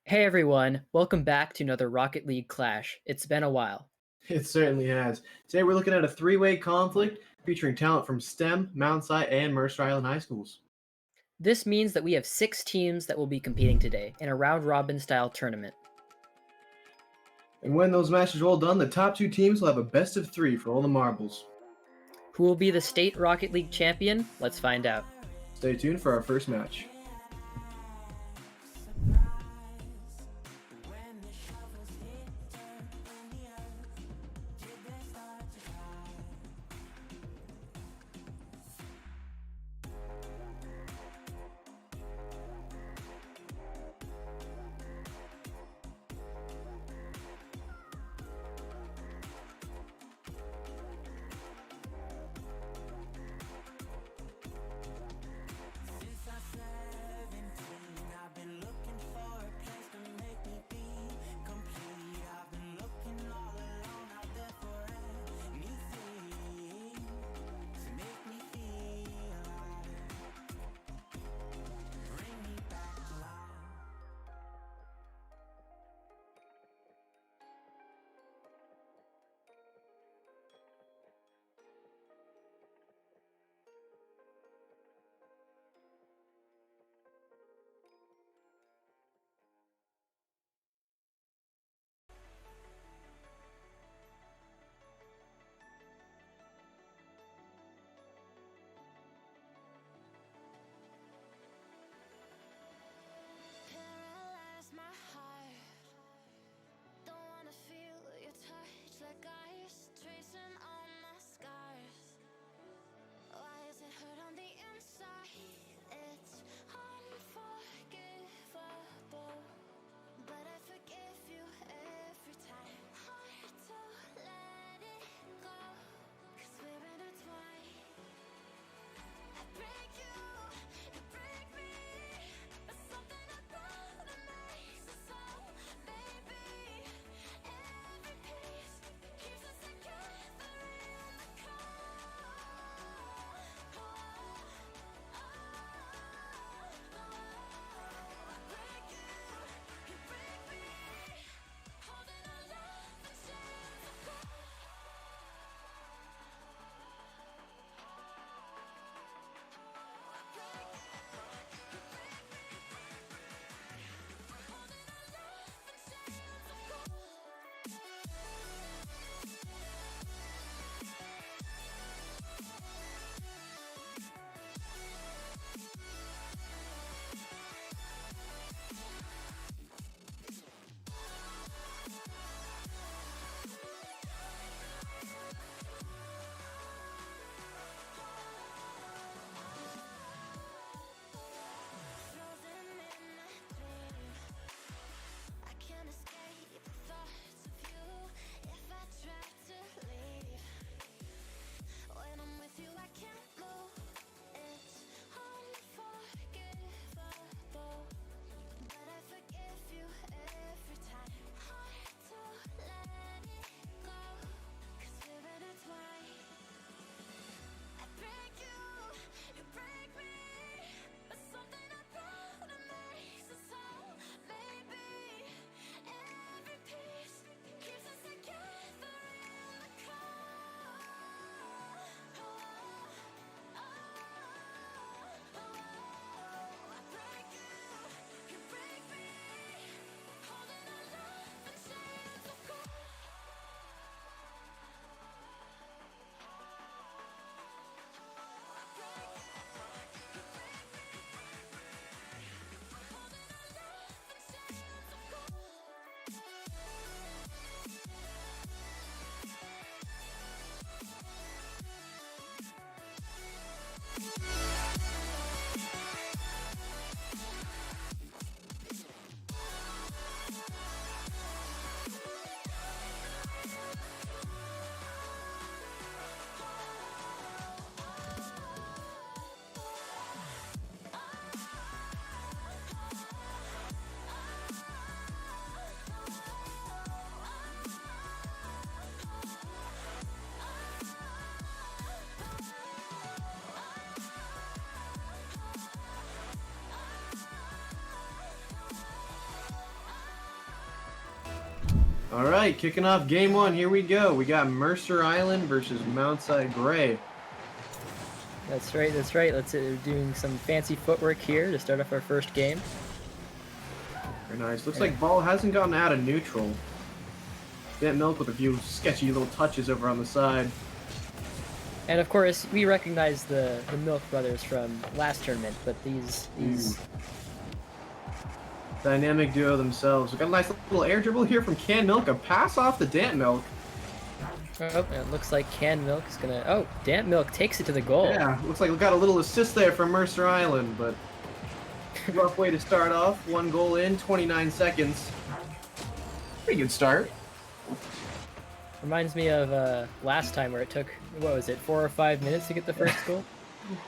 Hey everyone, welcome back to another Rocket League Clash. It's been a while. It certainly has. Today we're looking at a three-way conflict featuring talent from STEM, MTSI, and Mercer Island High Schools. This means that we have 6 teams that will be competing today in a round-robin style tournament. And when those matches are all done, the top two teams will have a best of three for all the marbles. Who will be the state Rocket League champion? Let's find out. Stay tuned for our first match. All right, kicking off game one. Here we go. We got Mercer Island versus MTSI Gray. That's right, that's right. Let's doing some fancy footwork here to start off our first game. Very nice. Looks like ball hasn't gotten out of neutral. That milk with a few sketchy little touches over on the side. And of course, we recognize the Milk brothers from last tournament, but these dynamic duo themselves. We got a nice little air dribble here from Can Milk. A pass off the Damp Milk. Oh, and it looks like Can Milk is gonna. Oh, Damp Milk takes it to the goal. Yeah, looks like we got a little assist there from Mercer Island, but rough way to start off. 1 goal in, 29 seconds. Pretty good start. Reminds me of last time where it took, what was it, 4 or 5 minutes to get the first goal?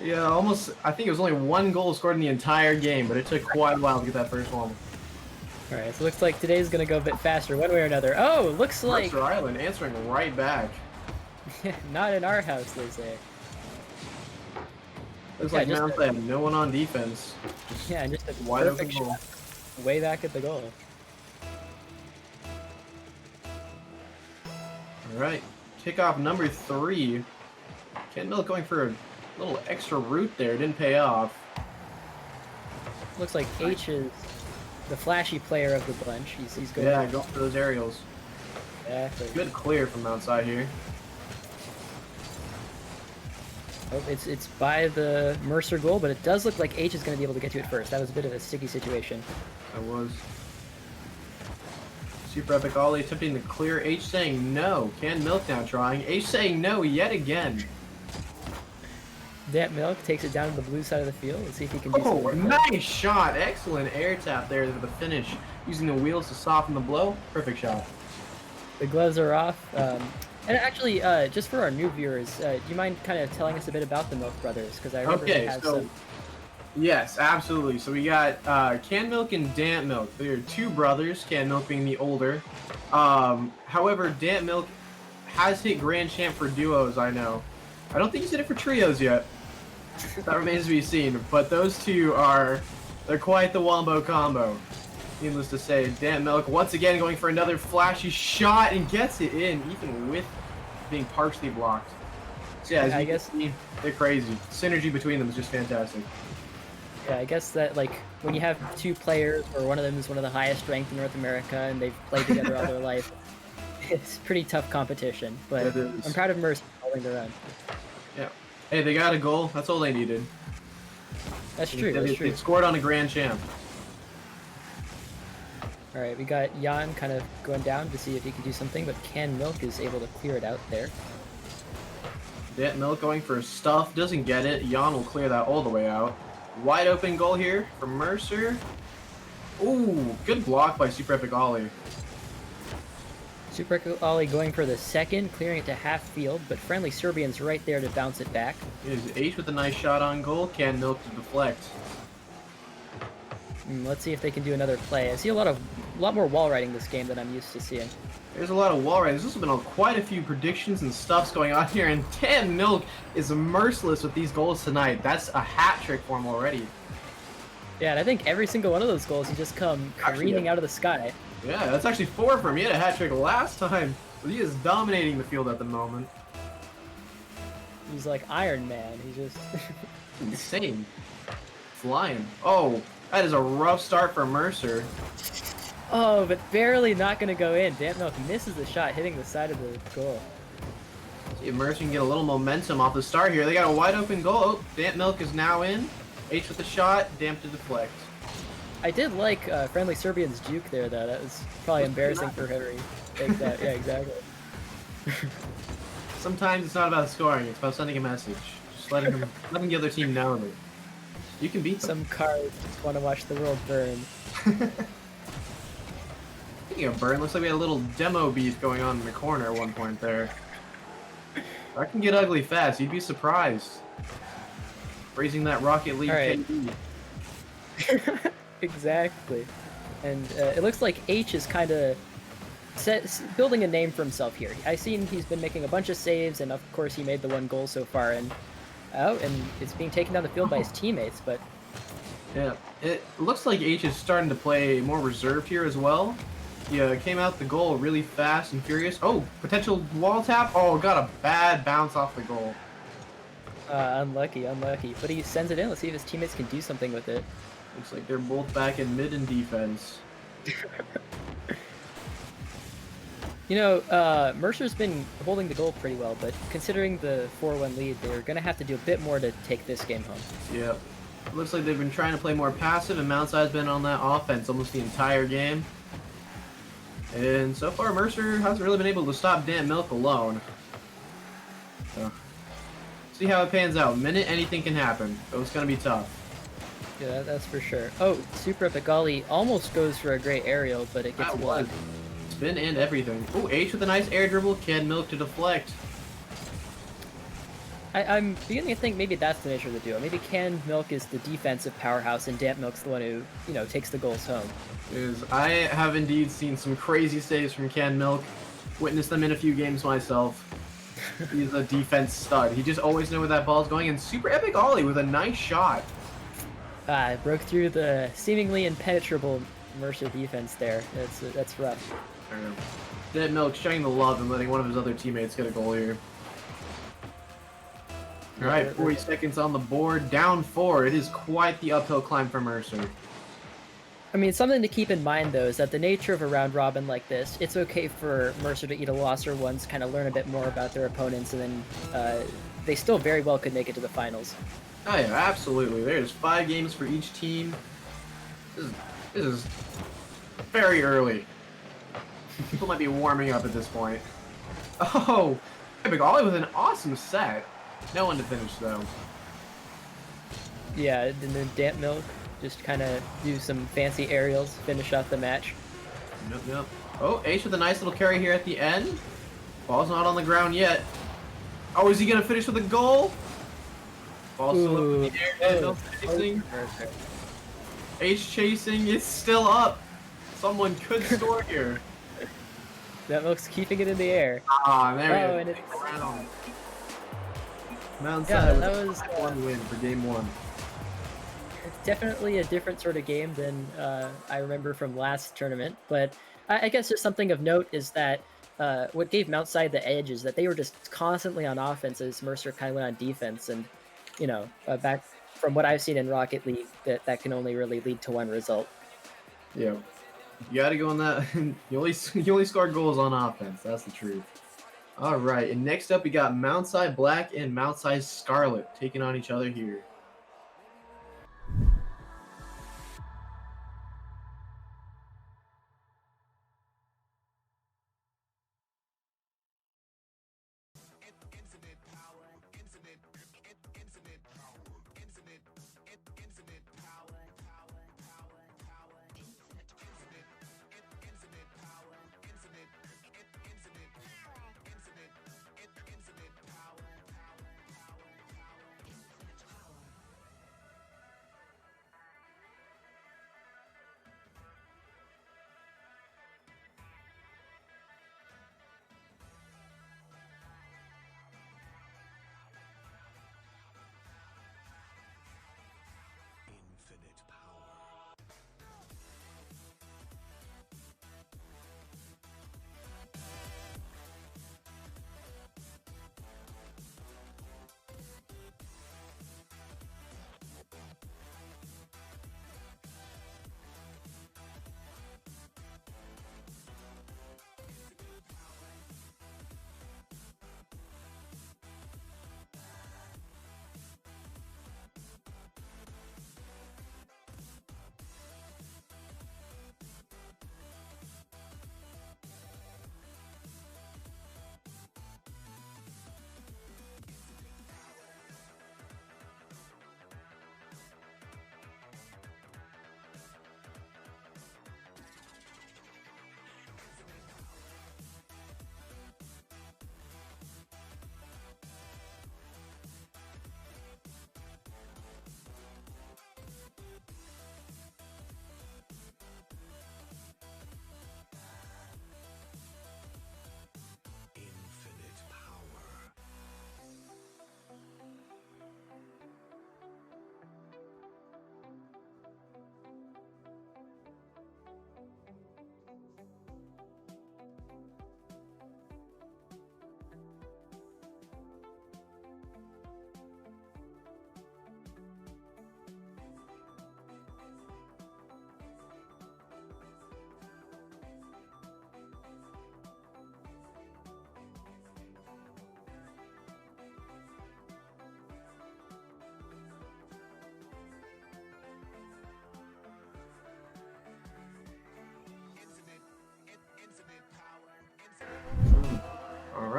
Yeah, almost. I think it was only 1 goal scored in the entire game, but it took quite a while to get that first one. All right, so it looks like today's gonna go a bit faster, one way or another. Oh, looks like Mercer Island answering right back. not in our house, they say. Looks Yeah, like just Mount had no one on defense. Yeah, and just a Wide open perfect goal. shot way back at the goal. All right, kickoff number 3. Ken Milk going for a little extra route there. Didn't pay off. Looks like H is the flashy player of the bunch. He's going. Yeah, go for those aerials. Exactly. Good clear from outside here. Oh, it's by the Mercer goal, but it does look like H is going to be able to get to it first. That was a bit of a sticky situation. That was. Super Epic Ollie attempting to clear. H saying no. Can Milk now trying. H saying no yet again. Damp Milk takes it down to the blue side of the field. Let's see if he can do Oh, something. nice shot. Excellent air tap there to the finish. Using the wheels to soften the blow. Perfect shot. The gloves are off. And actually, just for our new viewers, do you mind kind of telling us a bit about the Milk brothers? Because I remember they Okay, have so some. yes, absolutely. So we got Can Milk and Damp Milk. They are 2 brothers, Can Milk being the older. However, Damp Milk has hit Grand Champ for duos, I know. I don't think he's hit it for trios yet. That remains to be seen. But those 2 they're quite the wombo combo. Needless to say, Damp Milk once again going for another flashy shot and gets it in, even with being partially blocked. So yeah, as I you can guess. see, they're crazy. Synergy between them is just fantastic. Yeah, I guess that, like, when you have 2 players, or one of them is one of the highest ranked in North America, and they've played together all their life, it's pretty tough competition. But It is. I'm proud of Mercer holding their own. Yeah. Hey, they got a goal. That's all they needed. That's true. That's true. They scored on a Grand Champ. All right, we got Jan kind of going down to see if he can do something, but Can Milk is able to clear it out there. Damp Milk going for stuff. Doesn't get it. Jan will clear that all the way out. Wide open goal here for Mercer. Ooh, good block by Super Epic Ollie. Super Ollie going for the second, clearing it to half field, but friendly Serbian's right there to bounce it back. Here's H with a nice shot on goal. Can Milk to deflect. Let's see if they can do another play. I see a lot more wall riding this game than I'm used to seeing. There's a lot of wall riding. There's also been quite a few predictions and stuffs going on here, and Can Milk is merciless with these goals tonight. That's a hat trick for him already. Yeah, and I think every single one of those goals, he just come careening out of the sky. Yeah, that's actually 4 for him. He had a hat trick last time. But he is dominating the field at the moment. He's like Iron Man. He just... Insane. Flying. Oh, that is a rough start for Mercer. Oh, but barely not going to go in. Damp Milk misses the shot, hitting the side of the goal. See if Mercer can get a little momentum off the start here. They got a wide open goal. Oh, Damp Milk is now in. H with the shot. Damp to deflect. I did like friendly Serbian's juke there, though. That was probably embarrassing for Henry. Take that. Yeah, exactly. Sometimes it's not about scoring. It's about sending a message. Just letting the other team know that you can beat them. Some cards just want to watch the world burn. Speaking of burn, looks like we had a little demo beef going on in the corner at one point there. That can get ugly fast. You'd be surprised. Raising that Rocket League KD. Exactly. And it looks like H is kind of building a name for himself here. I've seen he's been making a bunch of saves, and of course he made the 1 goal so far. And it's being taken down the field by his teammates. But yeah, it looks like H is starting to play more reserved here as well. Yeah, came out the goal really fast and furious. Oh, potential wall tap. Oh, got a bad bounce off the goal. Unlucky, unlucky. But he sends it in. Let's see if his teammates can do something with it. Looks like they're both back in mid and defense. You know, Mercer's been holding the goal pretty well, but considering the 4-1 lead, they're going to have to do a bit more to take this game home. Yep. Looks like they've been trying to play more passive, and Mount Side's been on that offense almost the entire game. And so far, Mercer hasn't really been able to stop Damp Milk alone. So, see how it pans out. Minute, anything can happen. So it's going to be tough. Yeah, that's for sure. Oh, Super Epic Ollie almost goes for a great aerial, but it gets blocked. Spin and everything. Oh, H with a nice air dribble. Can Milk to deflect. I'm beginning to think maybe that's the nature of the duo. Maybe Canned Milk is the defensive powerhouse, and Damp Milk's the one who, you know, takes the goals home. I have indeed seen some crazy saves from Canned Milk. Witnessed them in a few games myself. He's a defense stud. He just always knows where that ball's going. And Super Epic Ollie with a nice shot. Broke through the seemingly impenetrable Mercer defense there. That's rough. Dead Milk showing the love and letting one of his other teammates get a goal here. Alright, 40 seconds on the board. Down 4. It is quite the uphill climb for Mercer. I mean, something to keep in mind, though, is that the nature of a round robin like this, it's okay for Mercer to eat a loss or once, kind of learn a bit more about their opponents, and then they still very well could make it to the finals. Oh yeah, absolutely. There's 5 games for each team. This is very early. People might be warming up at this point. Oh, Epic Ollie with an awesome set. No one to finish though. Yeah, and then Damp Milk just kind of do some fancy aerials, finish off the match. Yep. Oh, Ace with a nice little carry here at the end. Ball's not on the ground yet. Oh, is he gonna finish with a goal? Ball's still up in the air. No chasing. Ace chasing. It's still up. Someone could score here. That Milk's keeping it in the air. Ah, there and it is. Mount Yeah, Side that was was one win for game 1. It's definitely a different sort of game than I remember from last tournament, but I guess just something of note is that what gave Mount Side the edge is that they were just constantly on offense as Mercer kind of went on defense, and you know, back from what I've seen in Rocket League, that can only really lead to one result. Yeah, you got to go on that. you only score goals on offense. That's the truth. All right, and next up we got Mount Side Black and Mount Side Scarlet taking on each other here.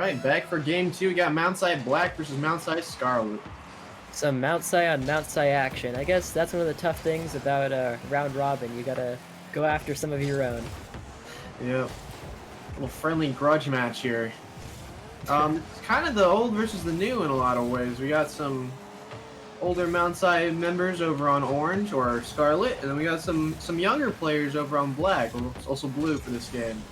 right, back for game 2. We got MTSI Black versus MTSI Scarlet. Some Mount Si on Mount Si action. I guess that's one of the tough things about round robin. You gotta go after some of your own. Yep. Little friendly grudge match here. It's kind of the old versus the new in a lot of ways. We got some older MTSI members over on Orange or Scarlet, and then we got some younger players over on Black, or also Blue for this game.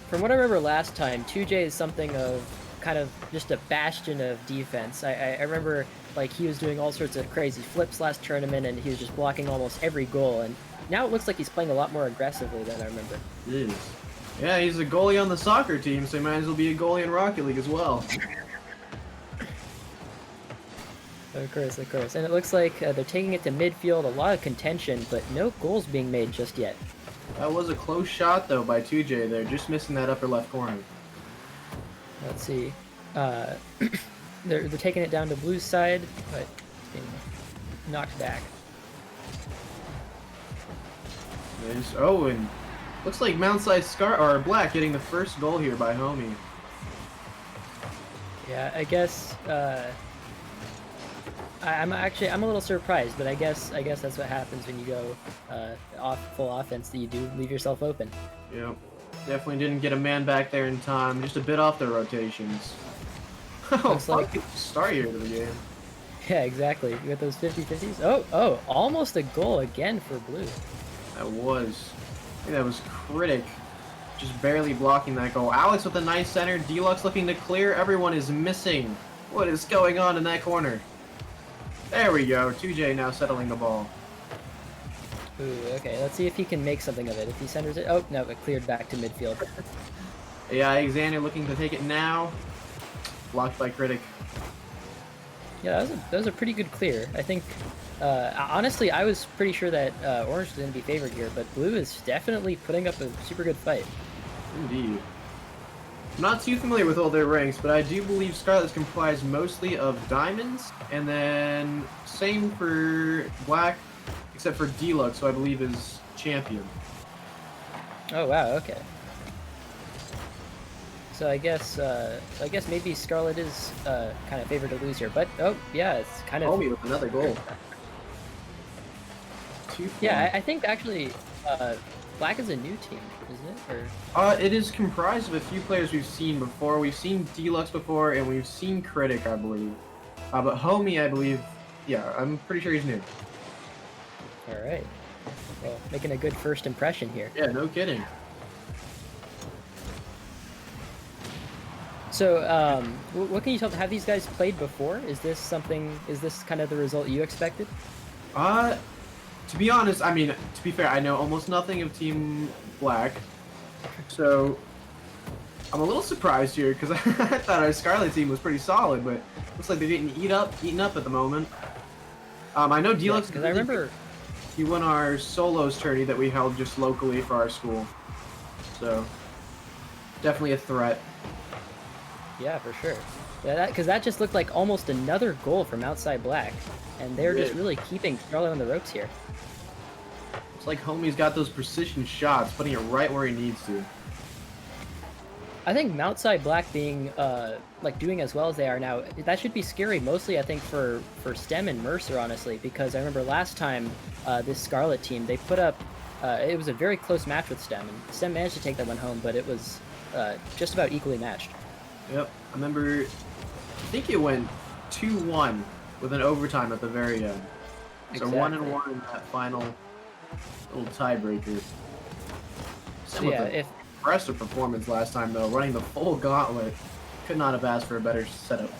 From what I remember last time, 2J is something of kind of just a bastion of defense. I remember like he was doing all sorts of crazy flips last tournament, and he was just blocking almost every goal. And now it looks like he's playing a lot more aggressively than I remember. It is. Yeah, he's a goalie on the soccer team, so he might as well be a goalie in Rocket League as well. Of course. And it looks like they're taking it to midfield, a lot of contention, but no goals being made just yet. That was a close shot, though, by 2J there, just missing that upper left corner. Let's see. They're taking it down to Blue's side, but it's being knocked back. Oh, and looks like MTSI Black getting the first goal here by Homie. Yeah, I guess I'm a little surprised, but I guess that's what happens when you go full offense. That you do leave yourself open. Yep, definitely didn't get a man back there in time. Just a bit off the rotations. Looks like start here to the game. Yeah, exactly. You got those 50-50s. Oh, almost a goal again for Blue. That was. I think that was Critic. Just barely blocking that goal. Alex with a nice center. Deluxe looking to clear. Everyone is missing. What is going on in that corner? There we go. 2J now settling the ball. Ooh, okay. Let's see if he can make something of it. If he centers it. Oh, no, it cleared back to midfield. Yeah, Alexander looking to take it now. Blocked by Critic. Yeah, that was a pretty good clear. I think, honestly, I was pretty sure that Orange was going to be favored here, but Blue is definitely putting up a super good fight. Indeed. I'm not too familiar with all their ranks, but I do believe Scarlet is comprised mostly of diamonds, and then same for Black, except for Deluxe, who I believe is champion. Oh wow, okay. So I guess maybe Scarlet is kind of favored to lose here, but oh yeah, it's kind of. Homie with another goal. Yeah, I think actually Black is a new team, isn't it? Or it is comprised of a few players we've seen before. We've seen Deluxe before, and we've seen Critic, I believe. But Homie, I believe, yeah, I'm pretty sure he's new. All right. Well, making a good first impression here. Yeah, no kidding. So, what can you tell? Have these guys played before? Is this kind of the result you expected? To be honest, I mean, to be fair, I know almost nothing of Team Black, so I'm a little surprised here because I thought our Scarlet team was pretty solid, but looks like they're getting eaten up at the moment. I know Deluxe because I remember he won our solos tourney that we held just locally for our school, so definitely a threat. Yeah, for sure. Yeah, because that just looked like almost another goal from outside Black, and they're just really keeping Scarlet on the ropes here. It's like Homie's got those precision shots, putting it right where he needs to. I think MTSI Black being like doing as well as they are now, that should be scary. Mostly, I think for STEM and Mercer, honestly, because I remember last time this Scarlet team they put up, it was a very close match with STEM, and STEM managed to take that one home, but it was just about equally matched. Yep, I remember. I think it went 2-1 with an overtime at the very end. So Exactly. 1-1 in that final little tiebreaker. So yeah, Impressive performance last time though, running the full gauntlet. Could not have asked for a better setup.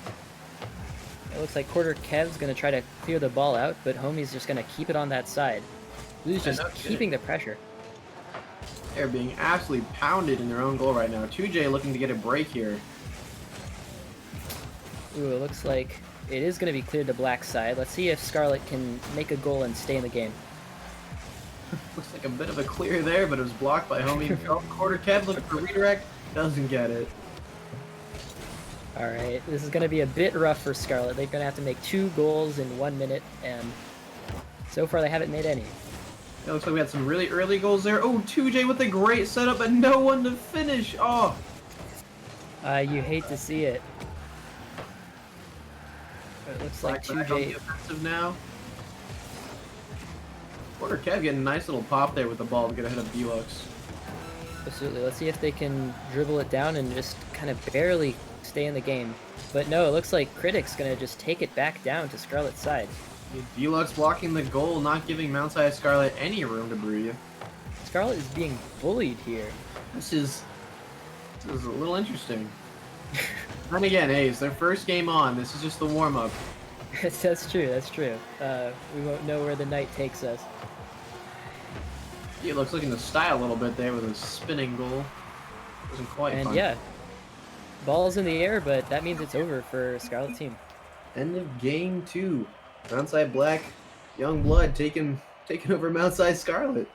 it looks like Quarter Kev's gonna try to clear the ball out, but Homie's just gonna keep it on that side. Blue's just keeping the pressure. They're being absolutely pounded in their own goal right now. 2J looking to get a break here. Ooh, it looks like it is going to be cleared to Black's side. Let's see if Scarlet can make a goal and stay in the game. Looks like a bit of a clear there, but it was blocked by Homie. Quarter Kev looking for redirect, doesn't get it. Alright, this is going to be a bit rough for Scarlet. They're going to have to make 2 goals in 1 minute, and so far they haven't made any. It looks like we had some really early goals there. Oh, 2J with a great setup, but no one to finish. Oh, You hate to see it. But it looks like Black back on the 2J. offensive now. Porter Kev getting a nice little pop there with the ball to get ahead of Belux. Absolutely. Let's see if they can dribble it down and just kind of barely stay in the game. But no, it looks like Critic's gonna just take it back down to Scarlet's side. Belux blocking the goal, not giving Mount Si Scarlet any room to breathe. Scarlet is being bullied here. This is a little interesting. And again, hey, it's their first game on. This is just the warm-up. That's true, that's true. We won't know where the night takes us. He looks looking to style a little bit there with a spinning goal. Wasn't quite And fun. yeah, ball's in the air, but that means it's over for Scarlet team. End of game 2. Mount Si Black, young blood taking over Mount Si Scarlet.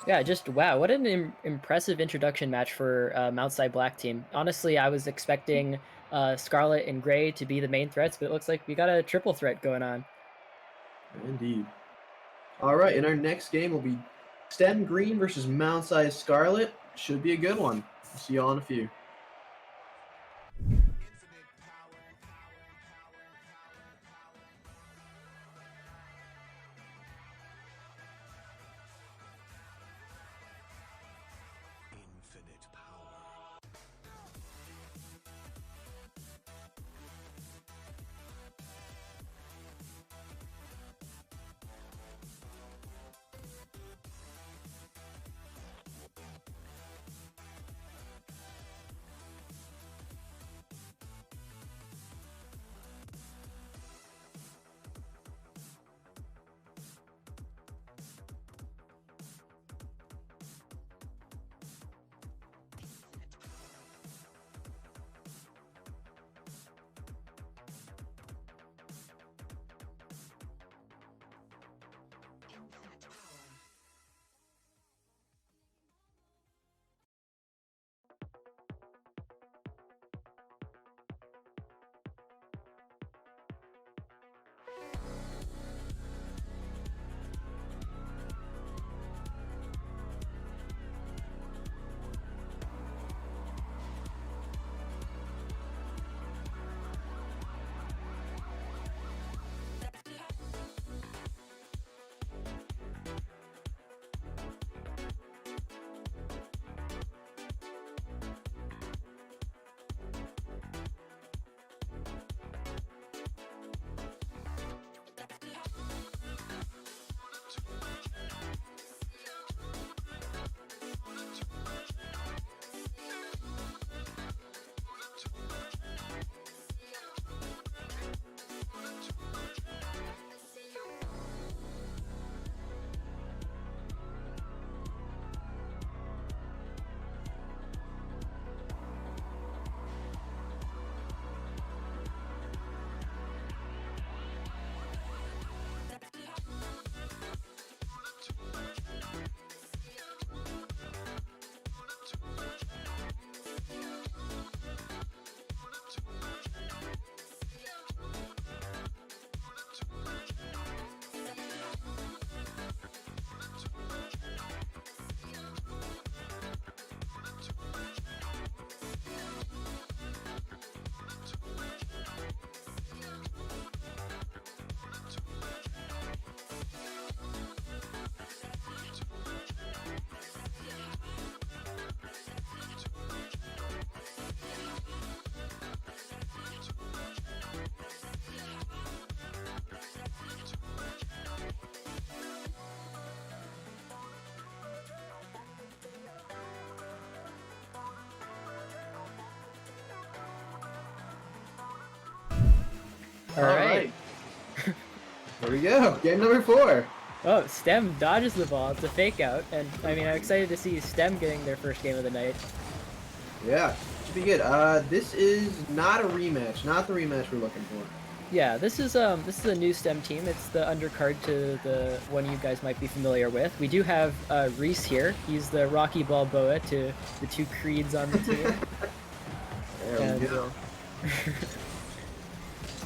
Yeah, just wow, what an impressive introduction match for Mount Si Black team. Honestly, I was expecting Scarlet and Gray to be the main threats, but it looks like we got a triple threat going on. Indeed. All right, and our next game will be Stem Green versus Mount Si Scarlet. Should be a good one. We'll see y'all in a few. Infinite power. All right. There we go. Game number 4. Oh, Stem dodges the ball. It's a fake out, and I mean, I'm excited to see Stem getting their first game of the night. Yeah, should be good. This is not a rematch. Not the rematch we're looking for. Yeah, this is a new STEM team. It's the undercard to the one you guys might be familiar with. We do have Reese here. He's the Rocky Balboa to the two Creeds on the team. There we go.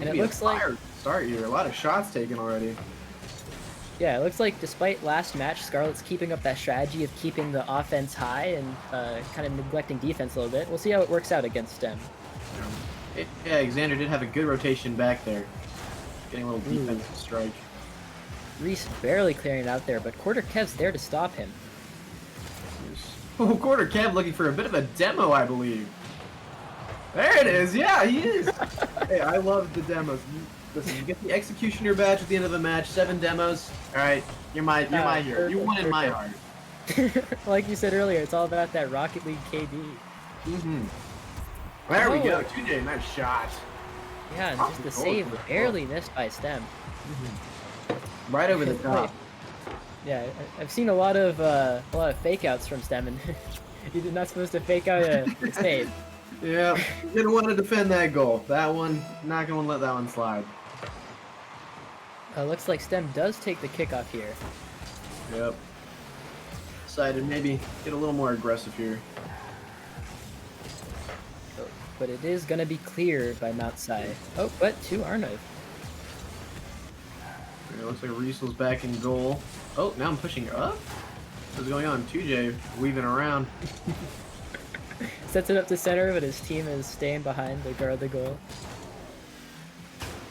And it looks like start here. A lot of shots taken already. Yeah, it looks like despite last match, Scarlet's keeping up that strategy of keeping the offense high and kind of neglecting defense a little bit. We'll see how it works out against Stem. Yeah, Xander did have a good rotation back there. Getting a little Ooh. defensive strike. Reese barely clearing it out there, but Quarter Kev's there to stop him. Oh, Quarter Kev looking for a bit of a demo, I believe. There it is. Yeah, he is. Hey, I love the demos. Listen, you get the Executioner badge at the end of the match. 7 demos. All right, you're my hero. You won in my heart. Like you said earlier, it's all about that Rocket League KD. Mm-hmm. There we go. 2J, nice shot. Yeah, and just the save barely missed by Stem. Right over the top. Yeah, I've seen a lot of fake outs from Stem, and you're not supposed to fake out a save. Yeah, didn't want to defend that goal. That one, not going to let that one slide. Looks like Stem does take the kickoff here. Yep. Decided maybe get a little more aggressive here. Oh, but it is going to be cleared by MTSI. Oh, but to Arnav. It looks like Riesel's back in goal. Oh, now I'm pushing her up? What's going on? 2J weaving around. Sets it up to center, but his team is staying behind to guard the goal.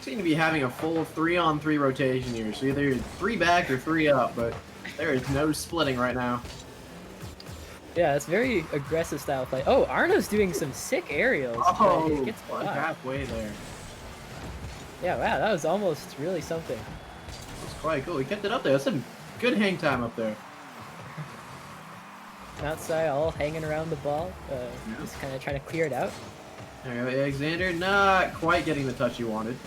Seem to be having a full 3-on-3 rotation here. So either 3 back or 3 up, but there is no splitting right now. Yeah, it's very aggressive style play. Oh, Arno's doing some sick aerials. Oh, it gets like halfway there. Yeah, wow, that was almost really something. That's quite cool. He kept it up there. That's some good hang time up there. Outside, all hanging around the ball, just kind of trying to clear it out. There we go, Alexander. Not quite getting the touch he wanted.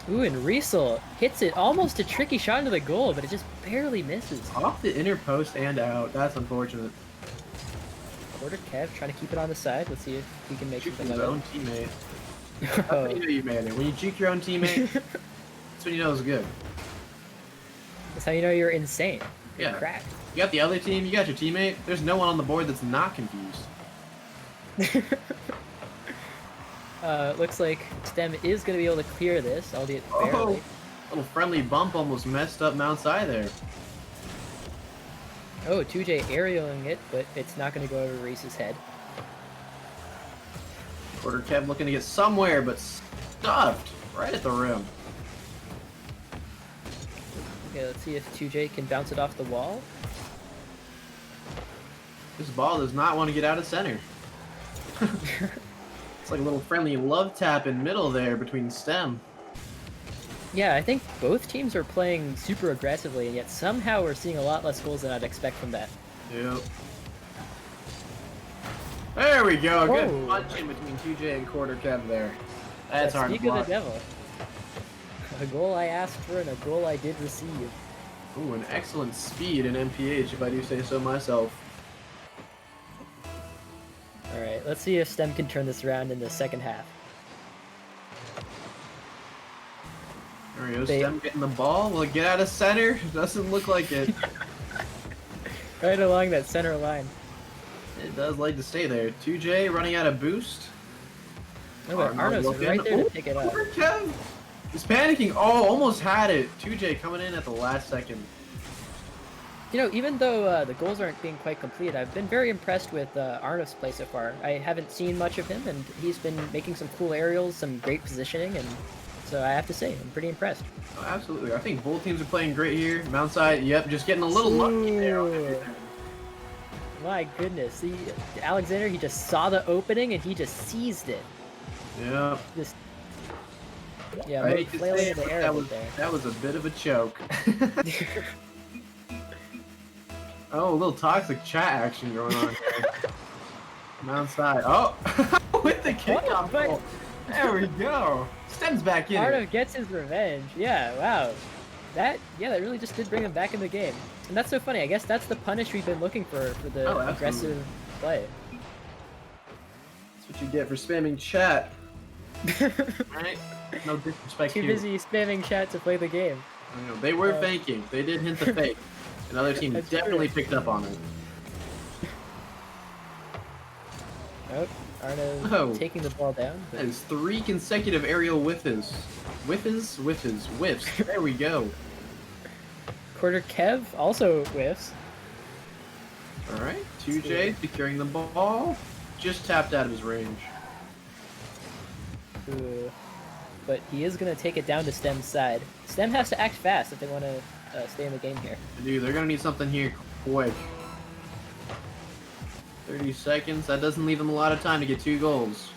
Ooh, and Riesel hits it almost a tricky shot into the goal, but it just barely misses. Off the inner post and out. That's unfortunate. Quarter Kev trying to keep it on the side. Let's see if he can make Juke something his of own it. teammate. That's how you know you made it. When you juke your own teammate, that's when you know it's good. That's how you know you're insane. You're Yeah. cracked. You got the other team, you got your teammate. There's no one on the board that's not confused. Looks like Stem is going to be able to clear this, albeit barely. Oh, little friendly bump almost messed up MTSI there. Oh, 2J aerialing it, but it's not going to go over Reese's head. Quarter Kev looking to get somewhere, but stuffed right at the rim. Okay, let's see if 2J can bounce it off the wall. This ball does not want to get out of center. It's like a little friendly love tap in middle there between Stem. Yeah, I think both teams are playing super aggressively, and yet somehow we're seeing a lot less goals than I'd expect from that. Yep. There we go. Good Whoa. punch in between 2J and Quarter Kev there. That's hard to Speak of block. the devil. A goal I asked for and a goal I did receive. Ooh, an excellent speed in MPH, if I do say so myself. Alright, let's see if Stem can turn this around in the second half. There he goes. They- Stem getting the ball. Will it get out of center? Doesn't look like it. Right along that center line. It does like to stay there. 2J running out of boost. Oh, but Arno's looking. right there to Ooh, pick it up. Quarter Kev! He's panicking. Oh, almost had it. 2J coming in at the last second. You know, even though the goals aren't being quite complete, I've been very impressed with Arno's play so far. I haven't seen much of him, and he's been making some cool aerials, some great positioning, and so I have to say, I'm pretty impressed. Oh, absolutely. I think both teams are playing great here. MTSI, yep, just getting a little lucky there. Ooh. My goodness, Alexander, he just saw the opening and he just seized it. Yep. Just, yeah, I maybe hate to flailing say in it, the but air that a bit was, there. that was a bit of a choke. Oh, a little toxic chat action going on here. MTSI. Oh, with the kickoff but- goal. There we go. Stem's back in. Arno it. gets his revenge. Yeah, wow. That really just did bring him back in the game. And that's so funny. I guess that's the punish we've been looking for the Oh, absolutely. aggressive play. That's what you get for spamming chat. Right? No disrespect Too here. busy spamming chat to play the game. I know. They were faking. They did hint the fake. Another team That's definitely true. picked up on it. Nope. Arno Oh. taking the ball down. That is 3 consecutive aerial whiffs. Whiffs? Whiffs. There we go. Quarter Kev also whiffs. All right, 2J securing the ball. Just tapped out of his range. Ooh. But he is going to take it down to Stem's side. Stem has to act fast if they want to stay in the game here. Dude, they're gonna need something here quick. 30 seconds. That doesn't leave them a lot of time to get 2 goals.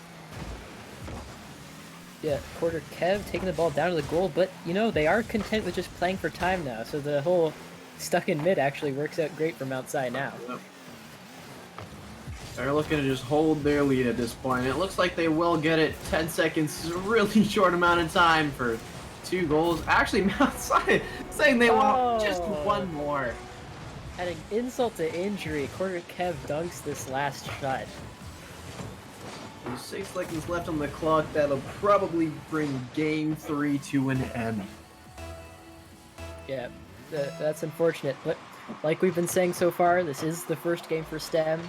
Yeah, Quarter Kev taking the ball down to the goal, but, you know, they are content with just playing for time now, so the whole stuck in mid actually works out great from outside now. Yep. They're looking to just hold their lead at this point. It looks like they will get it. 10 seconds is a really short amount of time for 2 goals. Actually, MTSI saying they want just 1 more. Adding insult to injury, Quarter Kev dunks this last shot. There's 6 seconds left on the clock. That'll probably bring Game 3 to an end. Yeah, that's unfortunate, but like we've been saying so far, this is the first game for STEM.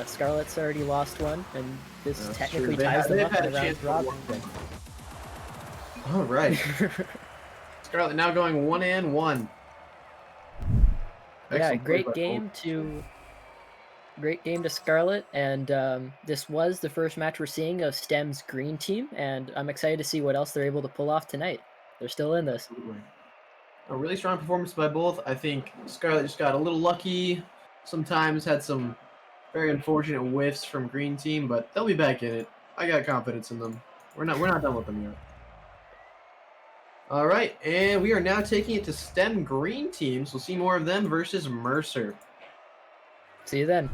Scarlet's already lost one, and this technically ties them up in the round robin. All right. Scarlet now going 1-1. Yeah, great game to Scarlet, and this was the first match we're seeing of STEM's green team, and I'm excited to see what else they're able to pull off tonight. They're still in this. A really strong performance by both. I think Scarlet just got a little lucky. Sometimes had some very unfortunate whiffs from green team, but they'll be back in it. I got confidence in them. We're not done with them yet. All right, and we are now taking it to STEM green teams. We'll see more of them versus Mercer. See you then.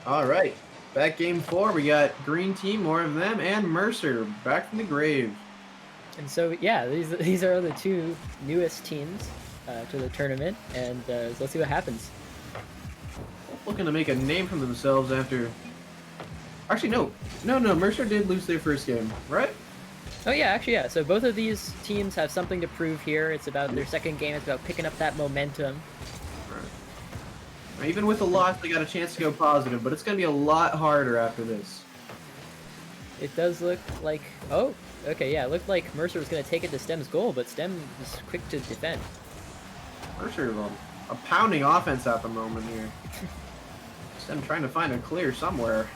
All right, back game 4. We got green team, more of them, and Mercer back from the grave. And so, yeah, these are the 2 newest teams to the tournament, and let's see what happens. Looking to make a name for themselves after... Actually, no. Mercer did lose their first game, right? Oh yeah, actually yeah. So both of these teams have something to prove here. It's about their second game. It's about picking up that momentum. Right. Even with a loss, they got a chance to go positive, but it's going to be a lot harder after this. It does look like... Oh, okay, yeah. It looked like Mercer was going to take it to Stem's goal, but Stem was quick to defend. Mercer, a pounding offense at the moment here. Stem trying to find a clear somewhere.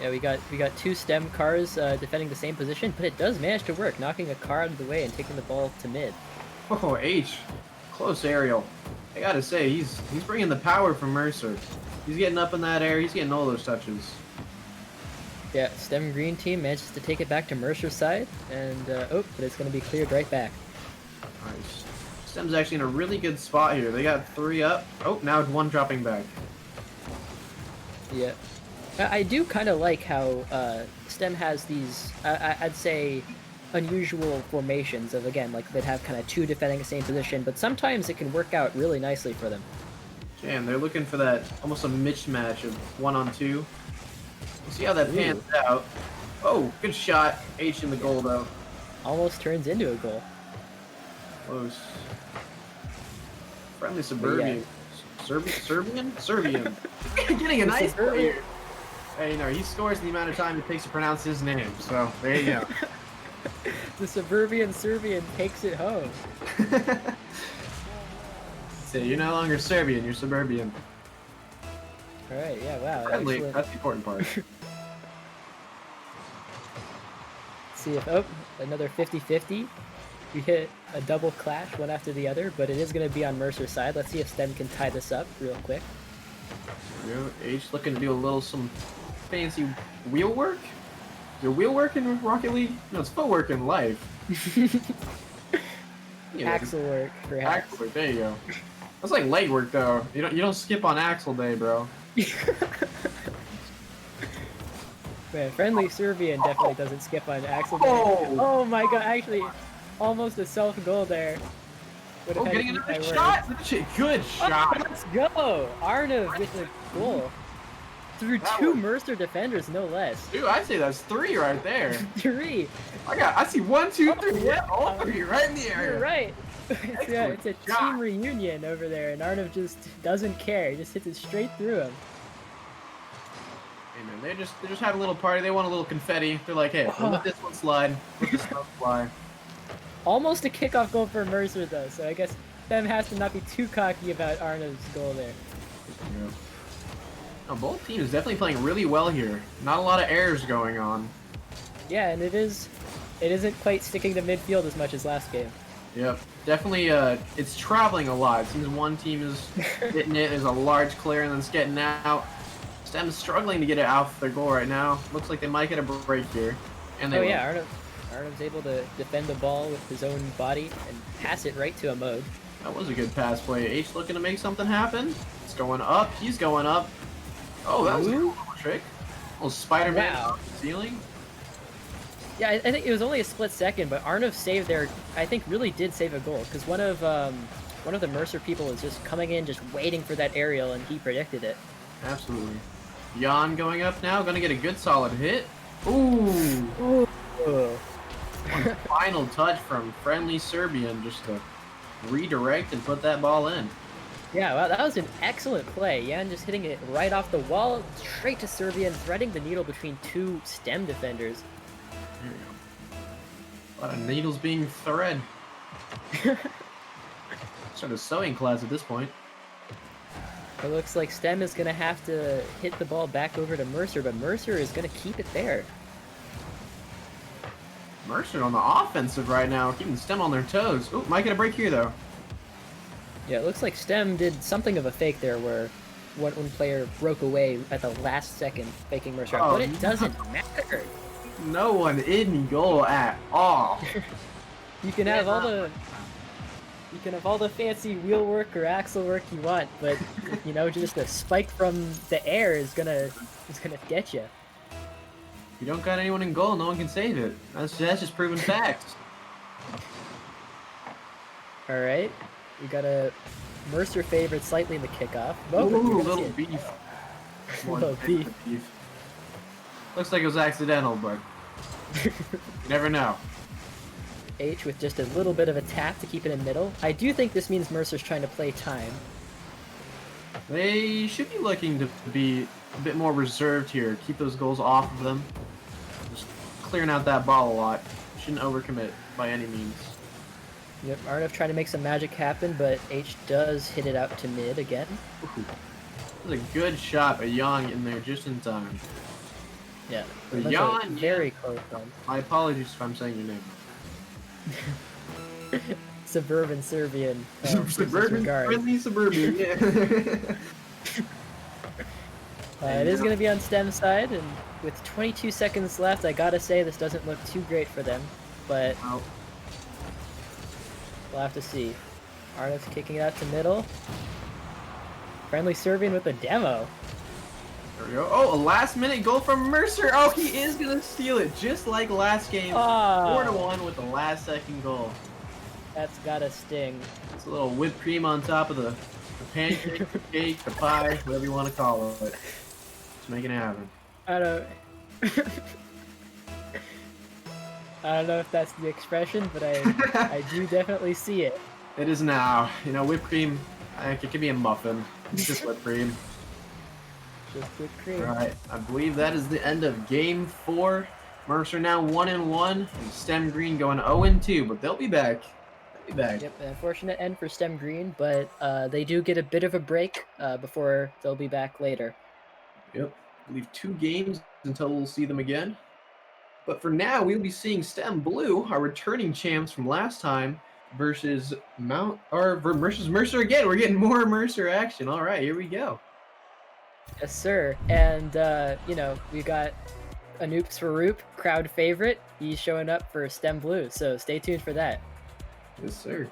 Yeah, we got 2 STEM cars defending the same position, but it does manage to work, knocking a car out of the way and taking the ball to mid. Oh, H. Close aerial. I gotta say, he's bringing the power from Mercer. He's getting up in that air. He's getting all those touches. Yeah, STEM green team manages to take it back to Mercer's side, and but it's going to be cleared right back. Nice. STEM's actually in a really good spot here. They got 3 up. Oh, now 1 dropping back. Yeah. I do kind of like how STEM has these, I'd say, unusual formations of, again, like they'd have kind of two defending the same position, but sometimes it can work out really nicely for them. Yeah, and they're looking for that almost a mismatch of 1-on-2. We'll see how that pans out. Oh, good shot. H in the goal though. Almost turns into a goal. Close. Friendly suburban. Serbian? Getting a nice player. Hey, you know, he scores in the amount of time it takes to pronounce his name, so there you go. The suburban Serbian takes it home. So you're no longer Serbian, you're suburban. Alright, yeah, wow. Friendly, Excellent. that's the important part. See if, oh, another 50-50. We hit a double clash, one after the other, but it is going to be on Mercer's side. Let's see if Stem can tie this up real quick. You know, H looking to do some fancy wheel work? Is there wheel work in Rocket League? No, it's footwork in life. Yeah, Axle work, perhaps. Axle work, there you go. That's like leg work though. You don't skip on axle day, bro. Man, friendly Serbian definitely doesn't skip on Axel. Oh my god, actually, almost a self-goal there. Oh, getting another shot! Good shot! Let's go! Arnav with a goal. Through two Mercer defenders, no less. Dude, I'd say that's 3 right there. 3! I see 1, 2, 3, yeah, all 3 right in the area. You're right! It's a team reunion over there, and Arnav just doesn't care. He just hits it straight through him. Hey man, they just had a little party. They want a little confetti. They're like, hey, we'll let this one slide. Let this one fly. Almost a kickoff goal for Mercer though, so I guess Them has to not be too cocky about Arnav's goal there. Yeah. No, both teams definitely playing really well here. Not a lot of errors going on. Yeah, and it isn't quite sticking to midfield as much as last game. Yep, definitely. It's traveling a lot. It seems one team is hitting it. There's a large clear and then it's getting out. Stem's struggling to get it out for their goal right now. Looks like they might get a break here. And they Arnav's able to defend the ball with his own body and pass it right to a mode. That was a good pass play. H looking to make something happen. It's going up. He's going up. Oh, that was a cool trick. A little Spider-Man off the ceiling. Yeah, I think it was only a split second, but Arnav saved there. I think really did save a goal because one of the Mercer people was just coming in, just waiting for that aerial, and he predicted it. Absolutely. Jan going up now, gonna get a good solid hit. Ooh. One final touch from friendly Serbian just to redirect and put that ball in. Yeah, wow, that was an excellent play. Jan just hitting it right off the wall, straight to Serbian, threading the needle between two Stem defenders. There you go. A lot of needles being thread. Sort of sewing class at this point. It looks like Stem is going to have to hit the ball back over to Mercer, but Mercer is going to keep it there. Mercer on the offensive right now, keeping Stem on their toes. Ooh, might get a break here though. Yeah, it looks like Stem did something of a fake there where one player broke away at the last second, faking Mercer out, but it doesn't matter. No one in goal at all. You can have all the fancy wheel work or axle work you want, but you know, just a spike from the air is gonna get you. If you don't got anyone in goal, no one can save it. That's just proven facts. All right, we got a Mercer favorite slightly in the kickoff. Oh, little beef. Little beef. Looks like it was accidental, but you never know. H with just a little bit of a tap to keep it in middle. I do think this means Mercer's trying to play time. They should be looking to be a bit more reserved here. Keep those goals off of them. Just clearing out that ball a lot. Shouldn't overcommit by any means. Yep, Arnav trying to make some magic happen, but H does hit it out to mid again. Ooh. That was a good shot by Young in there just in time. Yeah, Young, very close one. My apologies if I'm saying your name. Suburban Serbian. Suburban, friendly suburban, yeah. It is going to be on Stem's side, and with 22 seconds left, I gotta say this doesn't look too great for them, but we'll have to see. Arnav's kicking it out to middle. Friendly Serbian with a demo. There we go. Oh, a last-minute goal from Mercer. Oh, he is gonna steal it, just like last game. Oh. 4-1 with the last-second goal. That's gotta sting. It's a little whipped cream on top of the pancake, the cake, the pie, whatever you want to call it. Let's make it happen. I don't. I don't know if that's the expression, but I do definitely see it. It is now. You know, whipped cream, it could be a muffin. It's just whipped cream. Just whipped cream. All right, I believe that is the end of Game 4. Mercer now 1-1, and Stem Green going 0-2, but they'll be back. They'll be back. Yep, an unfortunate end for Stem Green, but they do get a bit of a break before they'll be back later. Yep, I believe 2 games until we'll see them again. But for now, we'll be seeing Stem Blue, our returning champs from last time, versus versus Mercer again. We're getting more Mercer action. All right, here we go. Yes, sir. And, you know, we got Anoop Swaroop, crowd favorite. He's showing up for Stem Blue, so stay tuned for that. Yes, sir.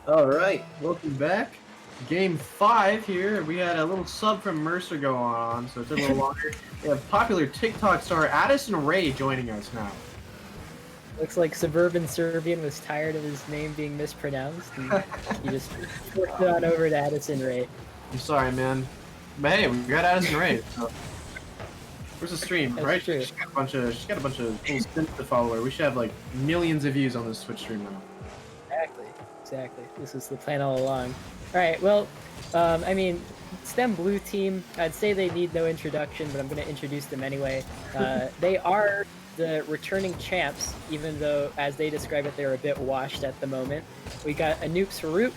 All right, welcome back. Game 5 here. We had a little sub from Mercer go on, so it took a little longer. We have popular TikTok star Addison Ray joining us now. Looks like Suburban Serbian was tired of his name being mispronounced, and he just forced it on over to Addison Ray. I'm sorry, man. But hey, we got Addison Ray. So. Where's the stream? That's right? true. She's got a bunch of cool spins to follow her. We should have like millions of views on this Twitch stream now. Exactly. This is the plan all along. Alright, well, I mean, STEM Blue Team, I'd say they need no introduction, but I'm going to introduce them anyway. They are the returning champs, even though, as they describe it, they're a bit washed at the moment. We got Anoop Swaroop,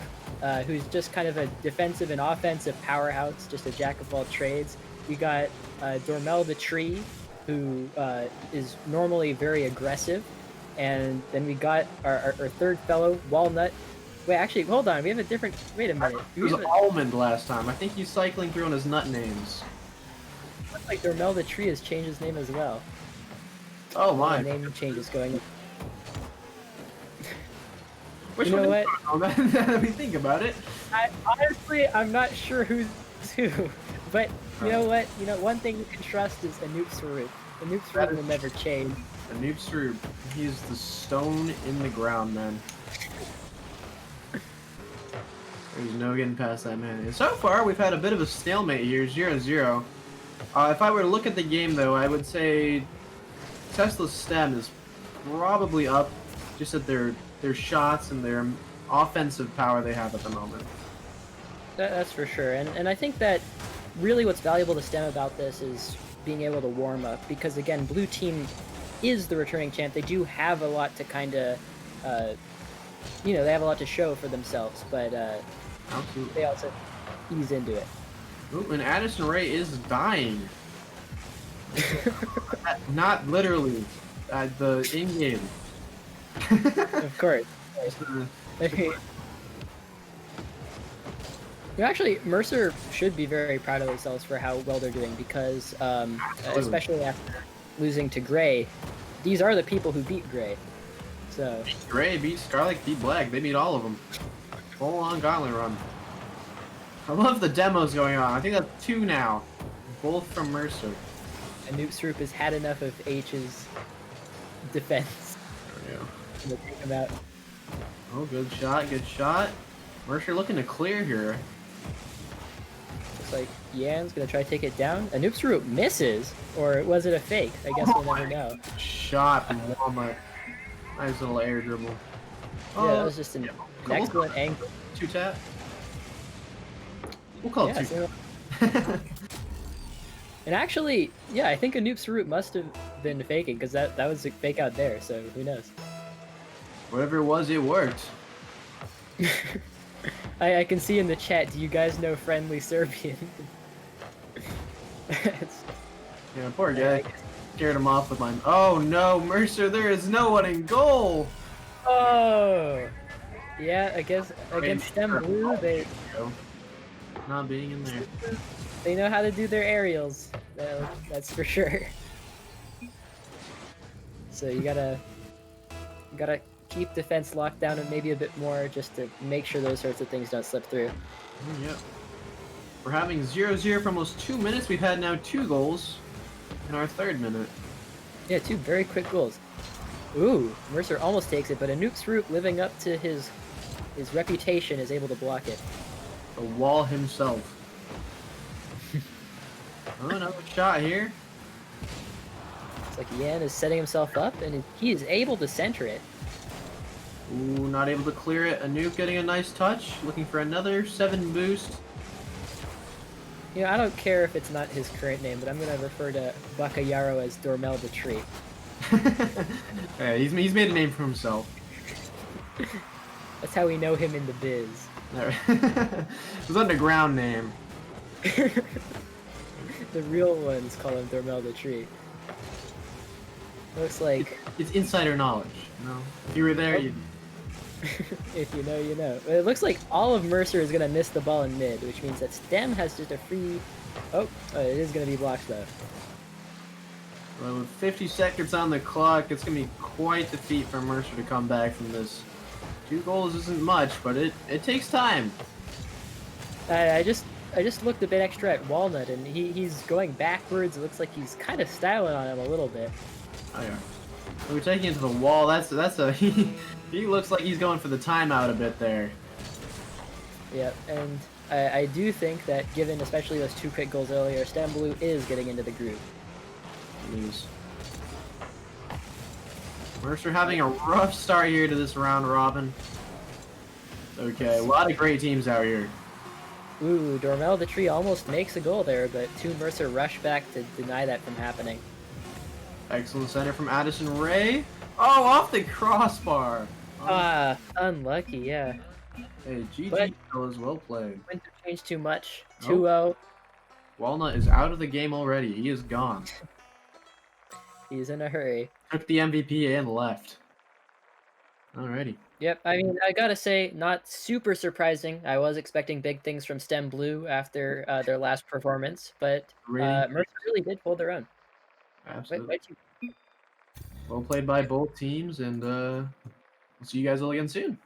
who's just kind of a defensive and offensive powerhouse, just a jack of all trades. We got Dormel the Tree, who is normally very aggressive. And then we got our third fellow, Walnut. Wait, actually, hold on. We have a different... Wait a minute. It was Almond last time. I think he's cycling through on his nut names. Looks like Dormel the Tree has changed his name as well. Oh my. Name changes going. Which You know one what? Let me think about it. Honestly, I'm not sure who's who. But you know what? You know, one thing you can trust is Anoop Swaroop. Anoop Swaroop will never change. Anoop Swaroop. He's the stone in the ground, man. There's no getting past that man. And so far, we've had a bit of a stalemate here, 0-0. If I were to look at the game, though, I would say Tesla's STEM is probably up just at their shots and their offensive power they have at the moment. That's for sure. And I think that really what's valuable to STEM about this is being able to warm up. Because, again, Blue Team is the returning champ. They do have a lot to kind of... you know, they have a lot to show for themselves, but Absolutely. they also ease into it. Ooh, and Addison Ray is dying. Not literally. The in-game. Of course. Actually, Mercer should be very proud of themselves for how well they're doing because, especially after losing to Gray, these are the people who beat Gray. So Gray beat Scarlet, beat Black. They beat all of them. Full on gauntlet run. I love the demos going on. I think that's 2 now. Both from Mercer. Anoop Swaroop has had enough of H's defense. There we go. To take him out. Oh, good shot, good shot. Mercer looking to clear here. Looks like Yan's gonna try to take it down. Anoop Swaroop misses, or was it a fake? I guess we'll never know. Shot from Walmart. Nice little air dribble. Yeah, that was just an excellent angle. 2-tap. We'll call it 2-tap. And actually, yeah, I think Anoop Swaroop must have been faking because that was a fake out there. So who knows? Whatever it was, it worked. I can see in the chat. Do you guys know friendly Serbian? Yeah, poor guy. Scared him off with mine. Oh no, Mercer, there is no one in goal! Oh! Yeah, I guess against STEM Blue, not being in there. they know how to do their aerials. That's for sure. So you gotta keep defense locked down and maybe a bit more just to make sure those sorts of things don't slip through. Yep. We're having 0-0 for almost 2 minutes. We've had now 2 goals in our 3rd minute. Yeah, 2 very quick goals. Ooh, Mercer almost takes it, but Anoop Swaroop, living up to his reputation, is able to block it. The wall himself. Oh, another shot here. It's like Yan is setting himself up, and he is able to center it. Ooh, not able to clear it. Anoop getting a nice touch. Looking for another 7 boost. You know, I don't care if it's not his current name, but I'm going to refer to Bakayaro as Dormel the Tree. Yeah, he's made a name for himself. That's how we know him in the biz. His underground name. The real ones call him Dormel the Tree. Looks like... It's insider knowledge, you know? If you were there, you... If you know, you know. It looks like all of Mercer is going to miss the ball in mid, which means that STEM has just a free... Oh, it is going to be blocked, though. Well, with 50 seconds on the clock, it's going to be quite the feat for Mercer to come back from this. 2 goals isn't much, but it takes time. I just looked a bit extra at Walnut, and he's going backwards. It looks like he's kind of styling on him a little bit. Oh yeah. We're taking it to the wall. That's a he looks like he's going for the timeout a bit there. Yep, and I do think that given especially those 2 quick goals earlier, Stem Blue is getting into the groove. Lose. Mercer having a rough start here to this round robin. Okay, a lot of great teams out here. Ooh, Dormel the Tree almost makes a goal there, but 2 Mercer rush back to deny that from happening. Excellent center from Addison Ray. Oh, off the crossbar. Ah, unlucky, yeah. Hey, GG But- fellas, well played. Went to change too much. Oh. 2-0. Walnut is out of the game already. He is gone. He's in a hurry. Took the MVP and left. Alrighty. Yep, I mean, I gotta say, not super surprising. I was expecting big things from Stem Blue after their last performance, but Really? Mercer really did hold their own. Absolutely. Way too. Well played by both teams, and we'll see you guys all again soon.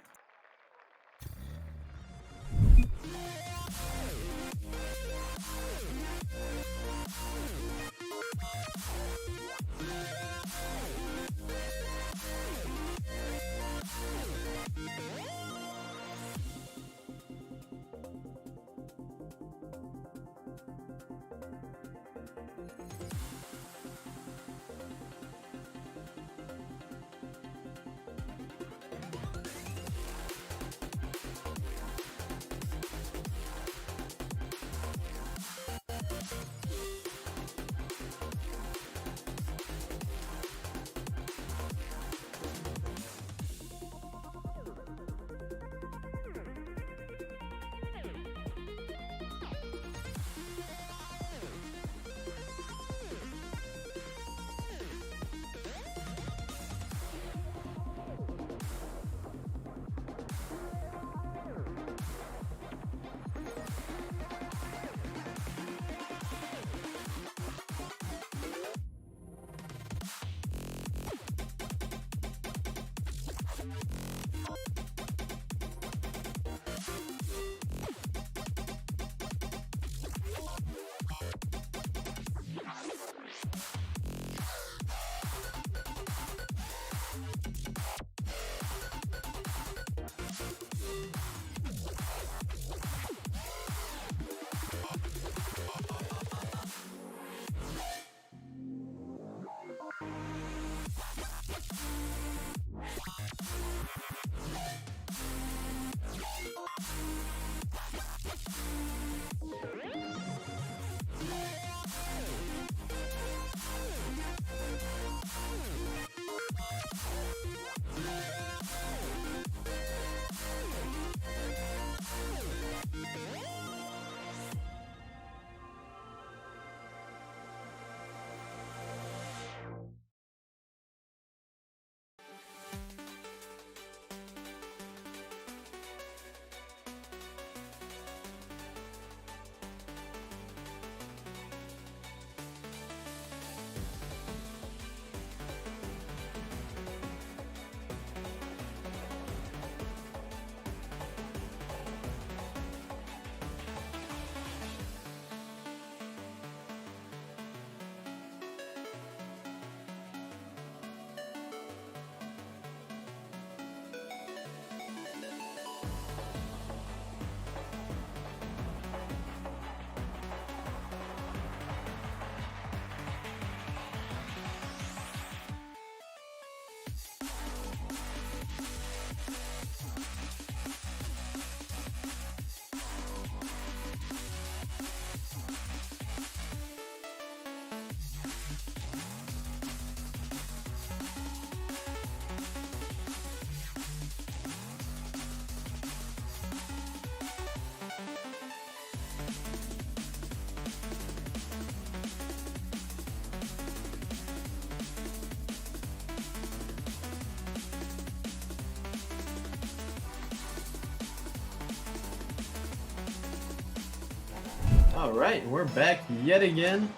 All right, we're back yet again.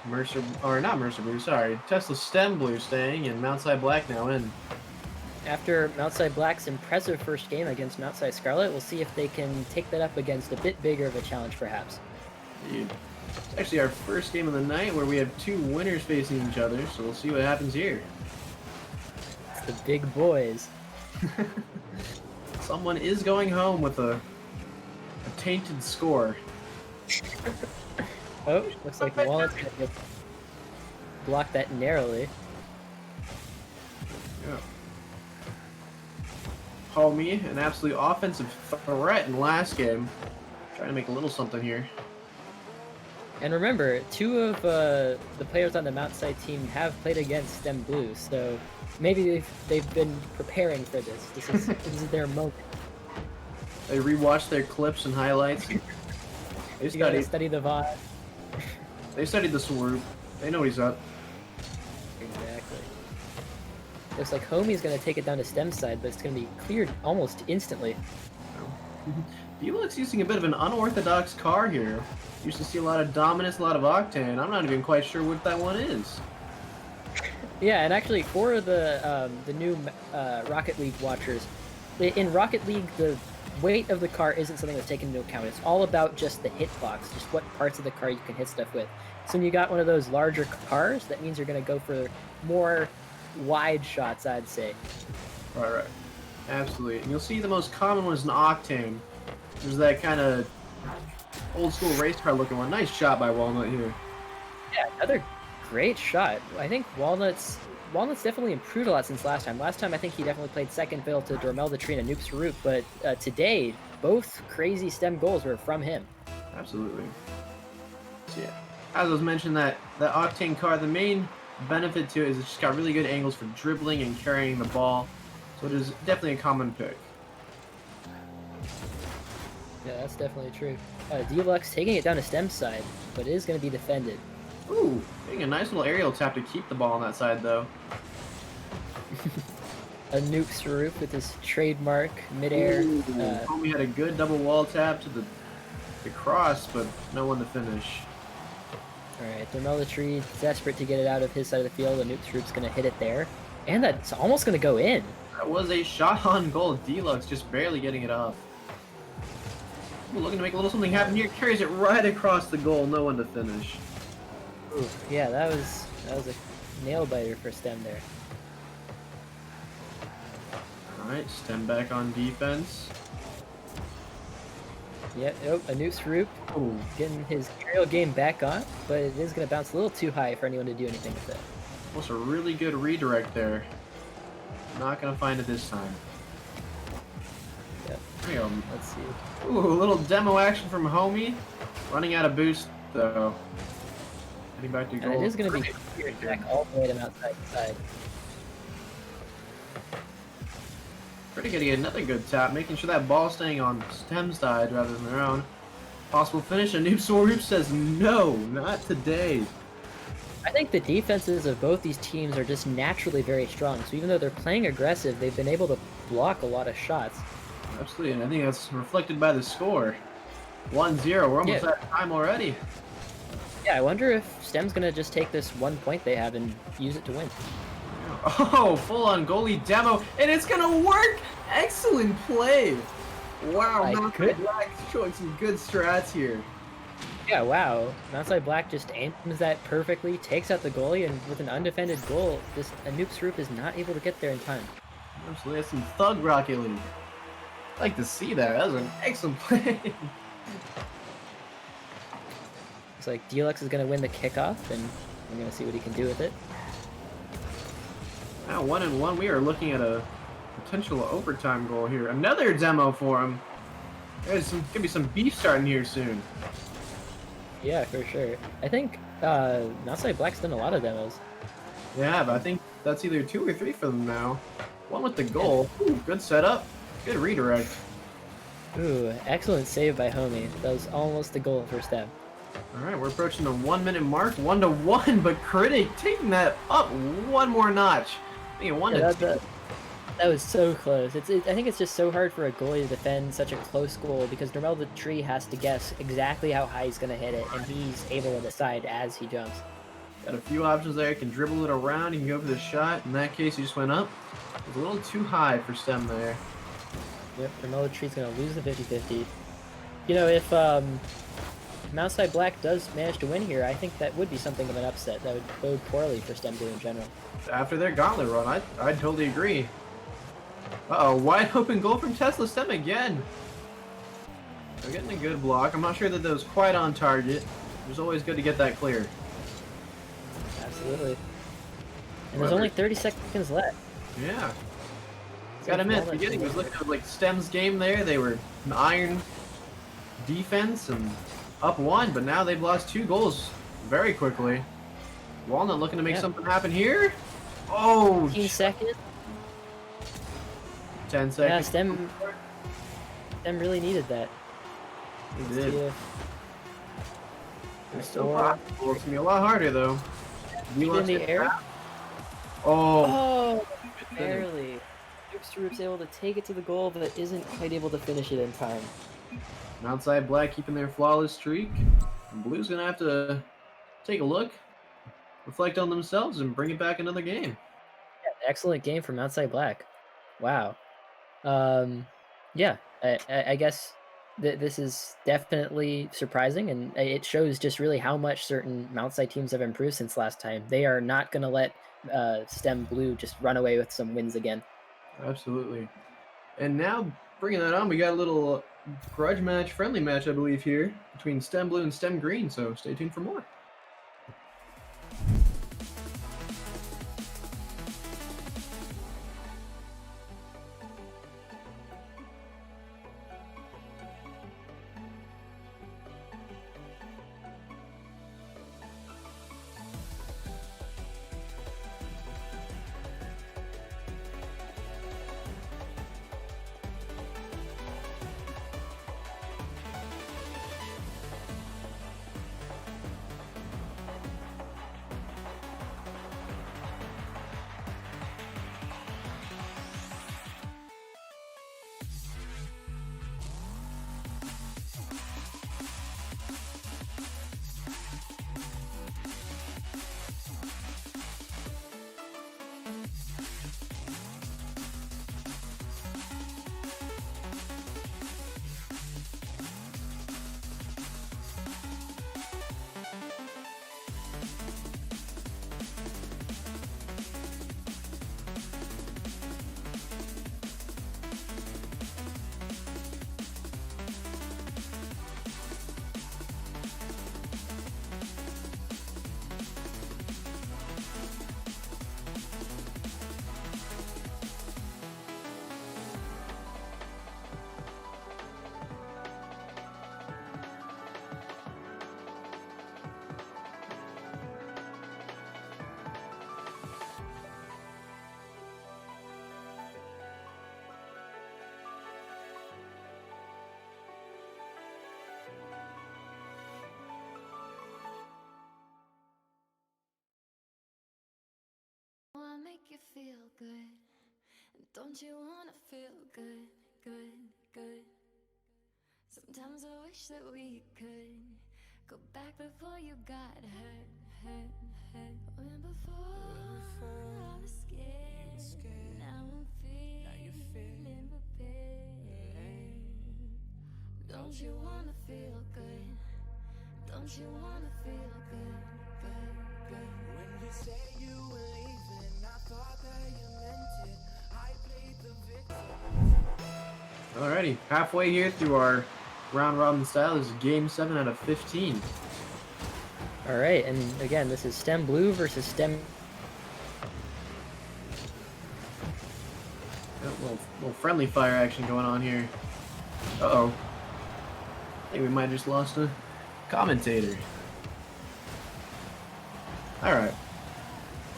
Mercer, or not Mercer Blue, sorry. Tesla Stem Blue staying, and Mount Side Black now in. after MTSI Black's impressive first game against MTSI Scarlet, we'll see if they can take that up against a bit bigger of a challenge, perhaps. Dude, it's actually our first game of the night where we have two winners facing each other, so we'll see what happens here. It's the big boys. Someone is going home with a tainted score. Oh, looks like Walnut's gonna get block that narrowly. Yeah. Homie, an absolute offensive threat in last game. Trying to make a little something here. And remember, two of the players on the MTSI team have played against STEM Blue, so maybe they've been preparing for this. This is their moment. They rewatched their clips and highlights. They You gotta study the VOD. They studied the swoop. They know what he's up. Exactly. Looks like Homie's gonna take it down to STEM side, but it's gonna be cleared almost instantly. D-Lux using a bit of an unorthodox car here. Used to see a lot of dominance, a lot of octane. I'm not even quite sure what that one is. Yeah, and actually for the new Rocket League watchers, in Rocket League the weight of the car isn't something that's taken into account. It's all about just the hitbox, just what parts of the car you can hit stuff with. So when you got one of those larger cars, that means you're gonna go for more wide shots, I'd say. Right. Absolutely. And you'll see the most common one is an octane. There's that kind of old school race car looking one. Nice shot by Walnut here. Yeah, another great shot. I think Walnut's definitely improved a lot since last time. Last time I think he definitely played second fiddle to Dormel the Tree and Noops Root, but today both crazy STEM goals were from him. Absolutely. So yeah, as I was mentioning, that octane car, the main benefit to it is it's just got really good angles for dribbling and carrying the ball. So it is definitely a common pick. Yeah, that's definitely true. D-Lux taking it down to STEM side, but it is going to be defended. Ooh, getting a nice little aerial tap to keep the ball on that side though. A Noops Root with his trademark midair. Homie had a good double wall tap to the cross, but no one to finish. Alright, Dormel the Tree desperate to get it out of his side of the field. The Noops Root's going to hit it there. And that's almost going to go in. That was a shot on goal. D-Lux just barely getting it off. Ooh, looking to make a little something happen here. Carries it right across the goal. No one to finish. Ooh, yeah, that was a nail biter for STEM there. Alright, STEM back on defense. Yeah, oh, a Noops Root Ooh. getting his aerial game back on, but it is going to bounce a little too high for anyone to do anything with it. Almost a really good redirect there. Not gonna find it this time. Yep. There you go. Let's see. Ooh, a little demo action from Homie. Running out of boost though. Heading back to And goal. it is going to be cleared back all the way to outside the side. Pretty good to get another good tap, making sure that ball's staying on STEM's side rather than their own. Possible finish, and Noob Swoop says no, not today. I think the defenses of both these teams are just naturally very strong, so even though they're playing aggressive, they've been able to block a lot of shots. Absolutely, and I think that's reflected by the score. 1-0, we're almost Yeah. at time already. Yeah, I wonder if STEM's going to just take this 1 point they have and use it to win. Oh, full-on goalie demo, and it's gonna work! Excellent play! Wow, My Mountain goodness. Black showing some good strats here. Yeah, wow. MTSI Black just aims that perfectly, takes out the goalie, and with an undefended goal, this Noops Roop is not able to get there in time. Absolutely, that's some thug Rocket League. I like to see that. That was an excellent play. Looks like D-Lux is going to win the kickoff, and I'm going to see what he can do with it. Now 1-1, we are looking at a potential overtime goal here. Another demo for him. There's gonna be some beef starting here soon. Yeah, for sure. I think MTSI Black's done a lot of demos. Yeah, but I think that's either 2 or 3 for them now. One with the goal. Ooh, good setup. Good redirect. Ooh, excellent save by Homie. That was almost the goal for STEM. Alright, we're approaching the 1 minute mark. 1-1, but Critic taking that up one more notch. I think 1-2. That was so close. I think it's just so hard for a goalie to defend such a close goal because Dormel the Tree has to guess exactly how high he's going to hit it, and he's able to decide as he jumps. Got a few options there. He can dribble it around. He can go for the shot. In that case, he just went up. was a little too high for Stem there. Yep, Granola Tree's gonna lose the 50-50. You know, if MTSI Black does manage to win here, I think that would be something of an upset. That would bode poorly for Stem Blue in general. After their gauntlet run, I'd totally agree. Uh-oh, wide open goal from Tesla Stem again. They're getting a good block. I'm not sure that was quite on target. It was always good to get that clear. Absolutely. And there's only 30 seconds left. Yeah. Gotta admit, at the beginning, I was looking at like Stem's game there. They were an iron defense and up one, but now they've lost 2 goals very quickly. Walnut looking to make something happen here. Oh, 15 seconds. 10 seconds. Yeah, Stem really needed that. They did. See It's still possible. It's gonna be a lot harder though. in the air. Oh. Oh, barely. Roop's able to take it to the goal, but isn't quite able to finish it in time. Outside Black keeping their flawless streak. And Blue's gonna have to take a look, reflect on themselves, and bring it back another game. Yeah, excellent game from Outside Black. Wow. Yeah, I guess this is definitely surprising, and it shows just really how much certain Outside teams have improved since last time. They are not going to let Stem Blue just run away with some wins again. Absolutely. And now, bringing that on, we got a little grudge match, friendly match, I believe, here between Stem Blue and Stem Green, so stay tuned for more. Wanna make you feel good. Don't you wanna feel good, good, good? Sometimes I wish that we could go back before you got hurt, hurt, hurt. When before I was scared, now I'm feeling prepared. Don't you wanna feel good? Don't you wanna feel good, good, good? When you say you were leaving, I thought that you meant it. I played the victim. Alrighty, halfway here through our round robin style. This is game 7 out of 15. All right, and again, this is Stem Blue versus Stem. A little friendly fire action going on here. Uh-oh. I think we might have just lost a commentator. Alright.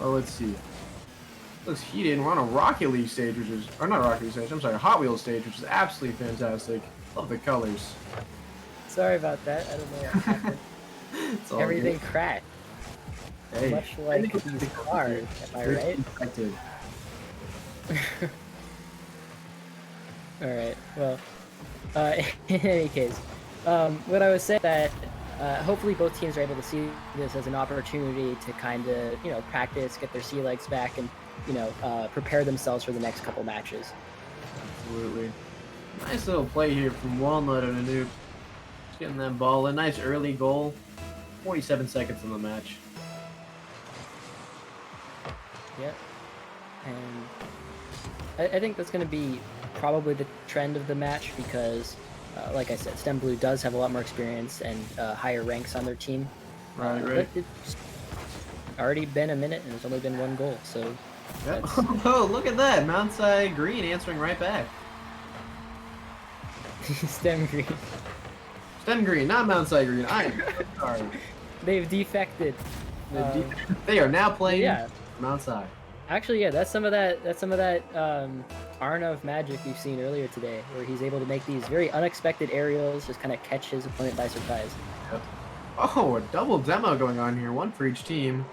Well, let's see. Looks heated. We're on a Rocket League stage, which is... Or not Rocket League stage, I'm sorry, a Hot Wheels stage, which is absolutely fantastic. Love the colors. Sorry about that. I don't know what happened. It's all Everything good. cracked. Hey, Much I like think it's these the cars, am I right? Infected. All right. Well, in any case, what I was saying that hopefully both teams are able to see this as an opportunity to kind of practice, get their sea legs back, and you know, prepare themselves for the next couple matches. Absolutely. Nice little play here from Walnut and Anoop. Just getting that ball. A nice early goal. 47 seconds in the match. Yep. And I think that's going to be probably the trend of the match because, like I said, Stem Blue does have a lot more experience and higher ranks on their team. Right, But right. it's already been a minute and there's only been one goal, so Yep. that's Oh, look at that. MTSI Green answering right back. Stem Green. Stem Green, not MTSI Green. I am sorry. They've defected. They are now playing Yeah. MTSI. Actually, yeah, that's some of that Arnav magic we've seen earlier today, where he's able to make these very unexpected aerials, just kind of catch his opponent by surprise. Yep. Oh, a double demo going on here, one for each team.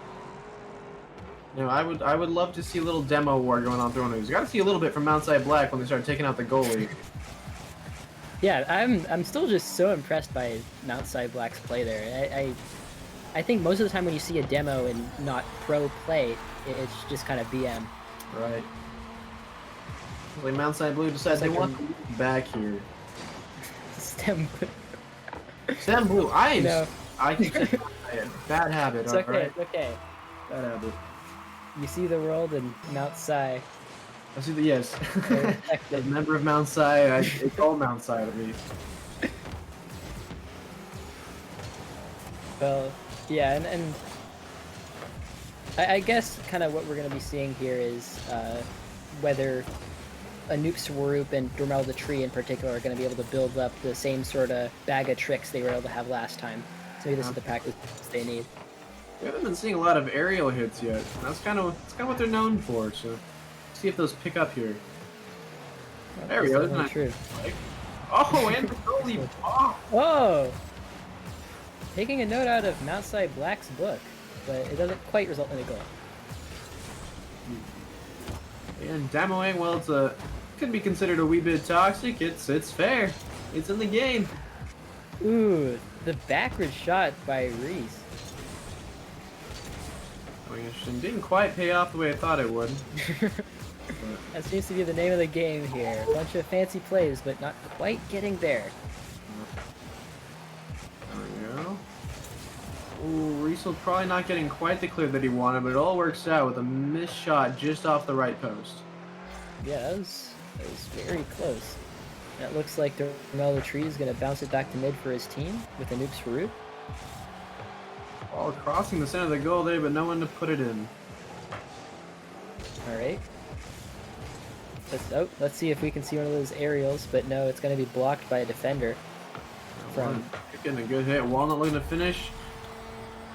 You know, I would love to see a little demo war going on through news. You got to see a little bit from MTSI Black when they start taking out the goalie. Yeah, I'm still just so impressed by MTSI Black's play there. I think most of the time when you see a demo and not pro play, it's just kind of BM. Right. Like MTSI Blue decides they like want to move back here. Stem. Stem Blue, No. I think bad habit. It's all okay. right? It's okay. Bad habit. You see the world in MTSI. I see the yes. They're As affected. a member of MTSI, it's all MTSI to me. Well, yeah, and I guess kind of what we're going to be seeing here is whether Anoop Swaroop and Dormel the Tree in particular are going to be able to build up the same sort of bag of tricks they were able to have last time. So maybe this is the practice they need. We haven't been seeing a lot of aerial hits yet. That's kind of what they're known for. So, see if those pick up here. Well, There we that's go. definitely true. Oh, and the goalie. Oh, Whoa! Taking a note out of MTSI Black's book, but it doesn't quite result in a goal. and demoing. Well, it's could be considered a wee bit toxic. It's fair. It's in the game. Ooh, the backward shot by Reese. Oh, interesting. Didn't quite pay off the way I thought it would. That seems to be the name of the game here. A bunch of fancy plays, but not quite getting there. There we go. Ooh, Riesel probably not getting quite the clear that he wanted, but it all works out with a missed shot just off the right post. Yeah, that was very close. That looks like Dormel the Tree is going to bounce it back to mid for his team with Anoop Swaroop. Ball crossing the center of the goal there, but no one to put it in. All right. Let's see if we can see one of those aerials, but no, it's going to be blocked by a defender. From Getting a good hit. Walnut looking to finish.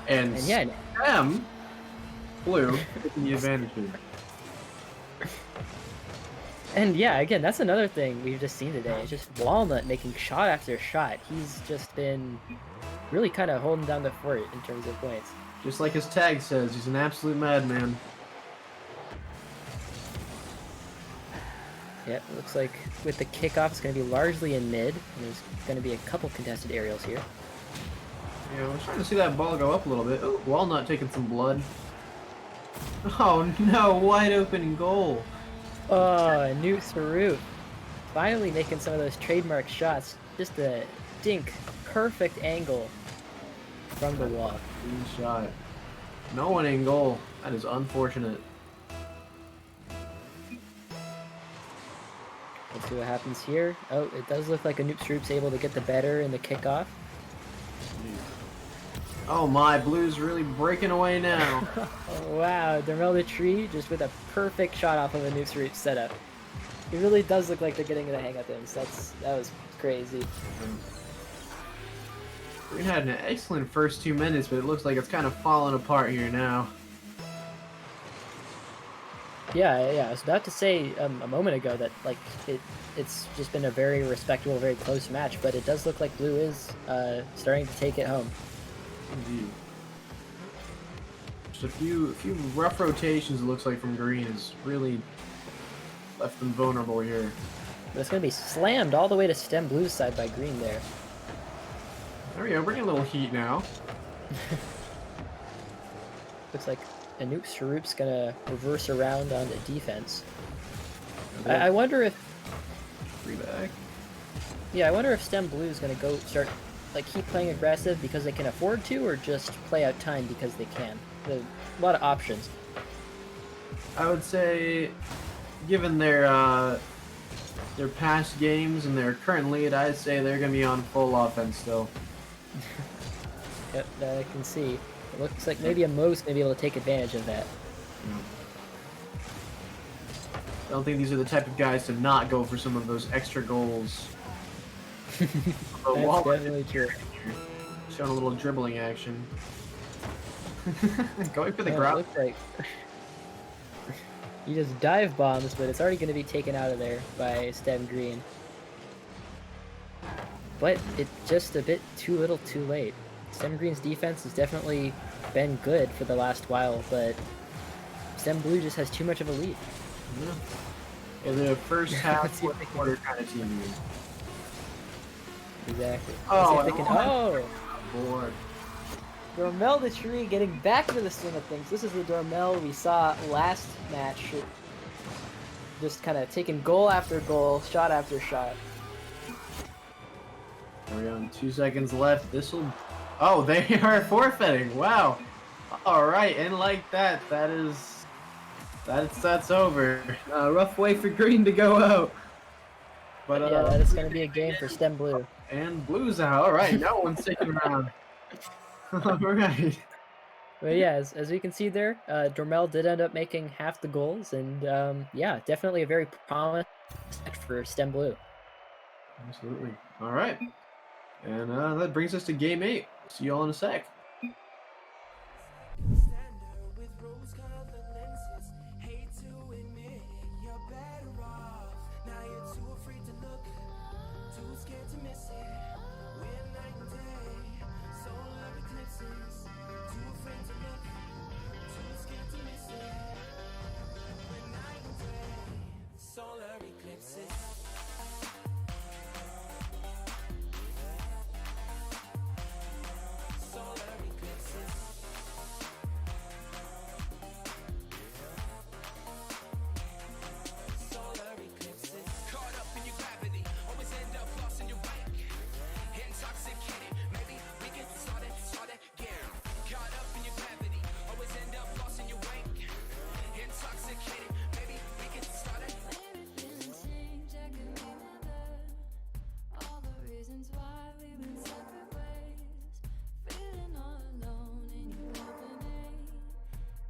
And yeah, Stem Blue taking the advantage here. and yeah, again, that's another thing we've just seen today. It's just Walnut making shot after shot. He's just been really kind of holding down the fort in terms of points. Just like his tag says, he's an absolute madman. Yep, it looks like with the kickoff, it's going to be largely in mid, and there's going to be a couple contested aerials here. Yeah, we're starting to see that ball go up a little bit. Oh, Walnut taking some blood. Oh no, wide open goal. Oh, Anoop Swaroop finally making some of those trademark shots. Just a dink, perfect angle from the wall. Clean shot. No one in goal. That is unfortunate. Let's see what happens here. Oh, it does look like Anoop Swaroop's able to get the better in the kickoff. Oh my, Blue's really breaking away now. Oh, wow, Dormel the Tree just with a perfect shot off of Anoop Swaroop's setup. It really does look like they're getting the hang of things. That was crazy. Green had an excellent first 2 minutes, but it looks like it's kind of falling apart here now. Yeah, I was about to say a moment ago that like it's just been a very respectable, very close match, but it does look like Blue is starting to take it home. Indeed. Just a few rough rotations, it looks like, from Green has really left them vulnerable here. But it's going to be slammed all the way to Stem Blue's side by Green there. There we go, bringing a little heat now. Looks like Anoop Sharup's gonna reverse around onto defense. I wonder if, Three back. yeah, I wonder if Stem Blue is gonna go start, like, keep playing aggressive because they can afford to, or just play out time because they can. There's a lot of options. I would say, given their past games and their current lead, I'd say they're gonna be on full offense still. Yep, that I can see. It looks like maybe a Mo's gonna be able to take advantage of that. I don't think these are the type of guys to not go for some of those extra goals. That's definitely true. Showing a little dribbling action. Going for the Yeah, it ground. looks like he just dive bombs, but it's already going to be taken out of there by Stem Green. But it's just a bit too little too late. Stem Green's defense has definitely been good for the last while, but Stem Blue just has too much of a lead. Yeah, the first half, Let's see if fourth they can- quarter kind of team. Exactly. Oh, Let's see if they can. Oh! Board. Dormel the Tree getting back into the swing of things. This is the Dormel we saw last match. Just kind of taking goal after goal, shot after shot. We're on 2 seconds left. This will. Oh, they are forfeiting. Wow. All right, and like that, that's over. Rough way for Green to go out. But Yeah, that is going to be a game for Stem Blue. And Blue's out. All right, no one's sticking around. All right. But yeah, as we can see there, Dormel did end up making half the goals, and yeah, definitely a very promising match for Stem Blue. Absolutely. All right. And that brings us to game 8. See you all in a sec. Standard with rose-colored lenses. Hate to admit it, you're better off. Now you're too afraid to look, too scared to miss it. We're night and day, solar eclipses. Too afraid to look, too scared to miss it. We're night and day, solar eclipses. Solar eclipses. Solar eclipses. Caught up in your gravity, always end up lost in your wake. Intoxicated, maybe we can start again. Caught up in your gravity, always end up lost in your wake. Intoxicated, maybe we can start it. Maybe feeling strange, I could be another. All the reasons why we went separate ways. Feeling all alone in your company.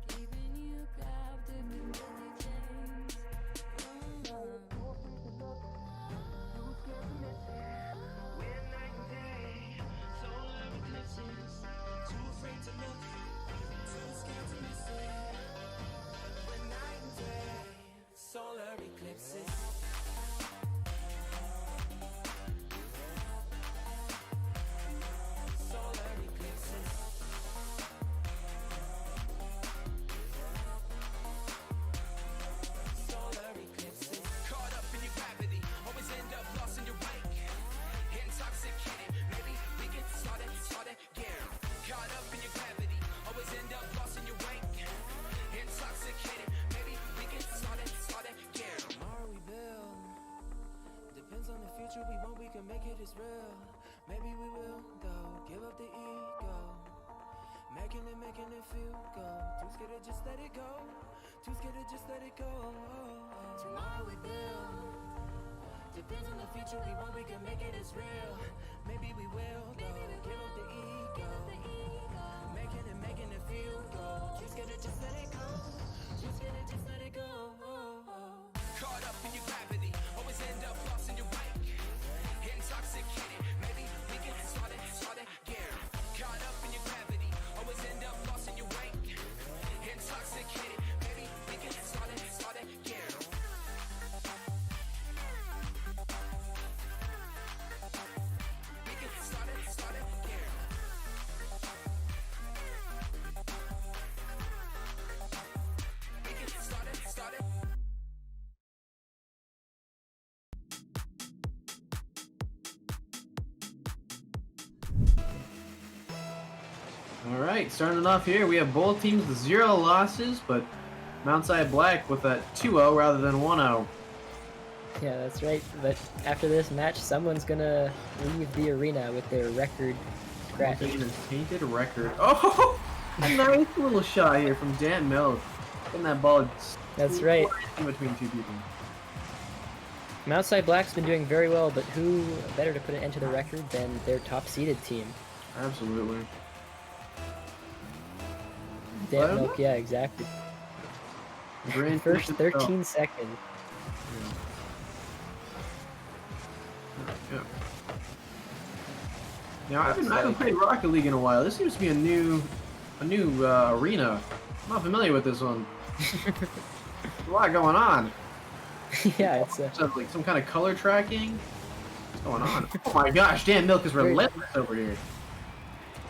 Keeping you captive in guilty chains. We're night and day, solar eclipses. Too afraid to look, too scared to miss it. We're night and day, solar eclipses. Solar eclipses. Solar eclipses. Caught up in your gravity, always end up lost in your wake. Intoxicated, maybe we can start again. Caught up in your gravity, always end up lost in your wake. Intoxicated, maybe we can start again. Tomorrow we build, depends on the future we want, we can make it as real. Maybe we will though, give up the ego. Making it feel go. Too scared to just let it go. Too scared to just let it go. Tomorrow we build. Depends on the future we want, we can make it as real. Maybe we will though, give up the ego. Making it feel go. Too scared to just let it go. Too scared to just let it go. Caught up in your gravity, always end up lost in your wake. Intoxicated, maybe we can start again. Caught up in your gravity, always end up lost in your wake. Intoxicated, maybe we can start again. We can start again. We can start it. All right, starting off here, we have both teams with 0 losses, but MTSI Black with a 2-0 rather than 1-0. Yeah, that's right. But after this match, someone's gonna leave the arena with their record scratched. Even painted record. Oh, a nice little shot here from Dan Milk. Getting that ball. That's right. In between two people. MTSI Black's been doing very well, but who better to put an end to the record than their top-seeded team? Absolutely. Dan Milk, yeah, exactly. Grand First Prix 13 seconds. Yeah. Now I haven't played Rocket League in a while. This seems to be a new arena. I'm not familiar with this one. There's a lot going on. Yeah, it's So, like some kind of color tracking. What's going on? Oh my gosh, Dan Milk is relentless over here.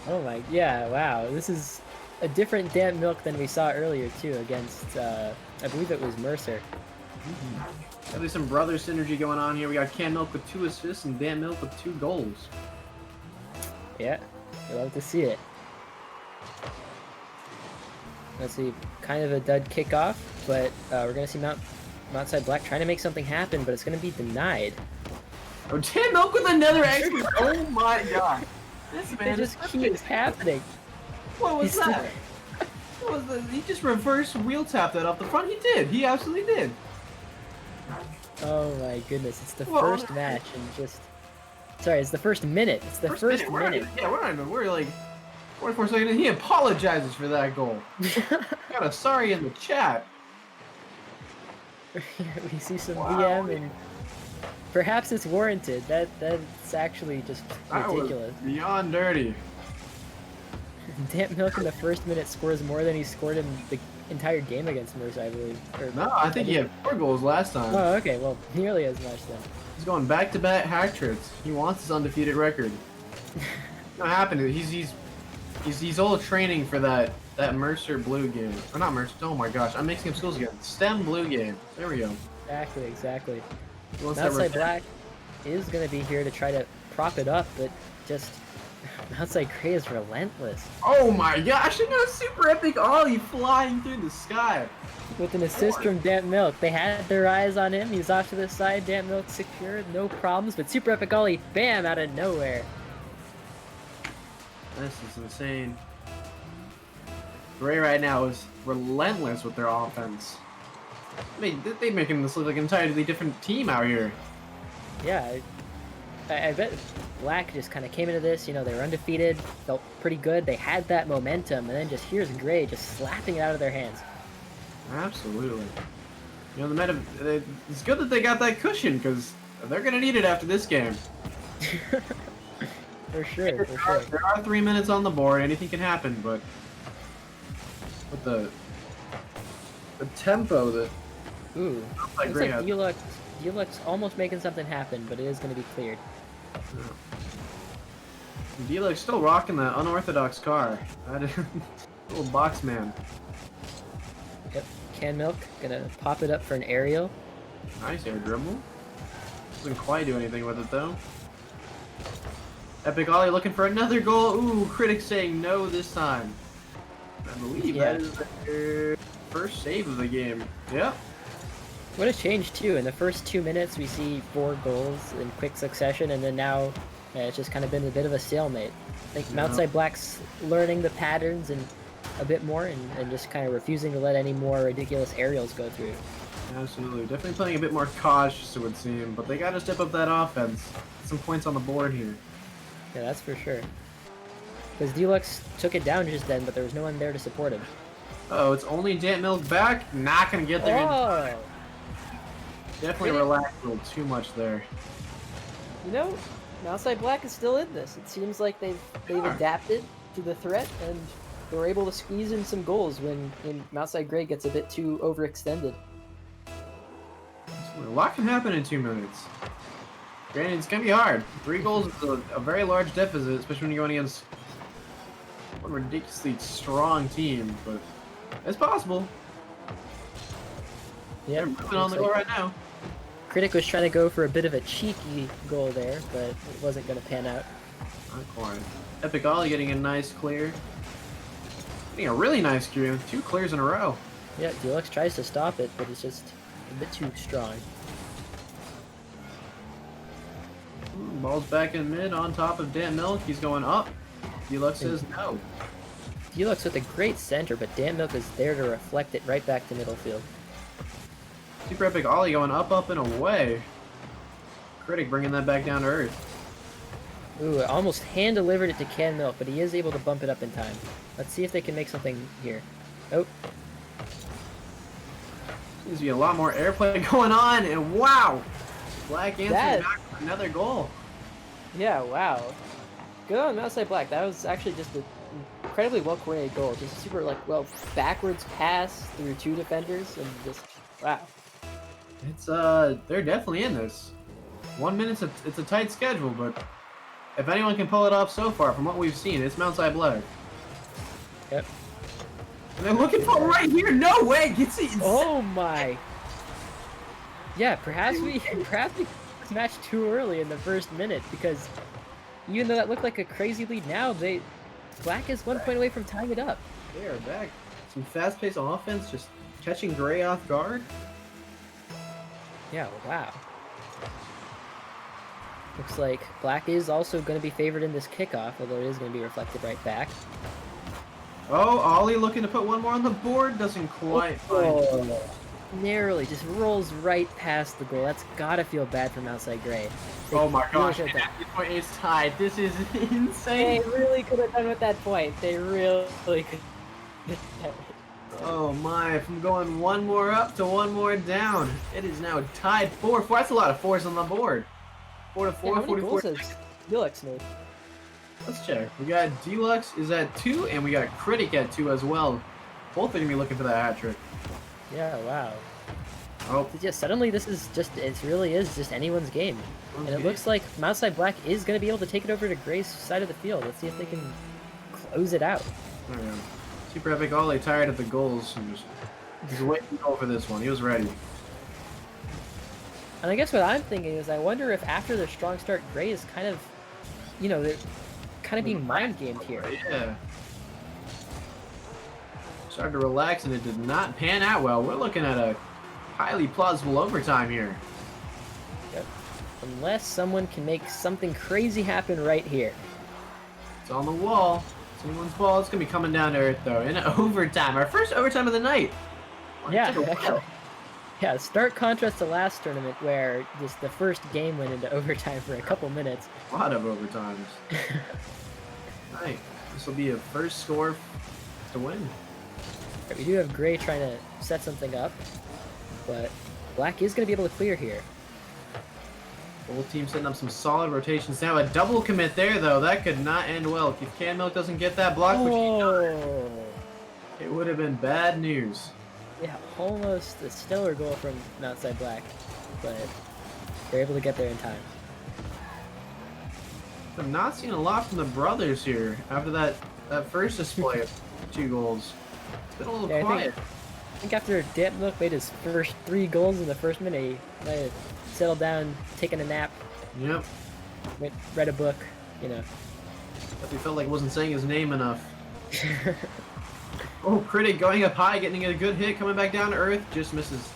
oh my, yeah, wow. This is a different Dan Milk than we saw earlier too against, I believe it was Mercer. There's some brother synergy going on here. We got Can Milk with 2 assists and Dan Milk with 2 goals. Yeah, we love to see it. Let's see, kind of a dud kickoff, but we're gonna see MTSI Black trying to make something happen, but it's gonna be denied. Oh, Dan Milk with another expert. Oh my god. This It man just is keeps happening. What was He's that? What was that? He just reverse wheel tapped that off the front. He did. He absolutely did. Oh my goodness, it's the Whoa. first match and just... Sorry, it's the first minute. It's the first minute. We're like 44 seconds. He apologizes for that goal. Got a sorry in the chat. We see some Wow. VM and perhaps it's warranted. That's actually just ridiculous. That was beyond dirty. Dan Milk in the first minute scores more than he scored in the entire game against Mercer, I believe. Or, No, I think he had 4 goals last time. Oh, okay, well, nearly as much then. He's going back-to-back hat tricks. He wants his undefeated record. What happened? He's all training for that Mercer blue game. Or not Mercer. Oh my gosh, I'm mixing up schools again. STEM blue game. There we go. Exactly. He wants that MTSI Black is going to be here to try to prop it up, but just MTSI Gray is relentless. Oh my gosh, they got a super epic ollie flying through the sky. With an assist from Dan Milk. They had their eyes on him. He's off to the side. Dan Milk secured, no problems, but super epic ollie, bam, out of nowhere. This is insane. Gray right now is relentless with their offense. They're making this look like an entirely different team out here. Yeah, I bet Black just kind of came into this, you know, they were undefeated, felt pretty good, they had that momentum, and then just here's Gray just slapping it out of their hands. Absolutely. You know, it's good that they got that cushion, because they're going to need it after this game. For sure, for sure. There are 3 minutes on the board, anything can happen, but with the tempo that... Ooh, like looks Gray like has. D-Luck's almost making something happen, but it is going to be cleared. D-Luck's still rocking that unorthodox car. That is little box man. Yep, Can Milk gonna pop it up for an aerial. Nice air dribble. Doesn't quite do anything with it though. Epic Ollie looking for another goal. Ooh, critics saying no this time. I believe that is their first save of the game. Yep. What a change too. In the first 2 minutes we see 4 goals in quick succession, and then now it's just kind of been a bit of a stalemate. I think MTSI Black's learning the patterns and a bit more and just kind of refusing to let any more ridiculous aerials go through. Absolutely. Definitely playing a bit more cautious, it would seem, but they got to step up that offense. Get some points on the board here. Yeah, that's for sure. Because Deluxe took it down just then, but there was no one there to support him. Oh, it's only Dan Milk back. Not going to get there. Oh! Definitely relaxed a little too much there. You know, MTSI Black is still in this. It seems like they've adapted to the threat, and they were able to squeeze in some goals when MTSI Gray gets a bit too overextended. A lot can happen in 2 minutes. Granted, it's going to be hard. 3 goals is a very large deficit, especially when you're going against one ridiculously strong team, but it's possible. Yeah, They're moving on the goal right now. Critic was trying to go for a bit of a cheeky goal there, but it wasn't going to pan out. Not quite. Epic Ollie getting a nice clear. Getting a really nice queue. 2 clears in a row. Yeah, Deluxe tries to stop it, but it's just a bit too strong. Ball's back in mid on top of Dan Milk. He's going up. Deluxe says no. Deluxe with a great center, but Dan Milk is there to reflect it right back to middle field. Super Epic Ollie going up, up, and away. Critic bringing that back down to earth. Ooh, almost hand-delivered it to Can Milk, but he is able to bump it up in time. Let's see if they can make something here. Oh. Seems to be a lot more airplay going on, and wow! Black answers That- back with another goal. Yeah, wow. Good on Outside Black. That was actually just an incredibly well-coordinated goal. Just a super, like, well, backwards pass through 2 defenders, and just, wow. It's, they're definitely in this. 1 minute, it's a tight schedule, but if anyone can pull it off so far from what we've seen, it's MTSI Black. Yep. And they're looking for it right here. No way! Gets it. Oh my! Yeah, perhaps we this match too early in the first minute, because even though that looked like a crazy lead now, Black is 1 point away from tying it up. They are back. Some fast-paced offense, just catching Gray off guard. Yeah, wow. Looks like Black is also going to be favored in this kickoff, although it is going to be reflected right back. Oh, Ollie looking to put one more on the board. Doesn't quite find it. Narrowly, just rolls right past the goal. That's gotta feel bad from outside Gray. They Oh my really gosh, should've and done- at this point it's tied. This is They insane. really could have done with that point. They really could. Oh my, from going one more up to one more down. It is now tied 4-4. That's a lot of fours on the board. 4 to 4, How many 44. goals has Deluxe made? Let's check. We got Deluxe is at 2, and we got Critic at 2 as well. Both are going to be looking for that hat trick. Yeah, wow. Oh, Yeah, suddenly this is just, it really is just anyone's game. And it looks like Outside Black is going to be able to take it over to Gray's side of the field. Let's see if they can close it out. there we go. Super Epic Ollie tired of the goals. And he's waiting to go for this one. He was ready. And I guess what I'm thinking is I wonder if after their strong start, Gray is kind of, you know, they're kind of being mind-gamed here. Yeah. Started to relax, and it did not pan out well. We're looking at a highly plausible overtime here. Yep. Unless someone can make something crazy happen right here. It's on the wall. It's anyone's ball. It's going to be coming down to earth, though, in overtime. Our first overtime of the night. Yeah, Took a while. yeah, stark contrast to last tournament where just the first game went into overtime for a couple minutes. A lot of overtimes. Right. This will be a first score to win. We do have Gray trying to set something up, but Black is going to be able to clear here. Both teams setting up some solid rotations now. A double commit there, though. That could not end well. If Can Milk doesn't get that block, which he does, Oh, it would have been bad news. yeah, almost a stellar goal from Outside Black, but they're able to get there in time. I've not seen a lot from the brothers here after that first display of 2 goals. It's been a little Yeah, quiet. I think after Damp Milk made his first 3 goals in the first minute, he might have settled down, taken a nap, Yep. read a book, you know. But he felt like he wasn't saying his name enough. Oh, Critic going up high, getting a good hit, coming back down to earth, just misses.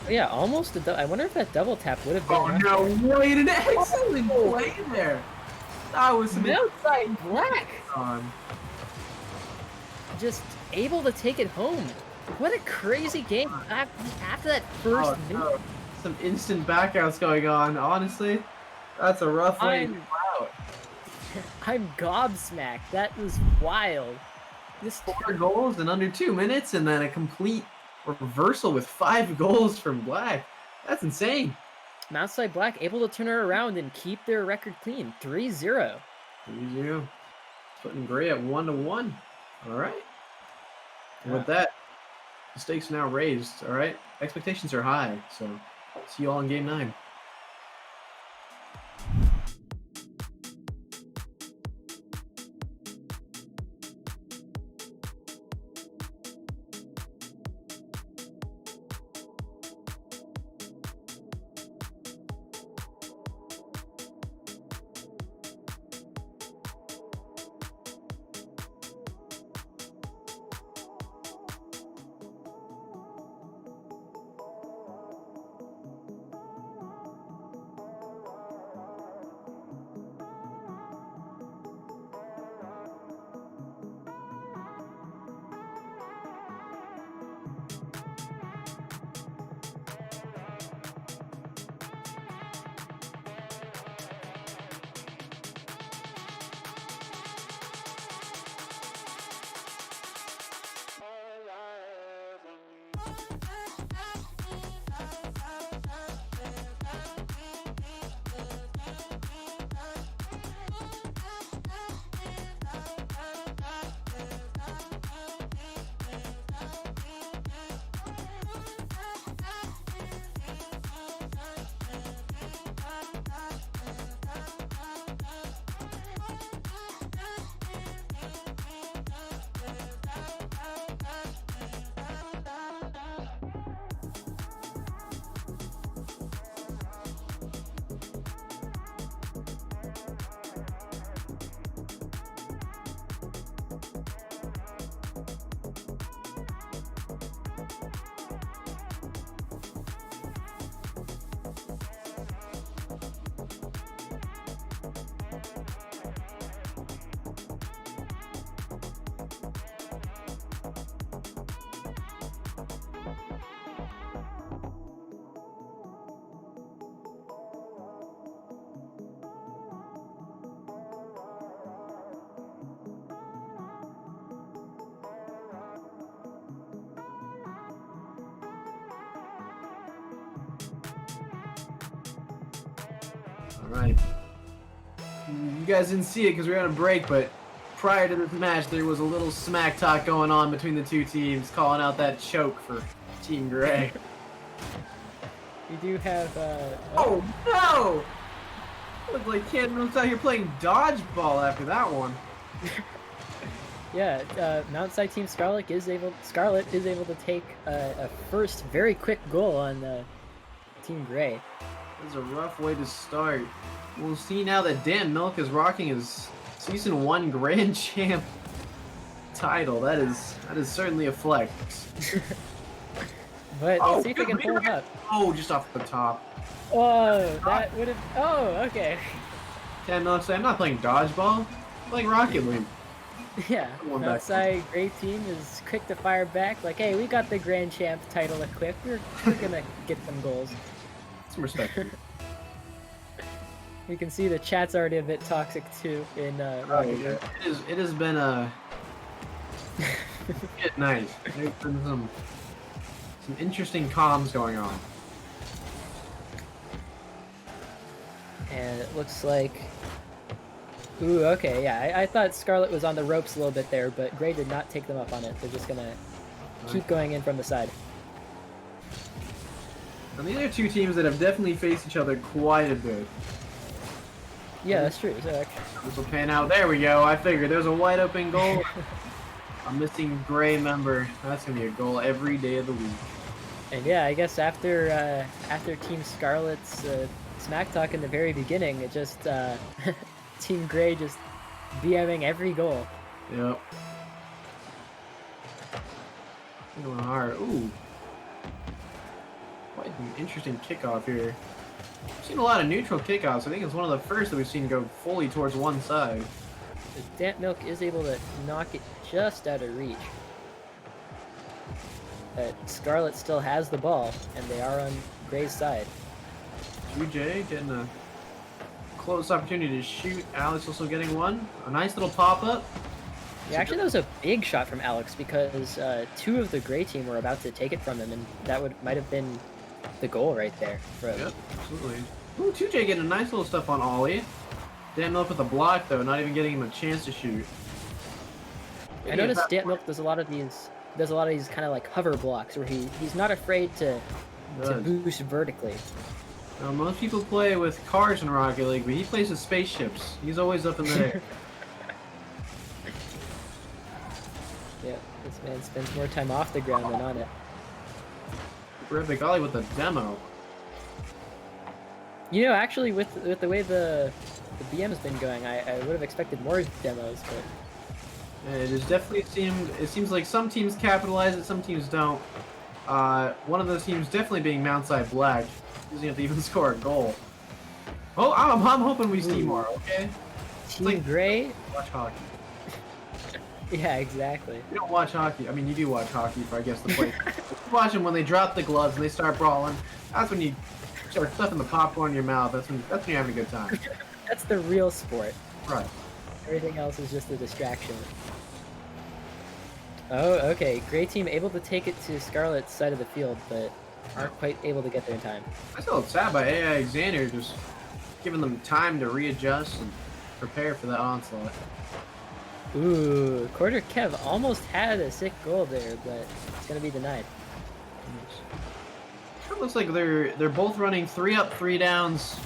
Yeah, almost I wonder if that double tap would have been Oh enough. no, wait, an excellent play there. That was some Outside Black on. just able to take it home. What a crazy game after that first Oh, minute. no. Some instant backouts going on. Honestly, that's a rough way to go out. I'm gobsmacked. That was wild. This 4 goals in under 2 minutes, and then a complete reversal with 5 goals from Black. That's insane. Outside Black able to turn her around and keep their record clean. 3-0. 3-0. Putting Gray at 1-1. All right. And with that, the stakes are now raised. All right. Expectations are high. So see you all in game 9. Alright. You guys didn't see it because we were on a break, but prior to this match, there was a little smack talk going on between the two teams, calling out that choke for Team Gray. We do have. Oh no! Looked like Ken was out here playing dodgeball after that one. Yeah, Mountainside Team Scarlet is able to take a first very quick goal on Team Gray. This is a rough way to start. We'll see now that Dan Milk is rocking his Season 1 Grand Champ title. That is certainly a flex. But let's see if they can pull it up. Oh, just off the top. Oh, that would have. Oh, okay. Dan Milk said, I'm not playing dodgeball. I'm playing Rocket League. Yeah, One back. Mountainside Gray Team is quick to fire back. Like, hey, we got the Grand Champ title equipped. We're gonna get some goals. Some respect. You can see the chat's already a bit toxic too in Rocket League. It has been a good night. There's been some interesting comms going on. And it looks like... Ooh, okay, yeah. I thought Scarlet was on the ropes a little bit there, but Gray did not take them up on it. They're just gonna keep going in from the side. And these are two teams that have definitely faced each other quite a bit. Yeah, that's true. So This will pan out. There we go. I figured there's a wide open goal. A missing Gray member. That's gonna be a goal every day of the week. And yeah, I guess after Team Scarlet's smack talk in the very beginning, it just Team Gray just BMing every goal. Yep. Going hard. Ooh. Quite an interesting kickoff here. I've seen a lot of neutral kickoffs. I think it's one of the first that we've seen go fully towards one side. Damp Milk is able to knock it just out of reach. But Scarlet still has the ball, and they are on Gray's side. UJ getting a close opportunity to shoot. Alex also getting one. A nice little pop-up. Yeah, actually that was a big shot from Alex because two of the Gray team were about to take it from him, and that might have been the goal right there. Yep, absolutely. Ooh, 2J getting a nice little stuff on Ollie. Dan Milk with a block though, not even getting him a chance to shoot. I noticed Damp Milk does a lot of these kind of like hover blocks where he's not afraid to boost vertically. Now, most people play with cars in Rocket League, but he plays with spaceships. He's always up in the air. Yeah, this man spends more time off the ground than on it. Terrific Ollie with the demo. You know, actually, with the way the BM's been going, I would have expected more demos, but It has definitely seems like some teams capitalize it, some teams don't. One of those teams definitely being Mountainside Black, doesn't have to even score a goal. Oh, I'm hoping we see more. Okay. Team Gray. Watch hockey. Yeah, exactly. You don't watch hockey. I mean, you do watch hockey for I guess the play. You watch them when they drop the gloves and they start brawling. That's when you start stuffing the popcorn in your mouth. That's when you're having a good time. That's the real sport. Right. Everything else is just a distraction. Oh, okay. Gray team able to take it to Scarlet's side of the field, but aren't quite able to get there in time. I feel sad by AI Xander just giving them time to readjust and prepare for that onslaught. Ooh, Quarter Kev almost had a sick goal there, but it's gonna be denied. It looks like they're both running 3 up, 3 downs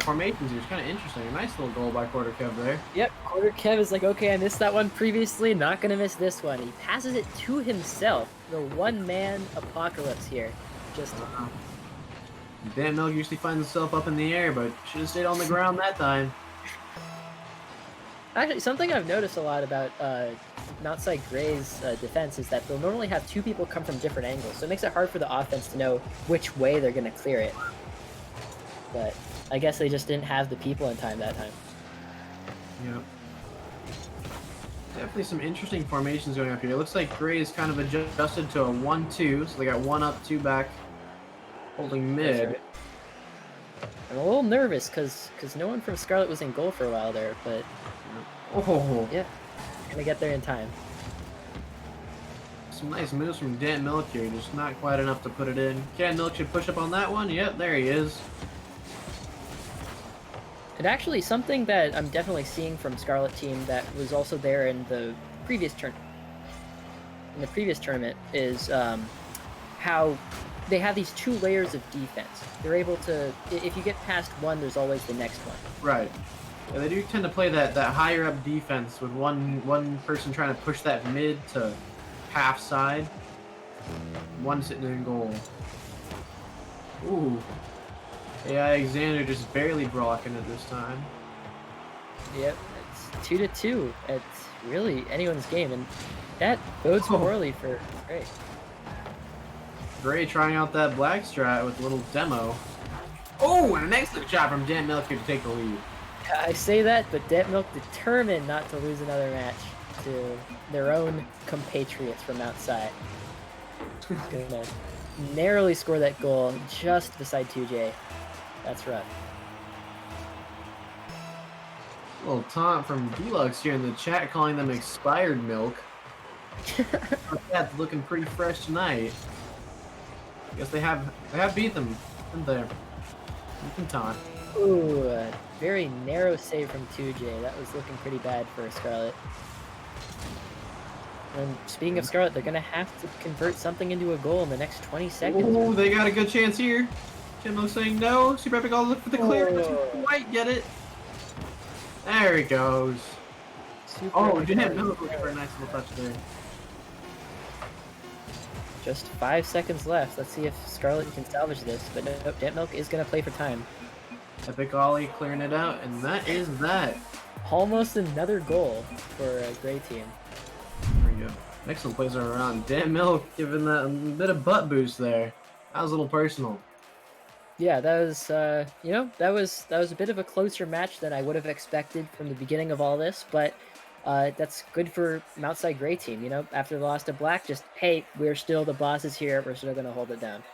formations here. It's kind of interesting. A nice little goal by Quarter Kev there. Yep, Quarter Kev is like, okay, I missed that one previously, not gonna miss this one. He passes it to himself. The one-man apocalypse here. Just Dan Milk usually finds himself up in the air, but should have stayed on the ground that time. actually, something I've noticed a lot about Mountainside Gray's defense is that they'll normally have two people come from different angles, so it makes it hard for the offense to know which way they're gonna clear it. But I guess they just didn't have the people in time that time. Yep. Definitely some interesting formations going up here. It looks like Gray is kind of adjusted to a 1-2, so they got 1 up, 2 back, holding mid. I'm a little nervous because no one from Scarlet was in goal for a while there, but Oh, yeah, gonna get there in time. some nice moves from Dan Milk here, just not quite enough to put it in. Dan Milk should push up on that one. Yep, there he is. And actually, something that I'm definitely seeing from Scarlet Team that was also there in the previous tournament is how they have these 2 layers of defense. They're able to, if you get past one, there's always the next one. Right. Yeah, they do tend to play that higher up defense with one person trying to push that mid to half side, one sitting in goal. Ooh. Alexander just barely blocking it this time. Yep, it's 2-2. It's really anyone's game, and that bodes poorly for Gray. Gray trying out that black strat with a little demo. Oh, and an excellent shot from Dan Milk here to take the lead. I say that, but Milk determined not to lose another match to their own compatriots from outside. Gonna narrowly score that goal just beside 2J. That's rough. A little taunt from Deluxe here in the chat, calling them expired milk. That's looking pretty fresh tonight. I guess they have beat them, didn't they? You can taunt. Ooh, a very narrow save from 2J. That was looking pretty bad for Scarlet. And speaking of Scarlet, they're gonna have to convert something into a goal in the next 20 seconds. Ooh, they got a good chance here. Kimbo saying no. Super Epic all look for the clear. Oh. White get it. There he goes. Oh, Dan Milk looking for a nice little touch there. Just 5 seconds left. Let's see if Scarlet can salvage this. But nope, Dan Milk is gonna play for time. Epic Ollie clearing it out, and that is that. Almost another goal for a Gray Team. There we go. Excellent plays are around. Dan Milk giving that a bit of butt boost there. That was a little personal. Yeah, that was, you know, that was a bit of a closer match than I would have expected from the beginning of all this, but that's good for outside Gray Team, you know, after the loss to Black, just, hey, we're still the bosses here, we're still going to hold it down.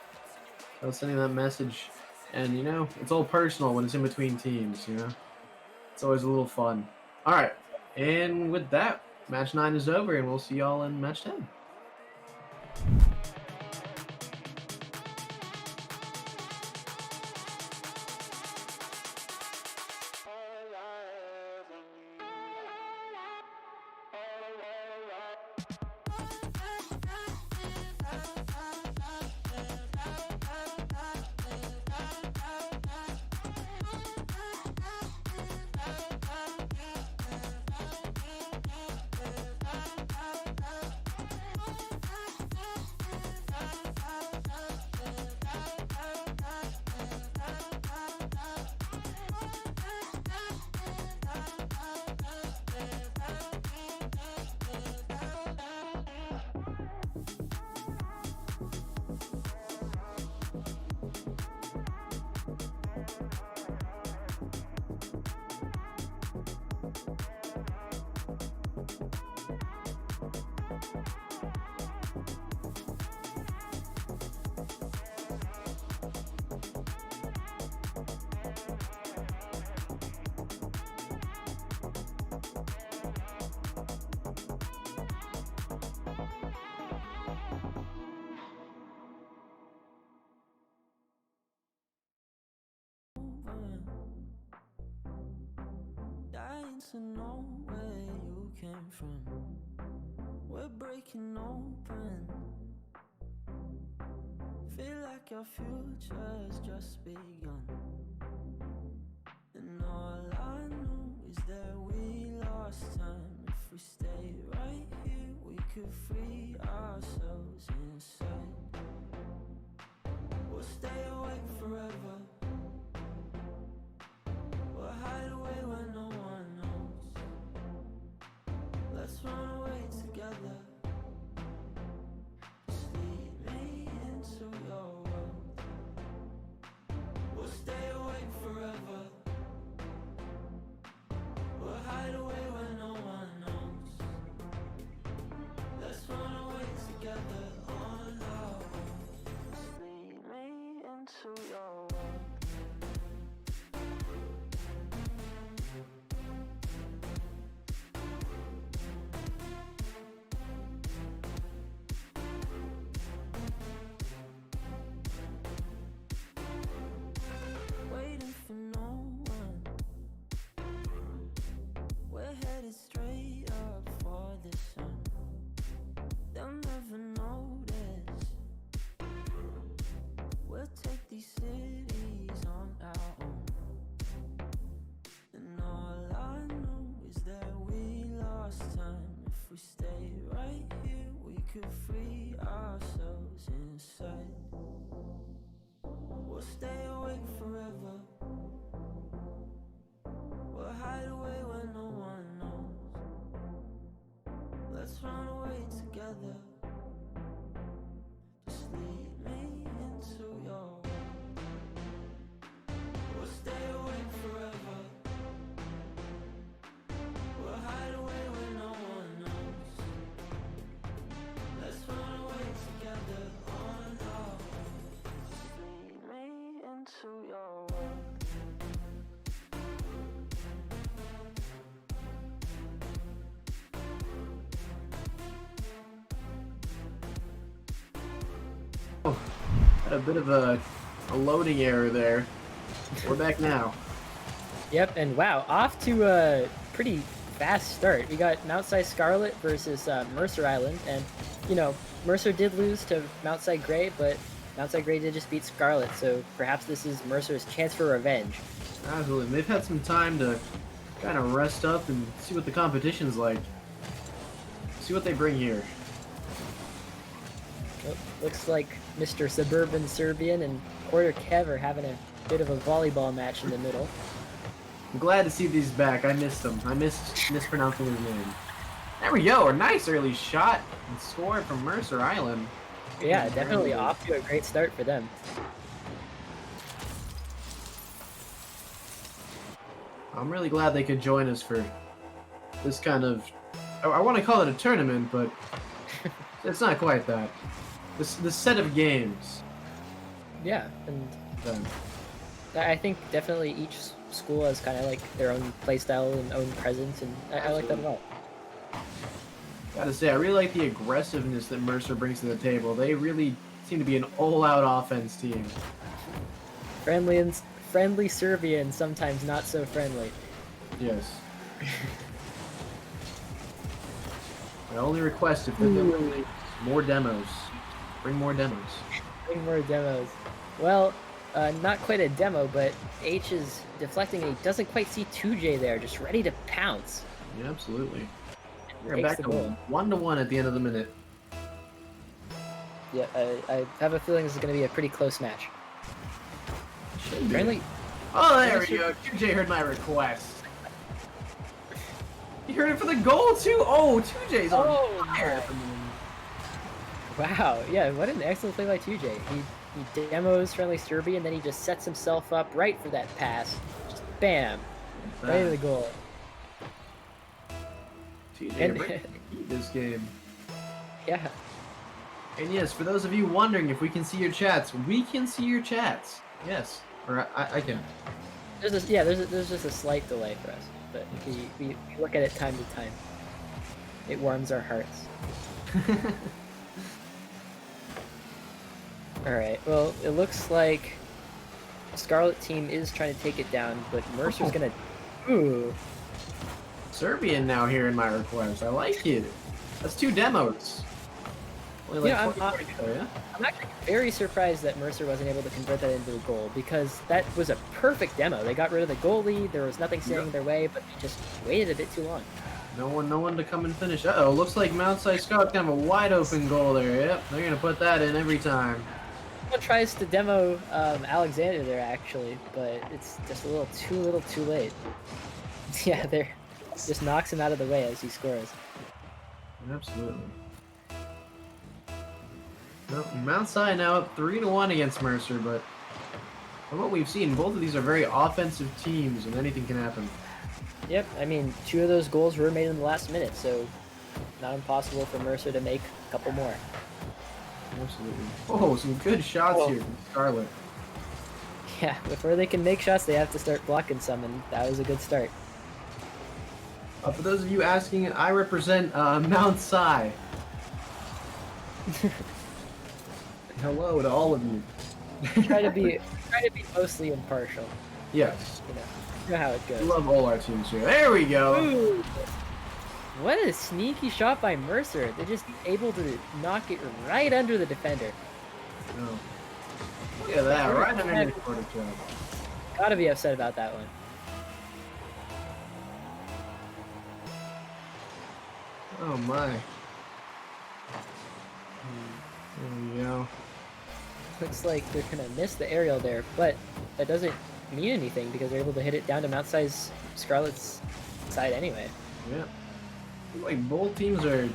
I was sending that message, and, you know, it's all personal when it's in between teams, you know? It's always a little fun. All right, and with that, match 9 is over, and we'll see y'all in match 10. Dying to know where you came from. We're breaking open. Feel like our future's just begun. And all I know is that we lost time. If we stay right here, we could free ourselves inside. We'll stay awake forever. We'll hide away where no one knows. Let's run away together. Just lead me into your world. We'll stay awake forever. We'll hide away where no one knows. Let's run away together on our own. Just lead me into your world. we stay right here, we could free ourselves inside. We'll stay awake forever. We'll hide away when no one knows. Let's run away together. Just lead me into your world. We'll stay awake forever. We'll hide away when no one knows. Let's run away together on our own. Just lead me into your world. Had a bit of a loading error there. We're back now. Yep, and wow, off to a pretty fast start. We got MTSI Scarlet versus Mercer Island, and you know, Mercer did lose to MTSI Gray, but MTSI Gray did just beat Scarlet, so perhaps this is Mercer's chance for revenge. Absolutely. They've had some time to kind of rest up and see what the competition's like. See what they bring here. Well, looks like Mr. Suburban Serbian and Quarter Kev are having a bit of a volleyball match in the middle. I'm glad to see these back. I missed them. I missed mispronouncing his name. There we go. A nice early shot and score from Mercer Island. Yeah, definitely off to a great start for them. I'm really glad they could join us for this kind of... I want to call it a tournament, but it's not quite that. This set of games. Yeah, and Then. I think definitely each school has kind of like their own playstyle and own presence, and I like that a lot. Gotta say, I really like the aggressiveness that Mercer brings to the table. They really seem to be an all-out offense team. Friendly Serbian, sometimes not so friendly. Yes. My only request if they're doing more demos. Bring more demos. Bring more demos. Well, not quite a demo, but H is deflecting and he doesn't quite see 2J there, just ready to pounce. Yeah, absolutely. We're Takes back the to goal. 1-1 at the end of the minute. Yeah, I have a feeling this is going to be a pretty close match. Should be. Friendly. Oh, there we go. 2J heard my request. He heard it for the goal, too. Oh, 2J's on fire. Wow, yeah, what an excellent play by 2J. He demos Friendly Serbian, and then he just sets himself up right for that pass. Just bam, right to the goal. 2J And- ready to keep this game. Yeah, And yes, for those of you wondering if we can see your chats, we can see your chats. Yes, or I can. there's just a slight delay for us, but we look at it time to time. It warms our hearts. Alright, well, it looks like Scarlet team is trying to take it down, but Mercer's gonna... Ooh. Serbian now here in my request. I like it. That's 2 demos. Only Yeah, like 40 yeah? I'm actually very surprised that Mercer wasn't able to convert that into a goal, because that was a perfect demo. They got rid of the goalie, there was nothing standing in their way, but they just waited a bit too long. No one to come and finish. Uh-oh, looks like MTSI Scout's gonna have a wide open goal there. Yep, they're gonna put that in every time. Someone tries to demo Alexander there, actually, but it's just a little too late. Yeah, there. Just knocks him out of the way as he scores. Absolutely. Well, MTSI now up 3-1 against Mercer, but from what we've seen, both of these are very offensive teams, and anything can happen. Yep, I mean, 2 of those goals were made in the last minute, so not impossible for Mercer to make a couple more. Absolutely. Oh, some good shots here from Scarlet. Yeah, before they can make shots, they have to start blocking some, and that was a good start. For those of you asking, I represent MTSI. Hello to all of you. Try to be mostly impartial. Yes. You know how it We goes. love all our teams here. There we go. Ooh. What a sneaky shot by Mercer. They're just able to knock it right under the defender. Oh. Look at that, right underneath the job. Gotta be upset about that one. Oh my. There we go. Looks like they're gonna miss the aerial there, but that doesn't mean anything because they're able to hit it down to Mount Size Scarlet's side anyway. Yeah. Looks like both teams are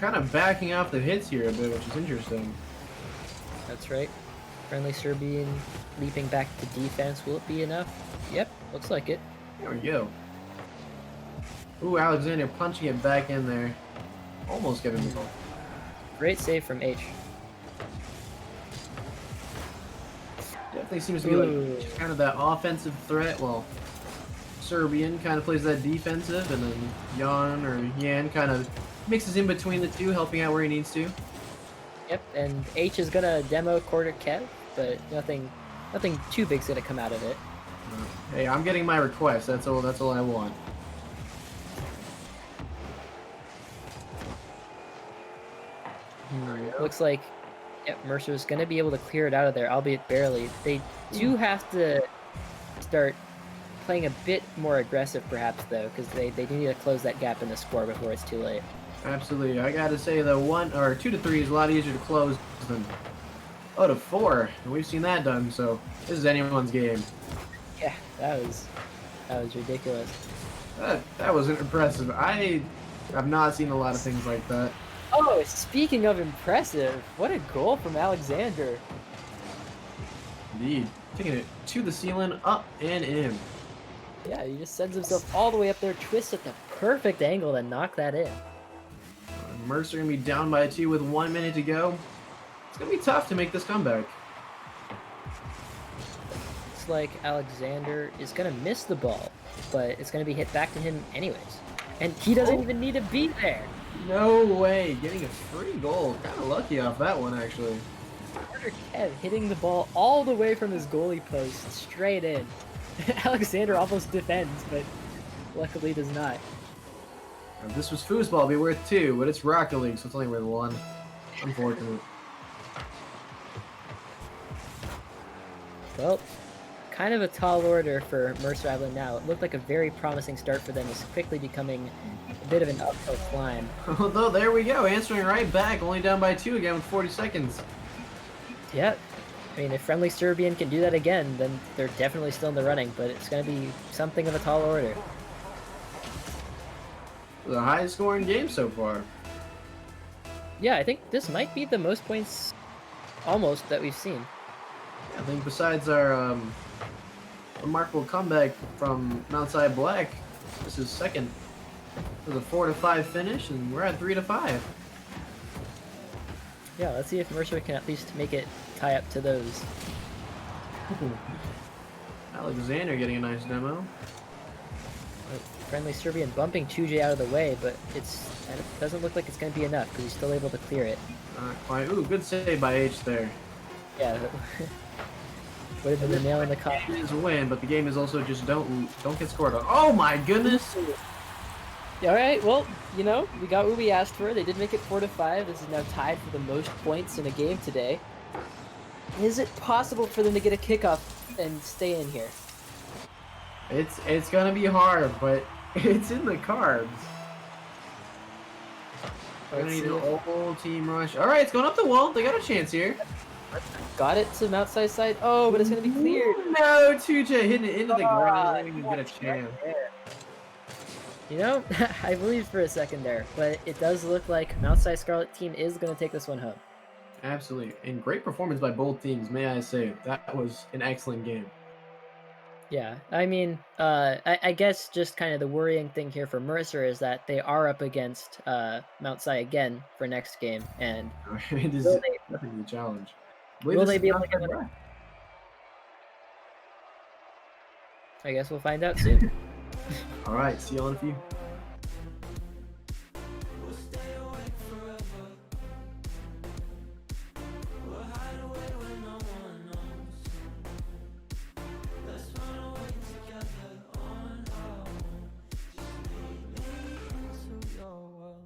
kind of backing off the hits here a bit, which is interesting. That's right. Friendly Serbian leaping back to defense. Will it be enough? Yep, looks like it. There we go. Ooh, Alexander punching it back in there. Almost getting the goal. Great save from H. Definitely seems to be like just kind of that offensive threat. Well, Serbian kind of plays that defensive, and then Yan kind of mixes in between the two, helping out where he needs to. Yep, and H is gonna demo quarter Kev, but nothing too big's gonna come out of it. Hey, I'm getting my request. That's all I want. Looks like Mercer's gonna be able to clear it out of there, albeit barely. They do have to start playing a bit more aggressive, perhaps, though, because they do need to close that gap in the score before it's too late. Absolutely. I gotta say the 1 or 2 to 3 is a lot easier to close than 0 to 4. And we've seen that done, so this is anyone's game. Yeah, that was ridiculous. That was impressive. I have not seen a lot of things like that. Oh, speaking of impressive, what a goal from Alexander. Indeed. Taking it to the ceiling, up and in. Yeah, he just sends himself all the way up there, twists at the perfect angle to knock that in. Mercer gonna be down by 2 with 1 minute to go. It's gonna be tough to make this comeback. Looks like Alexander is gonna miss the ball, but it's gonna be hit back to him anyways. And he doesn't even need to be there. No way. Getting a free goal. Kind of lucky off that one, actually. Carter Kev hitting the ball all the way from his goalie post, straight in. Alexander almost defends, but luckily does not. If this was foosball, it'd be worth 2, but it's Rocket League, so it's only worth 1. Unfortunate. Well, kind of a tall order for Mercer Island now. It looked like a very promising start for them. It's quickly becoming a bit of an uphill climb. Although, there we go. Answering right back. Only down by 2 again with 40 seconds. Yeah, I mean, if Friendly Serbian can do that again, then they're definitely still in the running, but it's going to be something of a tall order. The highest scoring game so far. Yeah, I think this might be the most points almost that we've seen. I think besides our remarkable comeback from Mount Si Black, this is second. It was a 4 to 5 finish, and we're at 3 to 5. Yeah, let's see if Mercer can at least make it tie up to those. Alexander getting a nice demo. Friendly Serbian bumping 2J out of the way, but it doesn't look like it's going to be enough because he's still able to clear it. Not quite. Ooh, good save by H there. Yeah, would have been the nail in the The coffin. game is a win, but the game is also just don't get scored on. Oh my goodness! Yeah, all right, well, you know, we got what we asked for. They did make it 4 to 5. This is now tied for the most points in a game today. Is it possible for them to get a kickoff and stay in here? It's gonna be hard, but it's in the cards. We're gonna need an whole team rush. All right, it's going up the wall. They got a chance here. Got it to Mount Size side. Oh, but it's gonna be cleared. No, 2J hitting it into the ground. I don't even get a chance. You know, I believed for a second there, but it does look like Mount Size Scarlet team is gonna take this one home. Absolutely, and great performance by both teams. May I say that was an excellent game. Yeah, I mean, I guess just kind of the worrying thing here for Mercer is that they are up against Mount Si again for next game, and It is will definitely a challenge. will they be able to get one? I guess we'll find out soon. All right, see you all in a few. We'll stay awake forever. We'll hide away when no one knows. Let's run away together on our own. Just lead me into your world.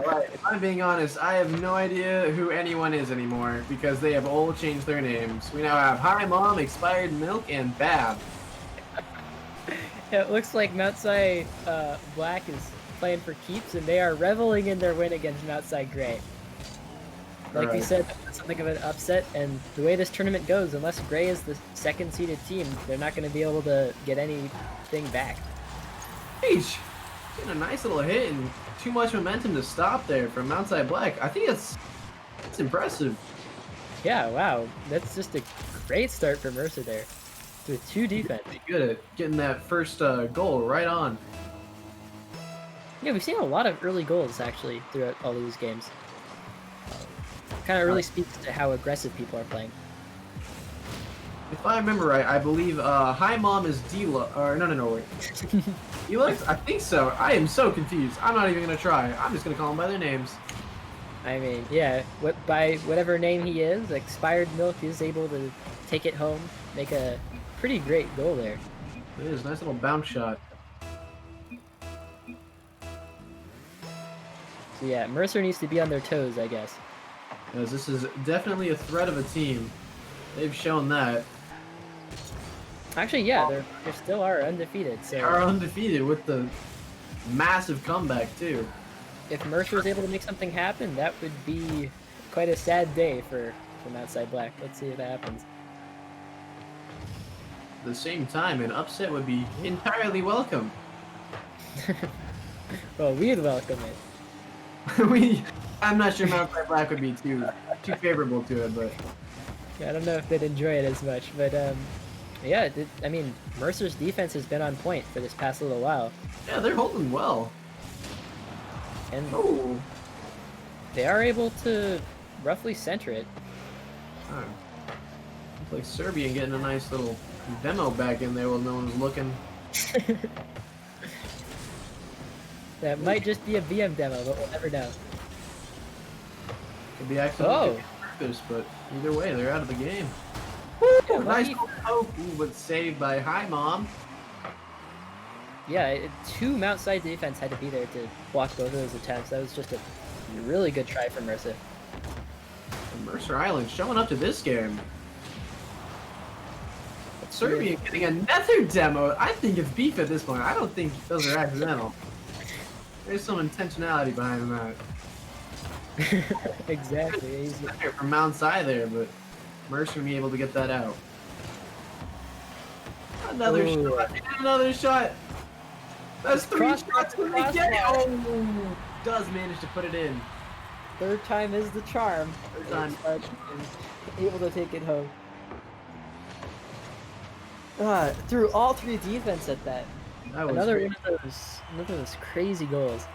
Alright, if I'm being honest, I have no idea who anyone is anymore because they have all changed their names. We now have Hi Mom, Expired Milk, and Bab. It looks like MTSI Black is playing for keeps, and they are reveling in their win against MTSI Gray. Like we Alright. said, something of an upset, and the way this tournament goes, unless Gray is the second-seeded team, they're not going to be able to get anything back. H! Getting a nice little hit and too much momentum to stop there from MTSI Black. I think it's impressive. Yeah, wow. That's just a great start for Mercer there. With 2 defense. Pretty good at getting that first goal right on. Yeah, we've seen a lot of early goals, actually, throughout all these games. Kind of really speaks to how aggressive people are playing. If I remember right, I believe Hi Mom is Deluxe. Or no, wait. Deluxe? I think so. I am so confused. I'm not even gonna try. I'm just gonna call them by their names. I mean, yeah, by whatever name he is, Expired Milk is able to take it home, make a pretty great goal there. It is a nice little bounce shot. So yeah, Mercer needs to be on their toes, I guess. As this is definitely a threat of a team. They've shown that. Actually, yeah, they still are undefeated. They So are undefeated with the massive comeback too. if Mercer is able to make something happen, that would be quite a sad day for MTSI Black. Let's see if that happens. At the same time, an upset would be entirely welcome. Well, we'd welcome it. I'm not sure MTSI Black would be too favorable to it, but I don't know if they'd enjoy it as much, but yeah, I mean, Mercer's defense has been on point for this past little while, yeah, they're holding well. and Oh, they are able to roughly center it. looks like Serbian getting a nice little demo back in there while no one's looking. That might just be a VM demo, but we'll never know. Could be accidental purpose, but either way, they're out of the game. Ooh, nice lucky. little poke, but saved by Hi Mom. Yeah, 2 MTSI defense had to be there to block both of those attempts. That was just a really good try from Mercer. And Mercer Island showing up to this game. But Serbia getting another demo. I think it's beef at this point. I don't think those are accidental. There's some intentionality behind that. Exactly. Easy. From Mount Si there, but Mercer will be able to get that out. Another Ooh. shot. And another shot. That's 3 Cross- shots when they get it. Oh, does manage to put it in. Third time is the charm. Third time. Able to take it home. Through all 3 defense at that. That was Another great. one of those crazy goals.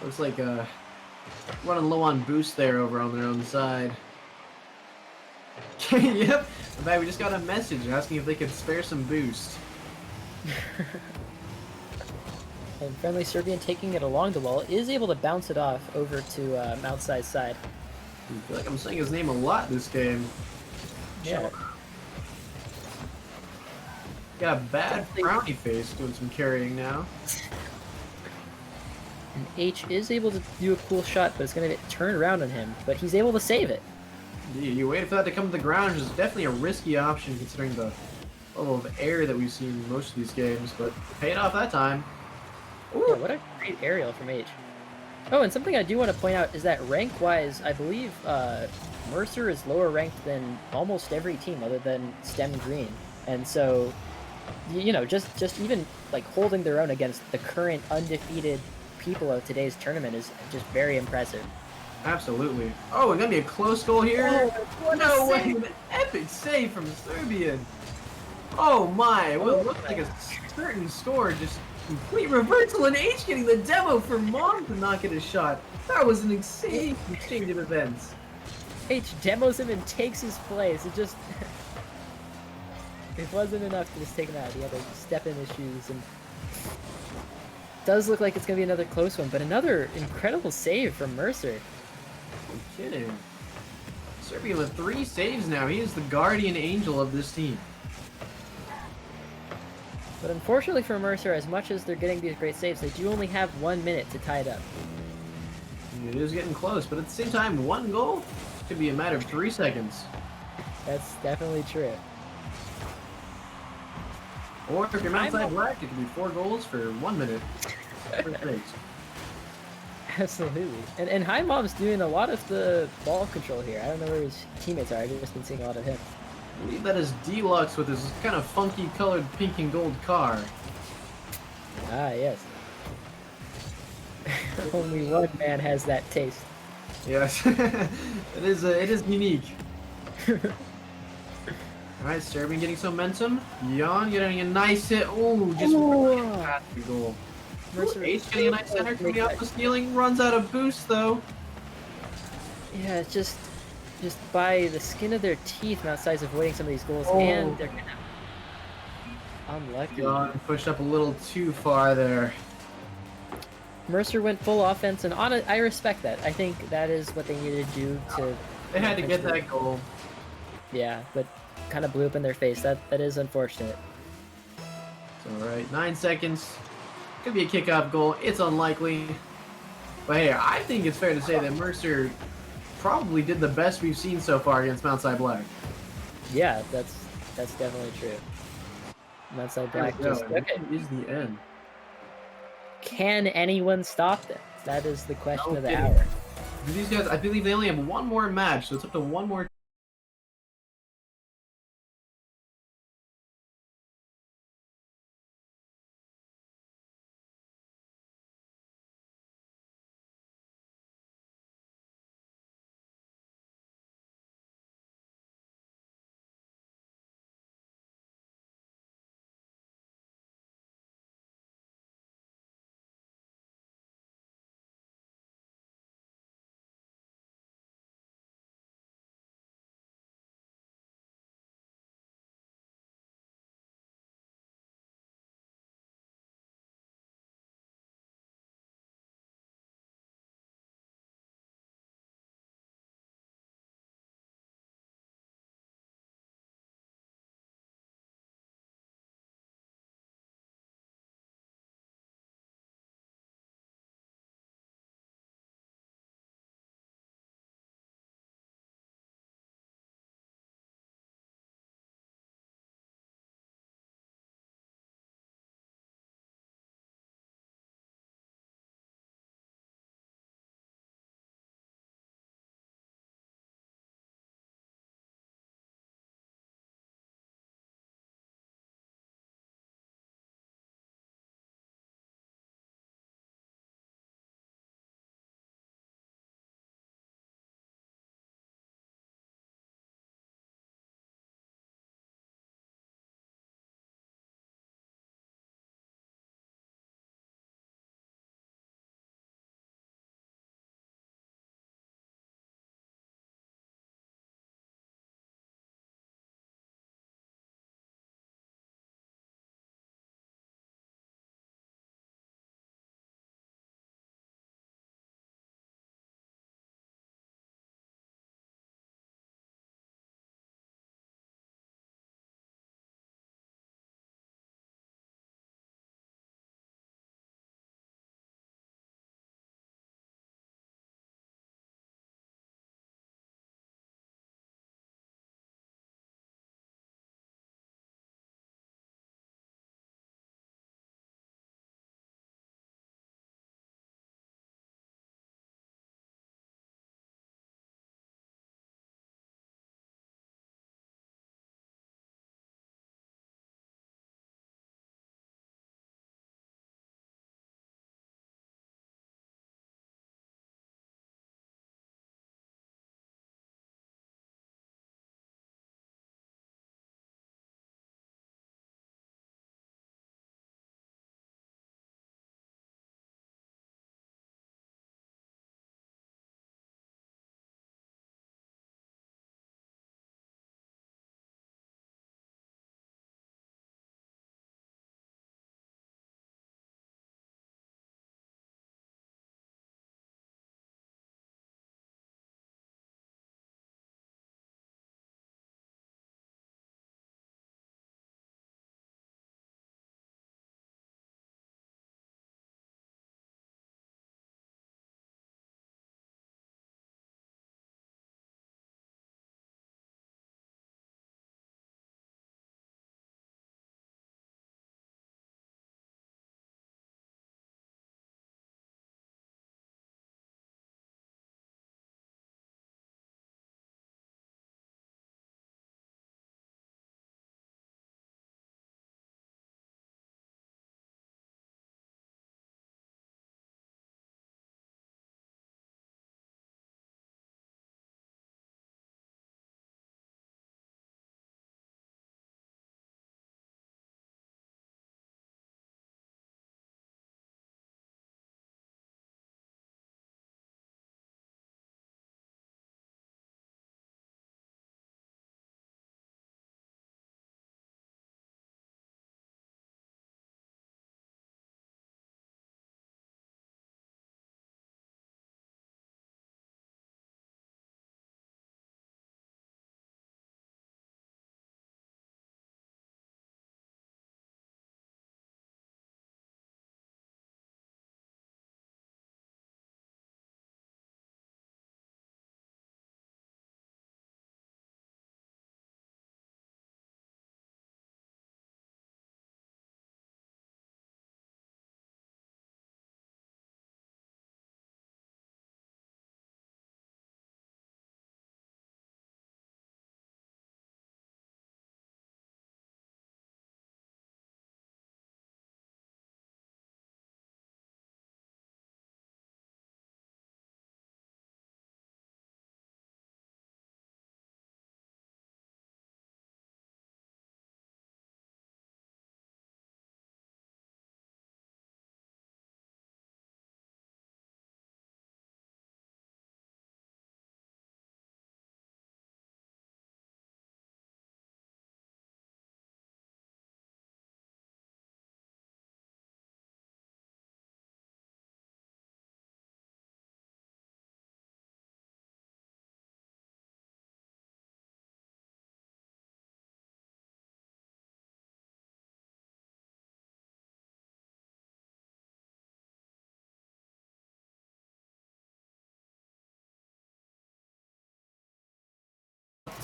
Looks like running low on boost there over on their own side. Yep. In fact, we just got a message asking if they could spare some boost. And friendly Serbian taking it along the wall is able to bounce it off over to MTSI's side. I feel like I'm saying his name a lot this game. Yeah. Got a bad frowny face doing some carrying now. And H is able to do a cool shot, but it's going to get turned around on him. But he's able to save it. You waited for that to come to the ground, which is definitely a risky option considering the level of air that we've seen in most of these games, but paid off that time. Yeah, what a great aerial from H. Oh, and something I do want to point out is that rank-wise, I believe Mercer is lower ranked than almost every team other than Stem Green. And so, you know, just even like holding their own against the current undefeated people of today's tournament is just very impressive. Absolutely. Oh, and gonna be a close goal here. Oh, No way! An epic save from Serbian. Oh my! What looked like a certain score just complete reversal, and H getting the demo for Mom to not get a shot. That was an insane exchange of events. H demos him and takes his place. It just it wasn't enough to just take him out. He had to step in his shoes, and does look like it's gonna be another close one, but another incredible save from Mercer. No kidding. Serbia with 3 saves now. He is the guardian angel of this team. But unfortunately for Mercer, as much as they're getting these great saves, they do only have 1 minute to tie it up. It is getting close, but at the same time, 1 goal could be a matter of 3 seconds. That's definitely true. Or if you're outside black, it could be 4 goals for 1 minute. Absolutely. And Heimob's doing a lot of the ball control here. I don't know where his teammates are. I've just been seeing a lot of him. I believe that is Deluxe with his kind of funky colored pink and gold car. Ah, yes. Only one man has that taste. Yes, it is unique. Alright, Serbian getting some momentum. Jan getting a nice hit. Ooh, just past the goal. Mercer H getting a nice center coming off the ceiling. Runs out of boost though. Yeah, it's just by the skin of their teeth, Mountai's avoiding some of these goals, and they're gonna unlucky. Jan pushed up a little too far there. Mercer went full offense, and I respect that. I think that is what they needed to do to. They had to get that goal. Yeah, but kind of blew up in their face. That is unfortunate. It's alright. 9 seconds. Could be a kickoff goal. It's unlikely. But hey, I think it's fair to say that Mercer probably did the best we've seen so far against Mount Si Black. Yeah, that's definitely true. Mount Si Black just okay. Is the end. Can anyone stop them? That is the question of the Okay. hour. These guys, I believe they only have 1 more match, so it's up to 1 more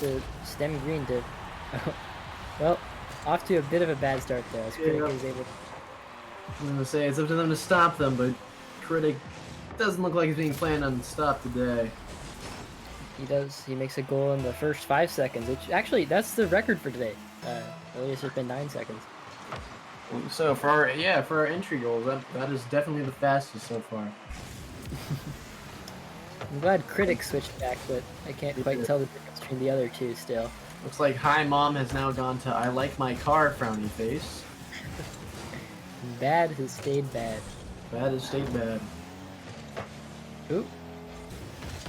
to stem green to... well, off to a bit of a bad start there. As Critic is able to... I'm gonna say it's up to them to stop them, but Critic doesn't look like he's being planned on stop today. He does. He makes a goal in the first 5 seconds, which actually, that's the record for today. Earlier it's been 9 seconds. So for our entry goals, that is definitely the fastest so far. I'm glad Critic switched back, but I can't quite tell the difference between the other two still. Looks like Hi Mom has now gone to I like my car frowny face. Bad has stayed bad. Bad has stayed bad. Oop.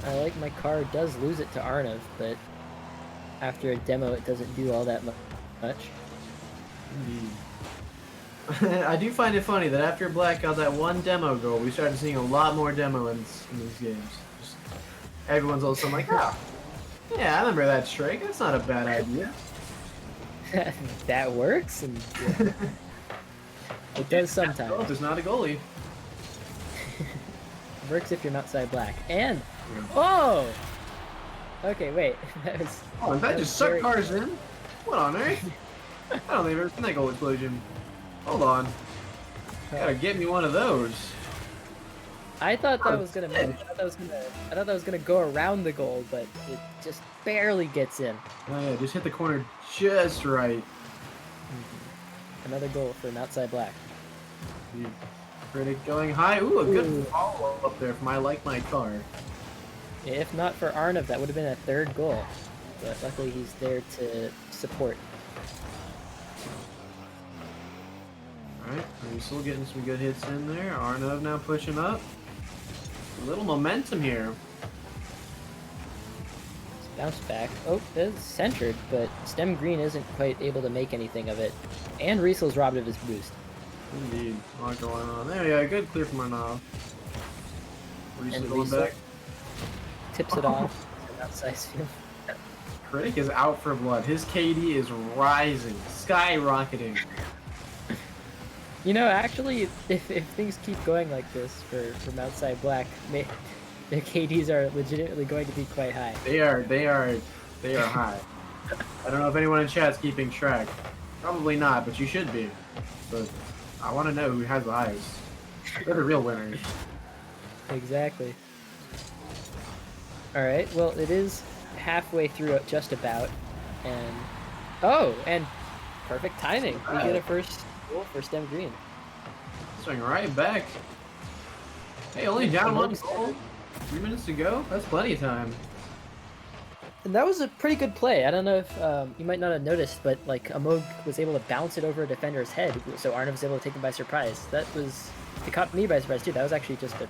I like my car does lose it to Arnav, but after a demo it doesn't do all that much. Indeed. I do find it funny that after Black got that one demo goal, we started seeing a lot more demo in these games. Just, everyone's also like, oh, yeah, I remember that strike. That's not a bad idea. That works, and yeah. It does sometimes. Oh, there's not a goalie. Works if you're outside Black. And oh, okay, wait. That was. Oh, and that just sucked cars in. What on earth? I don't think I've ever seen that goal explosion. Hold on. Gotta get me one of those. I thought that was gonna. I thought that was gonna go around the goal, but it just barely gets in. Oh yeah, just hit the corner just right. Another goal from outside Black. The Critic going high. Ooh, a good follow up there from I like my car. If not for Arnav, that would have been a third goal. But luckily, he's there to support. Alright, we're still getting some good hits in there. Arnav now pushing up. A little momentum here. Bounce back. Oh, it's centered, but Stem Green isn't quite able to make anything of it. And Riesel's robbed of his boost. Indeed. A lot going on. There we go. Good clear from Arnav. Riesel going Riesel back. tips it off. Outside field. Critic is out for blood. His KD is rising. Skyrocketing. You know, actually, if things keep going like this from outside Black, their KDs are legitimately going to be quite high. They are high. I don't know if anyone in chat's keeping track. Probably not, but you should be. But I want to know who has the highest. They're the real winners. Exactly. Alright, well, it is halfway through it just about. And... oh, and perfect timing. We get a first goal for Stem Green. Swing right back. Hey, only down one goal. 3 minutes to go? That's plenty of time. And that was a pretty good play. I don't know if you might not have noticed, but like Amog was able to bounce it over a defender's head, so Arnav was able to take him by surprise. It caught me by surprise too. That was actually just a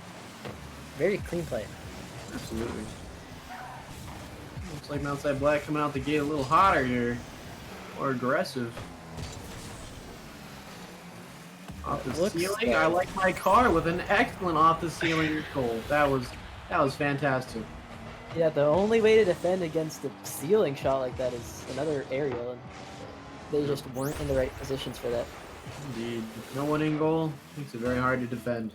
very clean play. Absolutely. Looks like Outside Black coming out the gate a little hotter here. More aggressive. Off the ceiling. I like my car with an excellent off the ceiling goal. That was fantastic. Yeah, the only way to defend against a ceiling shot like that is another aerial, and they just weren't in the right positions for that. Indeed. No one in goal makes it very hard to defend.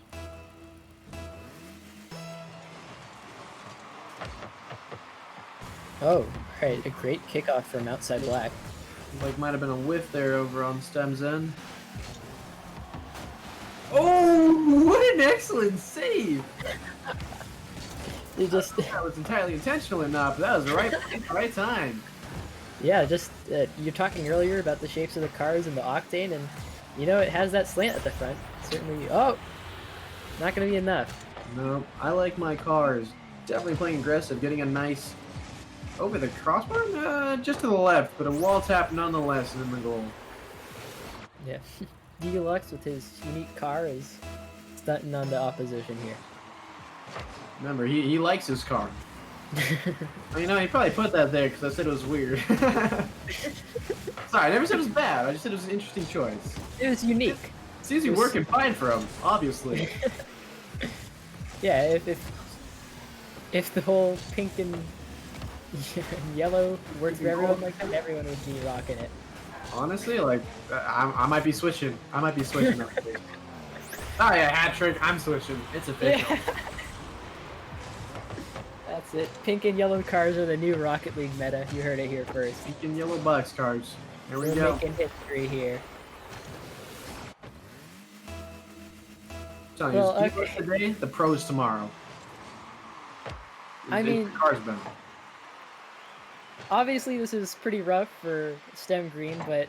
Oh, right, a great kickoff from Outside Black. Like might have been a whiff there over on Stem's end. Oh, what an excellent save! You just that was entirely intentional or not, but that was the right place, right time. yeah, just you're talking earlier about the shapes of the cars and the octane, and you know it has that slant at the front. Certainly. Oh, not gonna be enough. No, I like my cars. Definitely playing aggressive, getting a nice over the crossbar, just to the left, but a wall tap nonetheless in the goal. Yeah, Deluxe with his unique car is stunting on the opposition here. Remember, he likes his car. You know, he probably put that there because I said it was weird. Sorry, I never said it was bad. I just said it was an interesting choice. It was unique. It seems to be working fine for him, obviously. Yeah, if the whole pink and yellow worked for everyone like that, everyone would be rocking it. Honestly, like, I might be switching. I might be switching. Sorry, a hat trick. I'm switching. It's official. That's That's it. Pink and yellow cars are the new Rocket League meta. You heard it here first. Pink and yellow box cars. There we We're go. making history here. Telling you, Well, the Steelers today, the pros tomorrow. I mean- the cars been. Obviously, this is pretty rough for Stem Green, but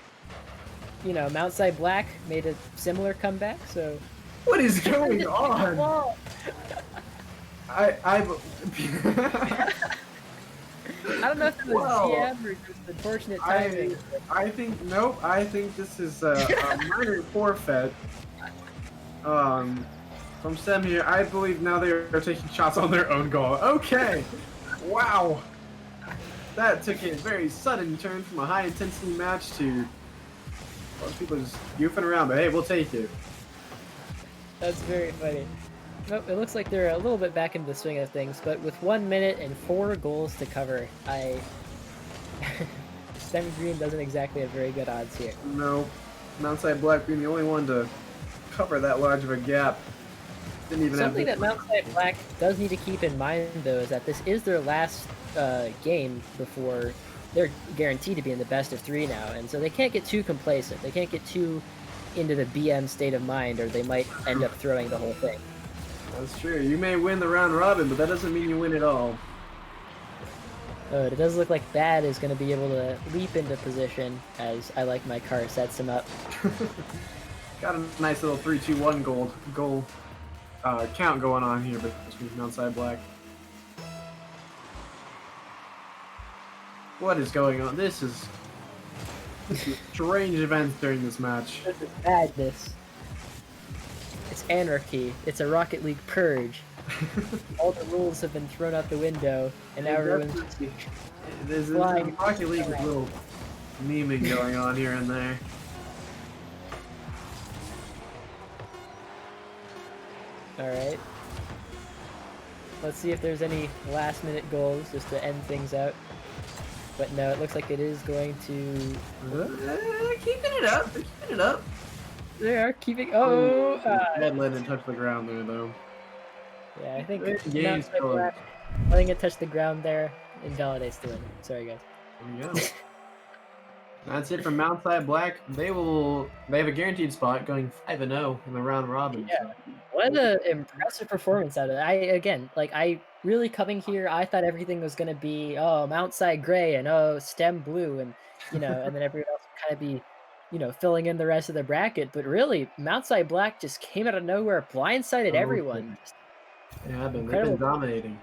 you know, MTSI Black made a similar comeback, so. What is going on? Whoa. I I don't know if it was Whoa. GM or just unfortunate timing. I think nope. I think this is a minor forfeit. From Stem here, I believe now they are taking shots on their own goal. Okay, wow, that took a very sudden turn from a high intensity match to most people just goofing around. But hey, we'll take it. That's very funny. Nope, it looks like they're a little bit back into the swing of things, but with 1 minute and 4 goals to cover, Stem Green doesn't exactly have very good odds here. No, MTSI Black being the only one to cover that large of a gap. Didn't even Something that have MTSI Black does need to keep in mind, though, is that this is their last game before they're guaranteed to be in the best of 3 now, and so they can't get too complacent. They can't get too into the BM state of mind, or they might end up throwing the whole thing. That's true. You may win the round robin, but that doesn't mean you win it all. It does look like Bad is going to be able to leap into position, as I Like My Car sets him up. Got a nice little 3-2-1 goal count going on here between MTSI Black. What is going on? This is strange events during this match. This is madness. It's anarchy. It's a Rocket League purge. All the rules have been thrown out the window, and now everyone's There's a flying. Rocket League with little memeing going on here and there. Alright. Let's see if there's any last minute goals just to end things out. But no, it looks like it is going to... Keeping it up. They're keeping it up. They are keeping... Oh! Head didn't touch the ground there, though. Yeah, I think Good games, MTSI Colin. Black letting it touch the ground there invalidates the win. Sorry, guys. There we go. That's it from MTSI Black. They have a guaranteed spot going 5-0 in the round robin. Yeah. What an impressive performance out of it. I really coming here, I thought everything was gonna be, oh, MTSI Gray and oh, Stem Blue, and and then everyone else would kind of be, filling in the rest of the bracket. But really, MTSI Black just came out of nowhere, blindsided everyone. Yeah, they've Incredible. been dominating.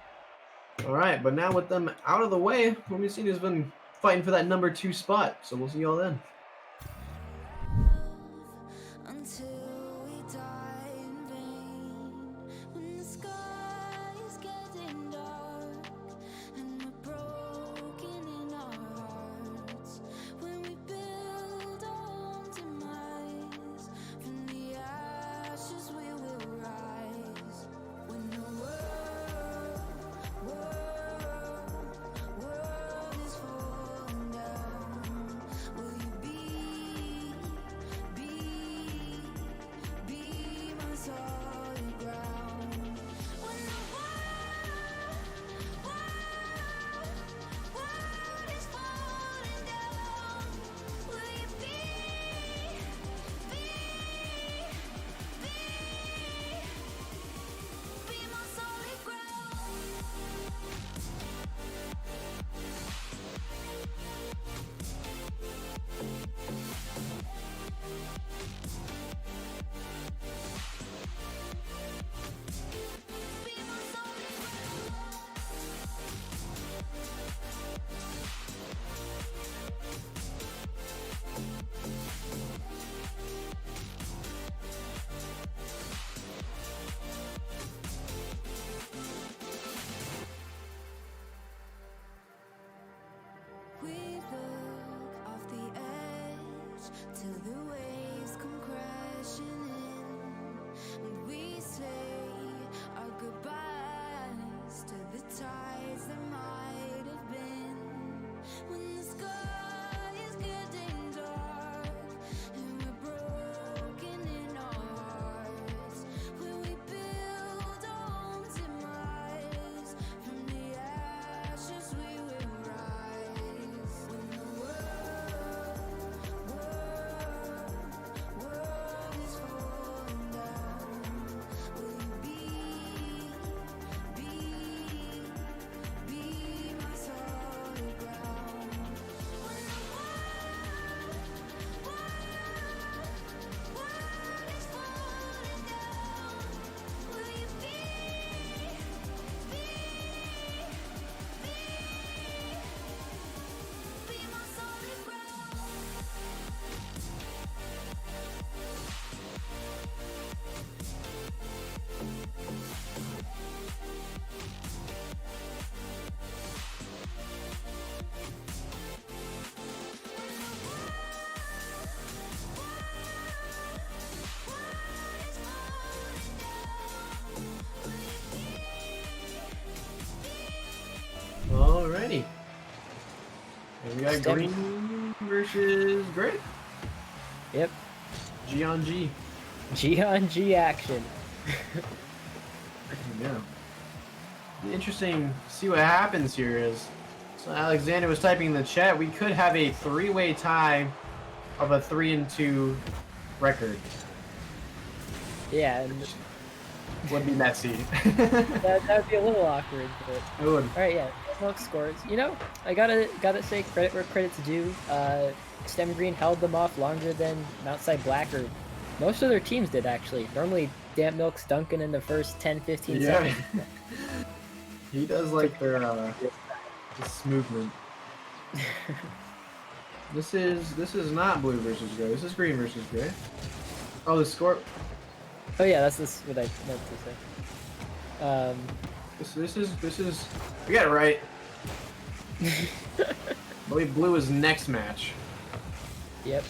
All right, but now with them out of the way, what we've seen has been fighting for that number 2 spot. So we'll see y'all then. Until we die in vain, when the sky is getting dark and we're broken in our hearts, when we build our own demise, from the ashes we will rise. When the world is falling down, will you be my solid ground? When the world is falling down, will you be my solid ground? Be my solid ground. We look off the edge till the waves come crashing in, and we say our goodbyes to the tides that might have been. When the sky is getting dark and we're broken in our hearts, when we build our own demise, from the got Stem. green versus gray. Yep. G on G. G on G action. Yeah. Interesting to see what happens here is. So Alexander was typing in the chat, we could have a 3-way tie of a 3-2 record. Yeah, and Would be messy. that would be a little awkward, but It would. all right, yeah. Smoke scores. You know, I gotta say credit where credit's due. Stem Green held them off longer than Outside Black, or most of their teams did actually. Normally, Damp Milk's dunking in the first 10-15 Yeah. seconds. He does like their this movement. This is not blue versus gray. This is green versus gray. Oh, the score. Oh yeah, that's what I meant to say. This is. We got it right. I believe blue is next match. Yep.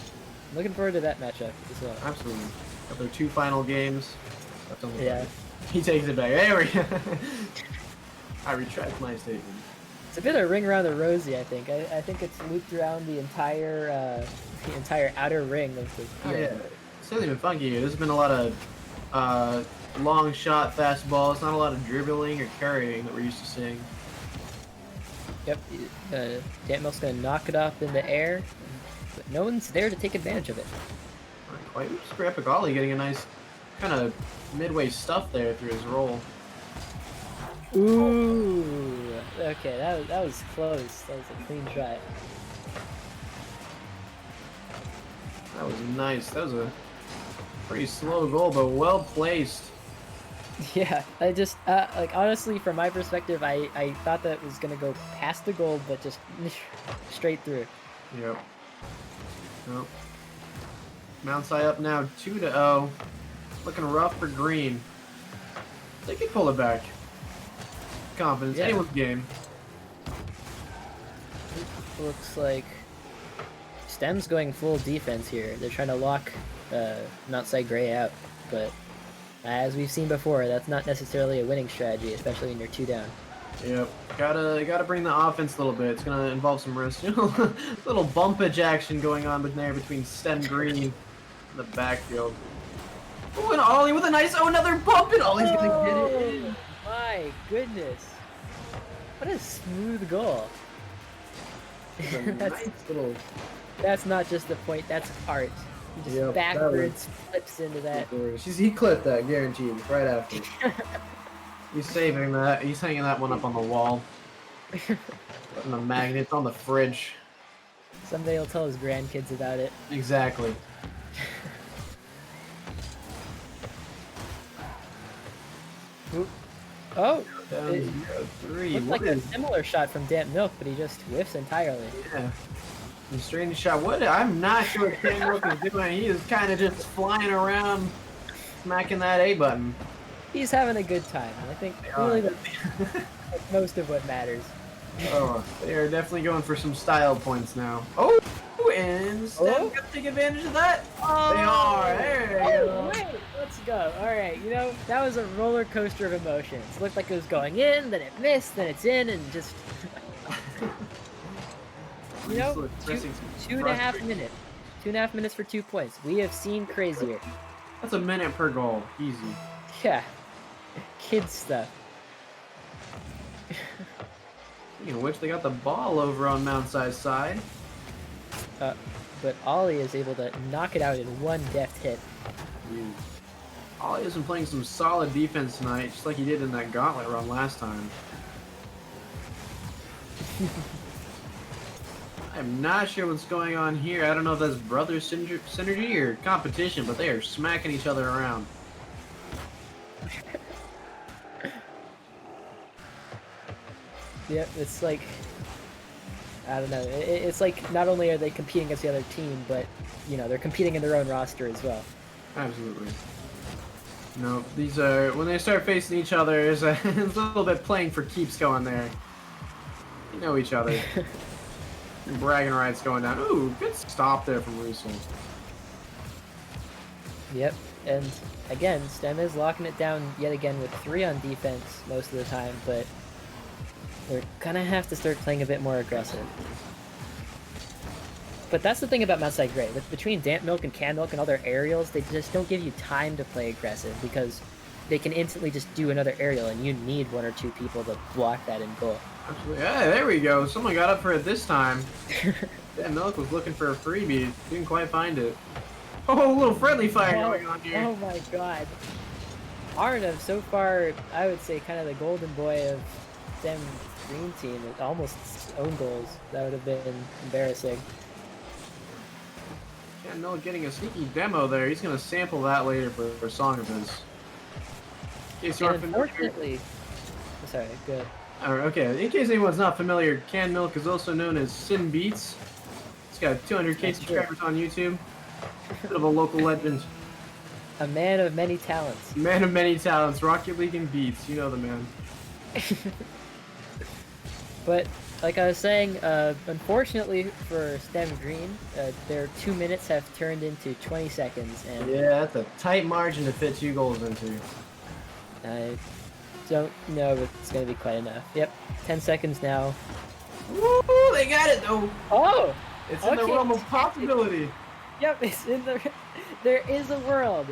I'm looking forward to that matchup as well. Absolutely. Got their 2 final games. Left on the Yeah. board. He takes it back. There we go. I retract my statement. It's a bit of a ring around the rosy, I think. I think it's looped around the entire outer ring of the Oh, field. yeah. It's really been funky here. There's been a lot of long shot fastballs, not a lot of dribbling or carrying that we're used to seeing. Yep. Damp Milk's gonna knock it up in the air, but no one's there to take advantage of it. Not quite. Oops, for Epic Ollie getting a nice kind of midway stuff there through his roll. Ooh. Okay, that was close. That was a clean shot. That was nice. That was a pretty slow goal, but well placed. Yeah, I just like honestly, from my perspective, I thought that was gonna go past the goal, but just straight through. Yep. Nope. MTSI up now 2-0. Looking rough for green. They can pull it back. Confidence. Yeah. Anyone's game. Looks like Stem's going full defense here. They're trying to lock Outside Gray out, but as we've seen before, that's not necessarily a winning strategy, especially when you're 2 down. Yep. Gotta bring the offense a little bit. It's gonna involve some risk. Little bumpage action going on there between Stem Green and the backfield. Oh, and Ollie with a nice. Oh, another bump, and Ollie's gonna get it in. My goodness. What a smooth goal. It's a nice little. That's not just a point, that's art. He just Yep, that backwards flips into that. He clipped that, guaranteed, right after. He's saving that. He's hanging that one up on the wall. Putting the magnets on the fridge. Someday he'll tell his grandkids about it. Exactly. Oh! Down It 0-3. looked What like a is? similar shot from Damp Milk, but he just whiffs entirely. Yeah. Some strange shot. What? I'm not sure what Ken Rook is doing. He is kind of just flying around, smacking that A button. He's having a good time. I think really that's most of what matters. Oh, they are definitely going for some style points now. Oh, and Stem gonna take advantage of that. Oh, They are. There you go. wait, let's go. All right, you know that was a roller coaster of emotions. It looked like it was going in, then it missed, then it's in, and just you know, two and a half minutes. 2.5 minutes for 2 points. We have seen crazier. That's a minute per goal. Easy. Yeah, kid stuff. Speaking of which, they got the ball over on MTSI's side. But Ollie is able to knock it out in one deft hit. Ollie has been playing some solid defense tonight, just like he did in that gauntlet run last time. I'm not sure what's going on here. I don't know if that's brother synergy or competition, but they are smacking each other around. Yep, it's like, I don't know. It's like not only are they competing against the other team, but you know they're competing in their own roster as well. Absolutely. No, these are when they start facing each other. There's a little bit playing for keeps going there. You know each other. Bragging rights going down. Ooh, good stop there from Russell. Yep, and again, Stem is locking it down yet again with 3 on defense most of the time, but they're gonna have to start playing a bit more aggressive. But that's the thing about MTSI Gray. Between Damp Milk and Can Milk and other aerials, they just don't give you time to play aggressive because they can instantly just do another aerial, and you need 1 or 2 people to block that in goal. Absolutely. Yeah, there we go. Someone got up for it this time. That Milk was looking for a freebie. Didn't quite find it. Oh, a little friendly fire going on here. Oh my god. Arnav, so far, I would say kind of the golden boy of STEM Green team. Almost own goals. That would have been embarrassing. Yeah, Milk getting a sneaky demo there. He's going to sample that later for a song of his. In case you aren't familiar. Unfortunately... Sorry, good. Okay, in case anyone's not familiar, Can Milk is also known as Sim Beats. He's got 200k That's subscribers on YouTube. Bit of a local legend. A man of many talents. Man of many talents, Rocket League and Beats. You know the man. But, like I was saying, unfortunately for STEM Green, their 2 minutes have turned into 20 seconds, and Yeah, that's a tight margin to fit 2 goals into. I don't know if it's going to be quite enough. Yep, 10 seconds now. Woo! They got it though. Oh! It's in the Okay. realm of possibility. Yep, it's in the... There is a world.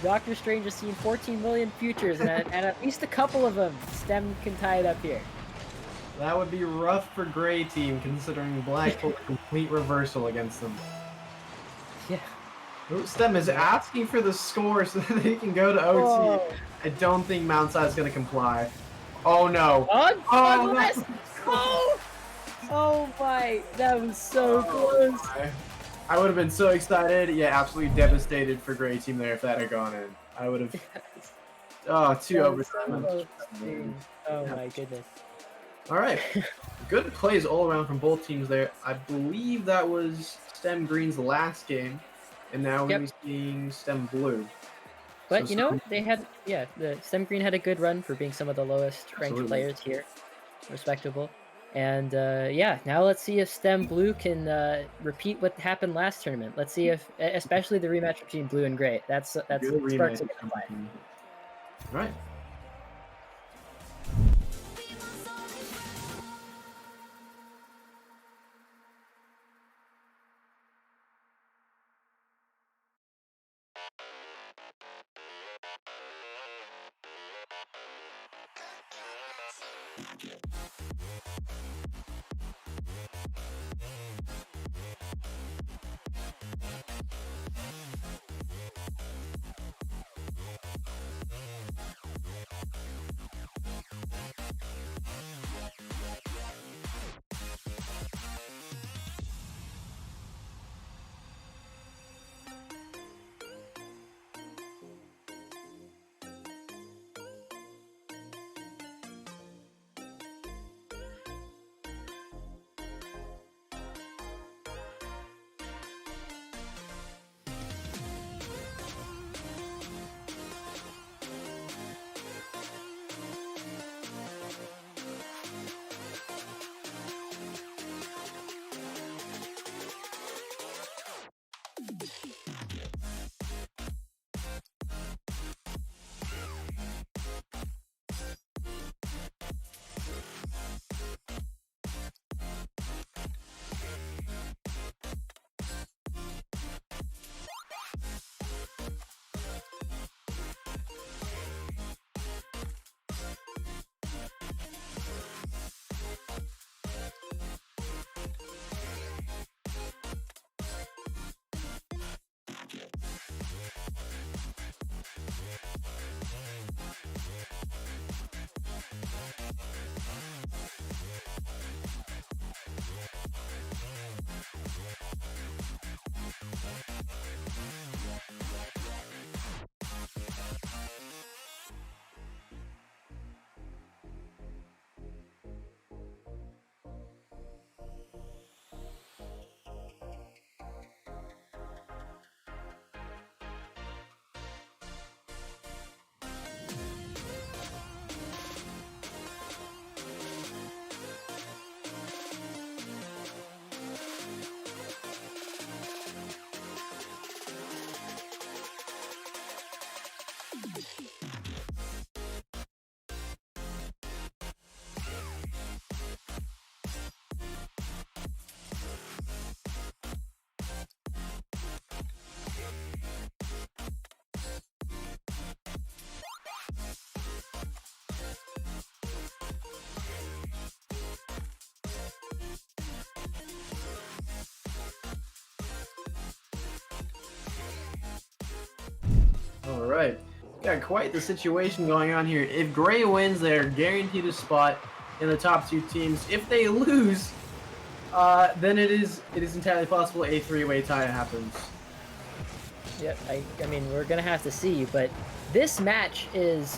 Doctor Strange has seen 14 million futures, and at least a couple of them, STEM can tie it up here. That would be rough for Gray team, considering Black pulled a complete reversal against them. Yeah. STEM is asking for the score so that they can go to OT. Oh. I don't think Mount Side is going to comply. Oh no. Oh, Oh, yes! no. Oh! Oh my, that was so close. My. I would have been so excited. Yeah, absolutely devastated for Gray team there if that had gone in. I would have. Oh, 2 That was overtime. so close. Oh my goodness. All right. Good plays all around from both teams there. I believe that was STEM Green's last game, and now we're going to be seeing STEM Blue. But So you know, some- they had, yeah, the STEM Green had a good run for being some of the lowest ranked Absolutely. players here. Respectable. And yeah, now let's see if STEM Blue can repeat what happened last tournament. Let's see if, especially the rematch between Blue and Gray. That's Good sparks rematch. a good fight. All right. All right. Got quite the situation going on here. If Gray wins, they're guaranteed a spot in the top 2 teams. If they lose, then it is entirely possible a 3-way tie happens. Yep, I mean, we're gonna have to see, but this match is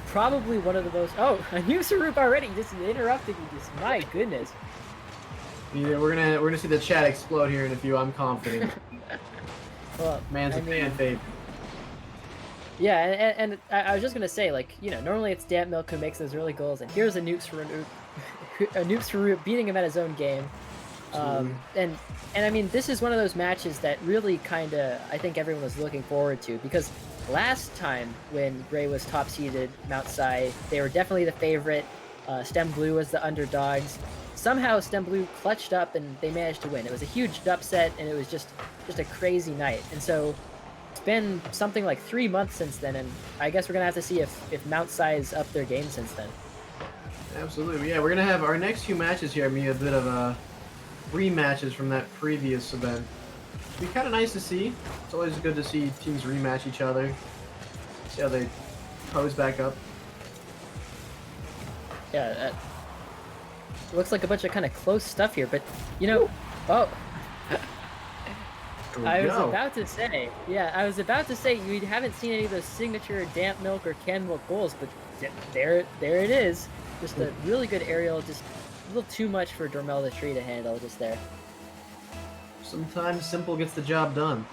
probably one of the most. Oh, a new Sarup already, just interrupting me. Just my goodness. Yeah, we're gonna see the chat explode here in a few. I'm confident. Well, Man's I a mean, fan favorite. Yeah, and I was just gonna say, like, you know, normally it's Damp Milk who makes those early goals, and here's a Noob Sarup beating him at his own game. And I mean, this is one of those matches that really kind of, I think everyone was looking forward to, because last time when Gray was top seeded Mount Sai, they were definitely the favorite. Stem Blue was the underdogs. Somehow Stem Blue clutched up and they managed to win. It was a huge upset, and it was just a crazy night. And so it's been something like 3 months since then, and I guess we're gonna have to see if Mount Sai's upped their game since then. Absolutely, yeah. We're gonna have our next 2 matches here. Be a bit of rematches from that previous event. It'd be kind of nice to see. It's always good to see teams rematch each other. See how they pose back up. Yeah, it looks like a bunch of kind of close stuff here, but you know, oh. I was about to say, we haven't seen any of those signature Damp Milk or Canned Milk goals, but there it is. Just a really good aerial, just a little too much for Dormel the Tree to handle just there. Sometimes simple gets the job done.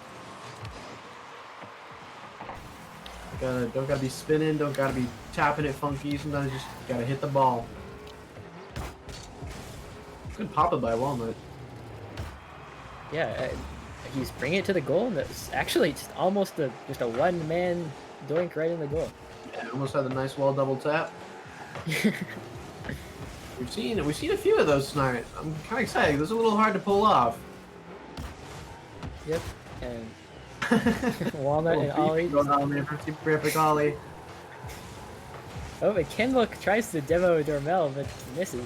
Don't gotta be spinning, don't gotta be tapping it funky. Sometimes just gotta hit the ball. Good pop it by Walnut. Yeah, he's bringing it to the goal, and it's actually just almost just a one-man doink right in the goal. Yeah, almost had a nice wall double tap. We've seen a few of those tonight. I'm kind of excited. Those are a little hard to pull off. Yep, and Walnut and Ollie. Perfect Ollie. Oh, and Kenlook tries to demo Dormel, but misses.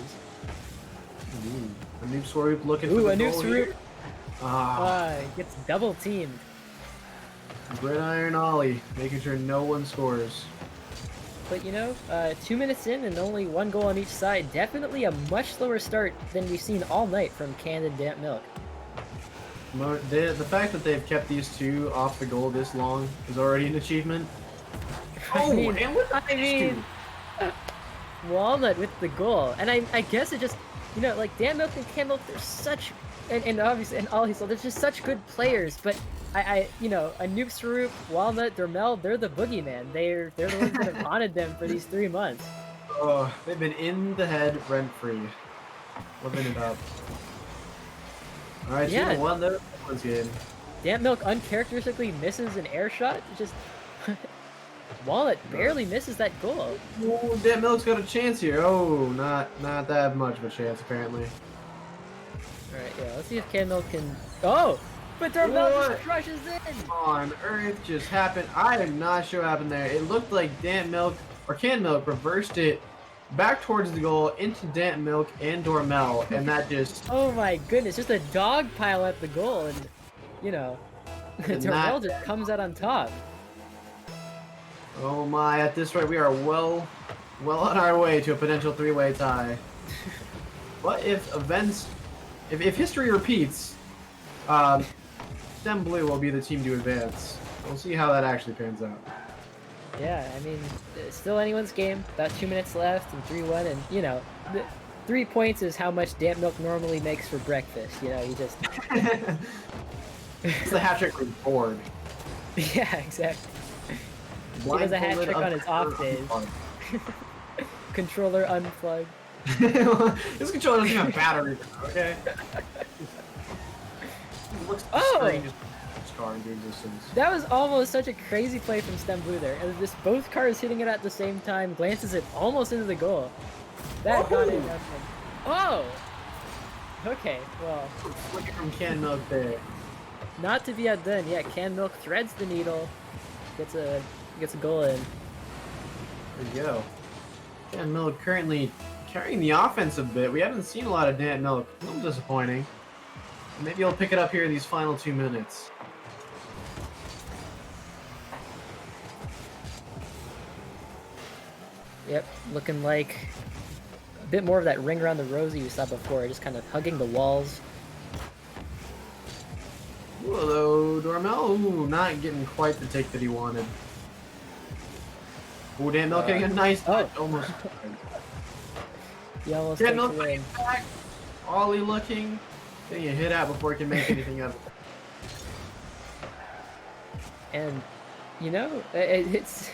A noob swoop looking for Ooh, the a noob goal swoop. here. Ah, Gets double teamed. Gridiron Ollie, making sure no one scores. But you know, 2 minutes in and only 1 goal on each side. Definitely a much slower start than we've seen all night from Canned and Damp Milk. The fact that they've kept these 2 off the goal this long is already an achievement. Walnut with the goal, and I guess it just, you know, like Damp Milk and Canned Milk, they're such, and obviously and Ollie, so they're just such good players. But you know, a Noob Sarup, Walnut, Dormel, they're the boogeyman. They're the ones that have haunted them for these 3 months. Oh, they've been in the head rent free, living it up. All right, Yeah. 2-1 though. One's game. Damp Milk uncharacteristically misses an air shot. Just Walnut barely misses that goal. Oh, Damp Milk's got a chance here. Oh, not that much of a chance apparently. All right, yeah. Let's see if Canned Milk can. Oh, but Dormel just crushes in. What on earth just happened? I am not sure what happened there. It looked like Damp Milk or Canned Milk reversed it back towards the goal into Damp Milk and Dormel, and that just. Oh my goodness! Just a dog pile at the goal, and you know, Dormel just comes out on top. Oh my! At this rate, we are well on our way to a potential 3-way tie. What if if history repeats, Stem Blue will be the team to advance. We'll see how that actually pans out. Yeah, I mean, it's still anyone's game. About 2 minutes left and 3-1, and you know, 3 points is how much Damp Milk normally makes for breakfast. You know, you just. It's the hat trick with board. Yeah, exactly. He does a hat trick on his off days. Controller unplugged. This controller doesn't have battery, okay? It looks strange scar into existence. That was almost such a crazy play from Stem Blue there. And just both cars hitting it at the same time, glances it almost into the goal. That got in. Oh! Okay, well. Looking from Canned Milk there. Not to be outdone, yeah, Canned Milk threads the needle, gets a goal in. There you go. Canned Milk currently carrying the offense a bit. We haven't seen a lot of Damp Milk. A little disappointing. Maybe he'll pick it up here in these final 2 minutes. Yep, looking like a bit more of that ring around the rosy you saw before, just kind of hugging the walls. Hello, Dormel. Ooh, not getting quite the take that he wanted. Ooh, Dan Milk getting a nice touch. Almost. He almost Dan takes Milk the win. back. Ollie looking. Getting a hit out before he can make anything of it. And, you know, it's...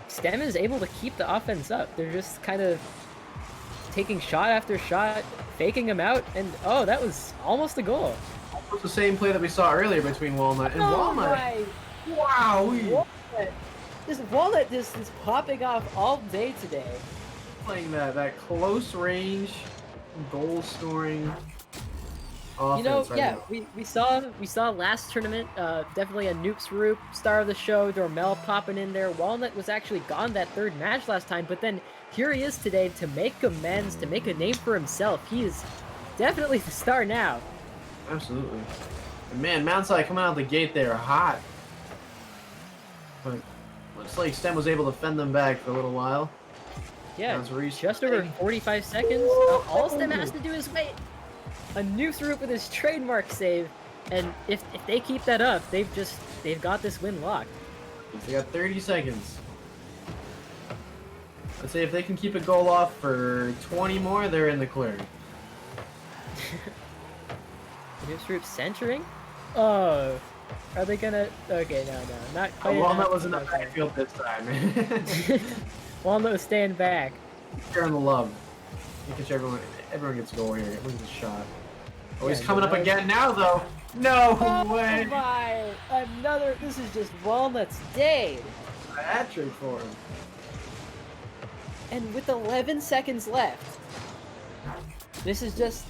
Stem is able to keep the offense up. They're just kind of taking shot after shot, faking them out, and oh, that was almost a goal. It was the same play that we saw earlier between Walnut and Walnut. My Wow, Walnut just is popping off all day today. playing that close range goal scoring offense. You know, right yeah, now. we saw last tournament, definitely a Nukes Roop, star of the show, Dormel popping in there. Walnut was actually gone that third match last time, but then here he is today to make amends, to make a name for himself. He is definitely the star now. Absolutely. And man, MTSI coming out the gate there hot. But looks like Stem was able to fend them back for a little while. Yeah, That's Reese. just over 45 seconds. All Stem has to do is wait. A Nukes Roop with his trademark save, and if they keep that up, they've got this win locked. They got 30 seconds. I'd say if they can keep a goal off for 20 more, they're in the clear. Nukes Roop centering? Oh, are they gonna? Okay, no, not quite. Walnut enough. was in the backfield this time. Walnut was staying back. Sharing the love. Making sure everyone gets a goal here. Everyone gets a shot. Oh, he's Yeah, coming up no. again now, though. No Oh way. my! Another. This is just Walnut's day. A hat trick for him. And with 11 seconds left, this is just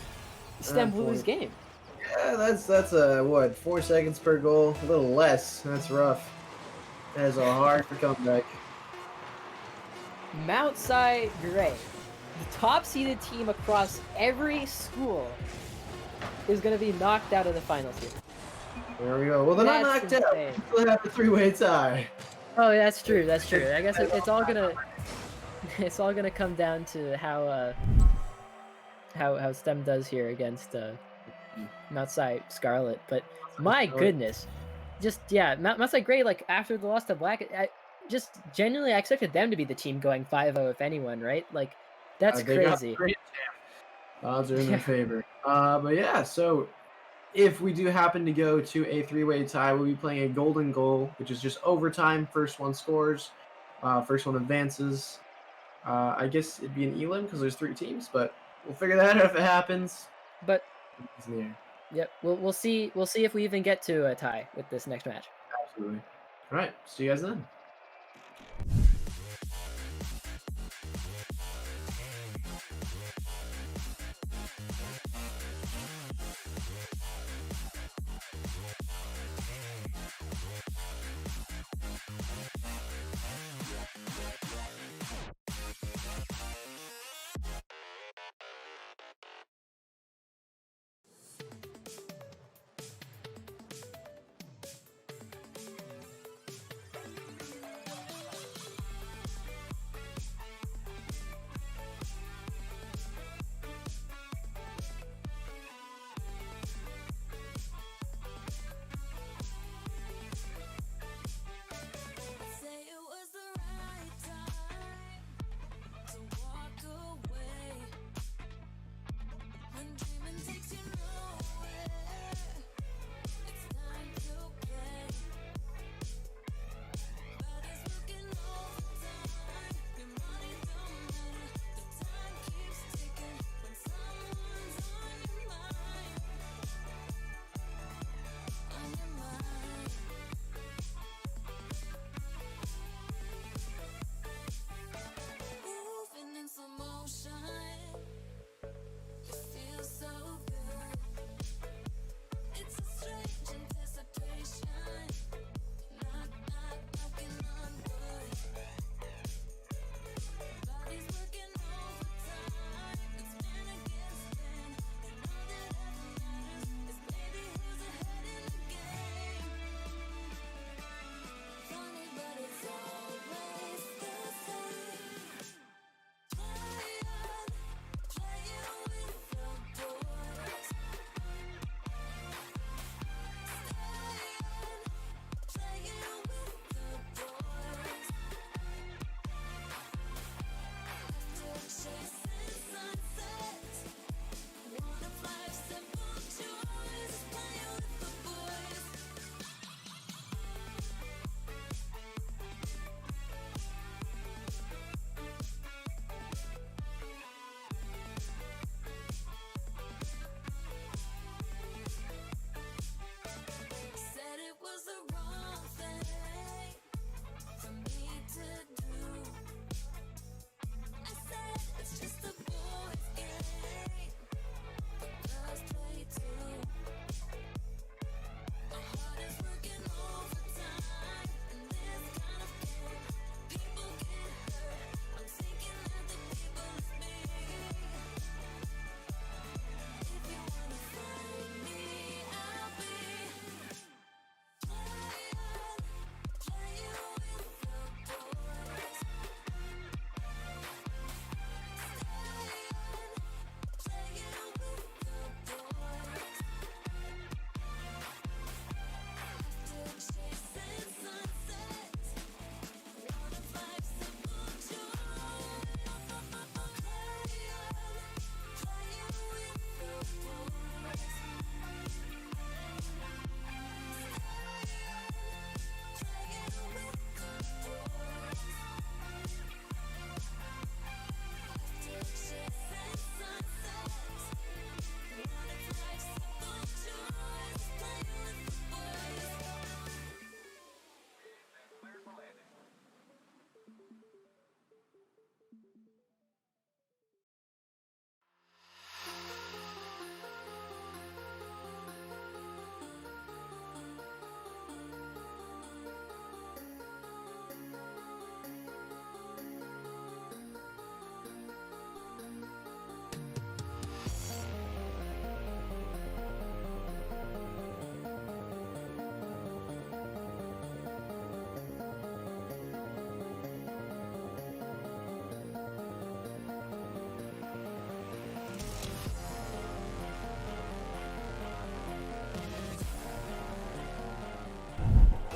Stem blew his game. Yeah, that's what, 4 seconds per goal? A little less. That's rough. That is a hard comeback. MTSI Gray, the top-seeded team across every school, is going to be knocked out of the finals here. There we go. Well, they're not That's knocked out. insane. We still have a 3-way tie. Oh, that's true. That's true. I guess it's all gonna come down to how Stem does here against MTSI Scarlet. But my goodness, just yeah, MTSI Gray. Like after the loss to Black, just genuinely I expected them to be the team going 5-0 if anyone, right? Like that's They got crazy. great champ. Odds are in their favor. But yeah, so if we do happen to go to a 3-way tie, we'll be playing a golden goal, which is just overtime. First one scores, first one advances. I guess it'd be an elim because there's 3 teams, but we'll figure that out if it happens. But It's in the air. yep, we'll see if we even get to a tie with this next match. Absolutely. All right, see you guys then. Say it was the right time to walk away when dreaming takes you nowhere.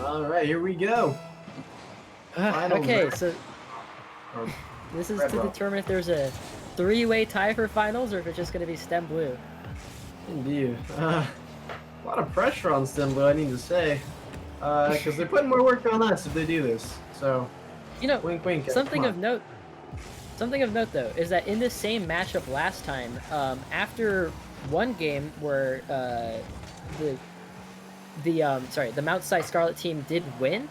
All right, here we go. Final Okay, match. so Or this is red to roll. determine if there's a three-way tie for finals or if it's just going to be Stem Blue. Indeed. A lot of pressure on Stem Blue, I need to say. Because they're putting more work on us if they do this. So, You know, wink, wink. something come of on. note. Something of note, though, is that in this same matchup last time, after one game where the Mount Si Scarlet team did win,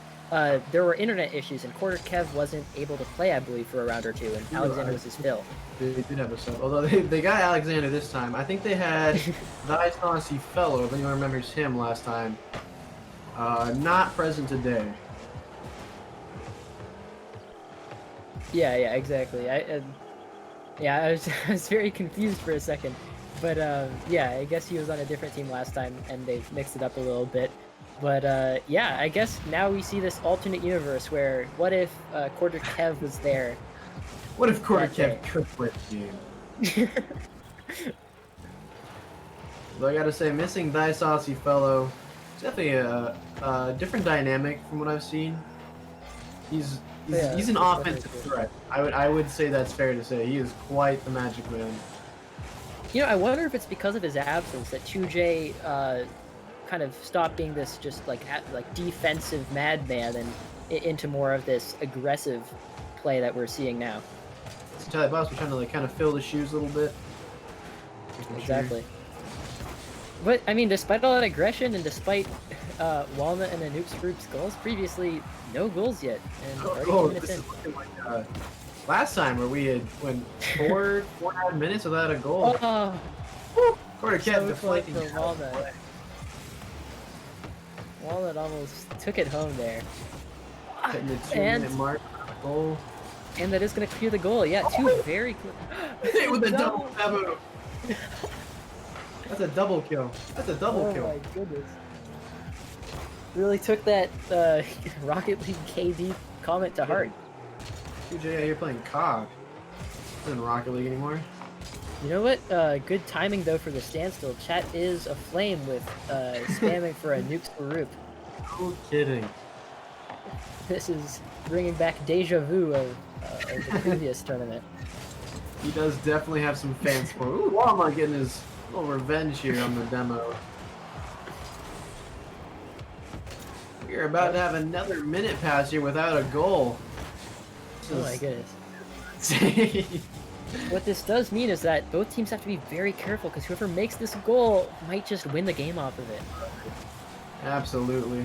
there were internet issues and Quarter Kev wasn't able to play, I believe, for a round or two, and Alexander was his fill. They did have a sub. Although they got Alexander this time. I think they had the Saucy Fellow, if anyone remembers him last time. Not present today. Yeah, exactly. I was I was very confused for a second, but yeah, I guess he was on a different team last time, and they've mixed it up a little bit. But yeah, I guess now we see this alternate universe where what if Quarter Kev was there? What if Quarter Okay. Kev could win the game? Though I gotta say, missing Thy Saucy Fellow, it's definitely a different dynamic from what I've seen. He's Yeah, an that's offensive definitely true. threat. I would say that's fair to say. He is quite the Magic Man. You know, I wonder if it's because of his absence that 2J kind of stopped being this just like defensive madman and into more of this aggressive play that we're seeing now. It's entirely possible, trying to like kind of fill the shoes a little bit. Making sure- Exactly. But I mean, despite all that aggression and despite Walnut and Anoop's group's goals previously, no goals yet, and already 2 Oh, minutes this in. is looking like last time where we had went 4.5 minutes without a goal. Oh, Quarter Kev so close deflating. for Walnut. Walnut almost took it home there. Hitting the 2 And- minute mark. Goal. And that is going to clear the goal. Yeah, two very quick. Hit with a double demo. That's a double kill. That's a double Oh kill. my goodness. Really took that Rocket League KD comment to heart. 2J, you're playing COD. This isn't Rocket League anymore. You know what? Good timing though for the standstill. Chat is aflame with spamming for a Nuke's group. No kidding. This is bringing back deja vu of the previous tournament. He does definitely have some fan support. Ooh, Walmart getting his little revenge here on the demo. We are about to have another minute pass here without a goal. Oh my goodness. goodness. What this does mean is that both teams have to be very careful because whoever makes this goal might just win the game off of it. Absolutely.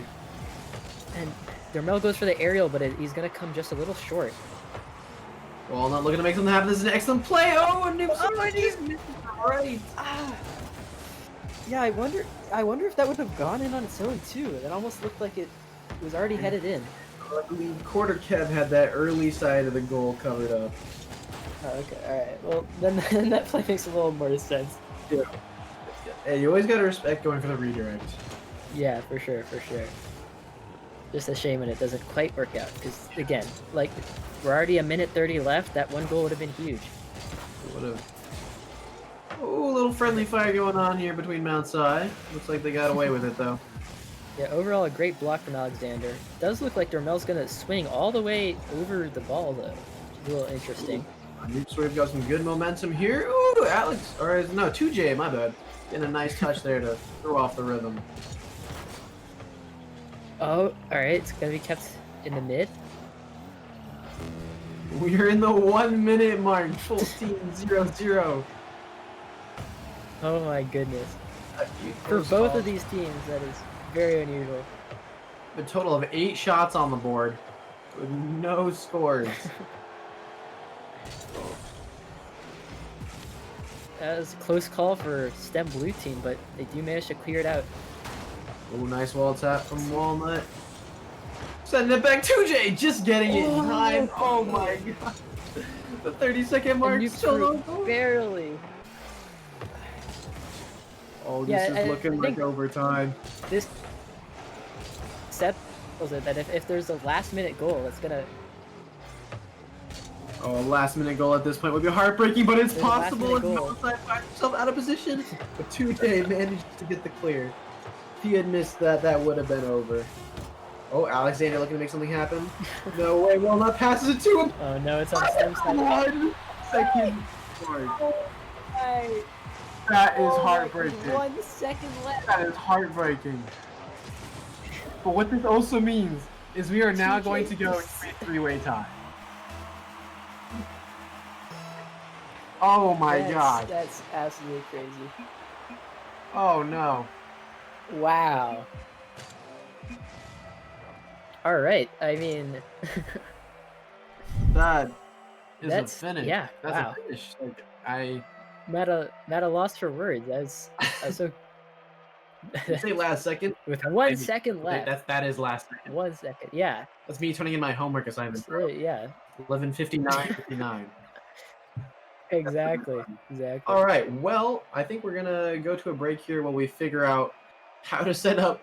And Dermel goes for the aerial, but he's going to come just a little short. Walnut looking to make something happen. This is an excellent play. Oh, a new he's right. Yeah, I wonder if that would have gone in on its own too. It almost looked like it was already headed in. Luckily, Quarter Kev had that early side of the goal covered up. Oh, okay, alright. Well, then that play makes a little more sense. Yeah. Hey, you always gotta respect going for the redirect. Yeah, for sure, for sure. Just a shame when it doesn't quite work out. Because, again, like, we're already a minute 30 left. That one goal would have been huge. Would have. Oh, a little friendly fire going on here between Mount Si. Looks like they got away with it though. Yeah, overall, a great block from Alexander. Does look like Dermel's going to swing all the way over the ball, though. Which is a little interesting. Noob Swerve got some good momentum here. Ooh, Alex, or no, 2J, my bad. Getting a nice touch there to throw off the rhythm. Oh, alright. It's going to be kept in the mid. We're in the 1 minute mark. Full team 0-0. Oh my goodness. A few For close both calls. of these teams, that is very unusual. A total of 8 shots on the board with no scores. That was a close call for STEM Blue team, but they do manage to clear it out. Oh, nice wall tap from Walnut. Sending it back 2J, just getting it in time. Oh my god. The 30-second mark, And you still no threw goal. barely. Oh, Yeah, this I is looking like think- overtime. This settles it that if there's a last minute goal, it's gonna Oh, a last minute goal at this point would be heartbreaking, but it's There's a possible if last-minute goal. Mount Si finds himself out of position. But 2J managed to get the clear. If he had missed that, that would have been over. Oh, Alexander looking to make something happen. No way, Walnut passes it to him. Oh no, it's on Stem side. 1 second mark. Right. That is Oh, heartbreaking. 1 second left. That is heartbreaking. But what this also means is we are now TJ going to go is- to a three-way tie. Oh my god. That's absolutely crazy. Oh no. Wow. All right. I mean, That is That's- a finish. yeah, That's wow. a finish. Like, I Meta lost for words. That's so. you say last second. With That's 1 maybe- second left. That is last second. 1 second. Yeah. That's me turning in my homework assignment. Yeah. 11:59:59. Exactly. Exactly. All right. Well, I think we're gonna go to a break here while we figure out how to set up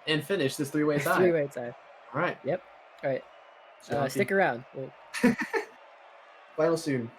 and finish this three-way tie. Three-way tie. All right. Yep. All right. So Stick around. We'll final soon.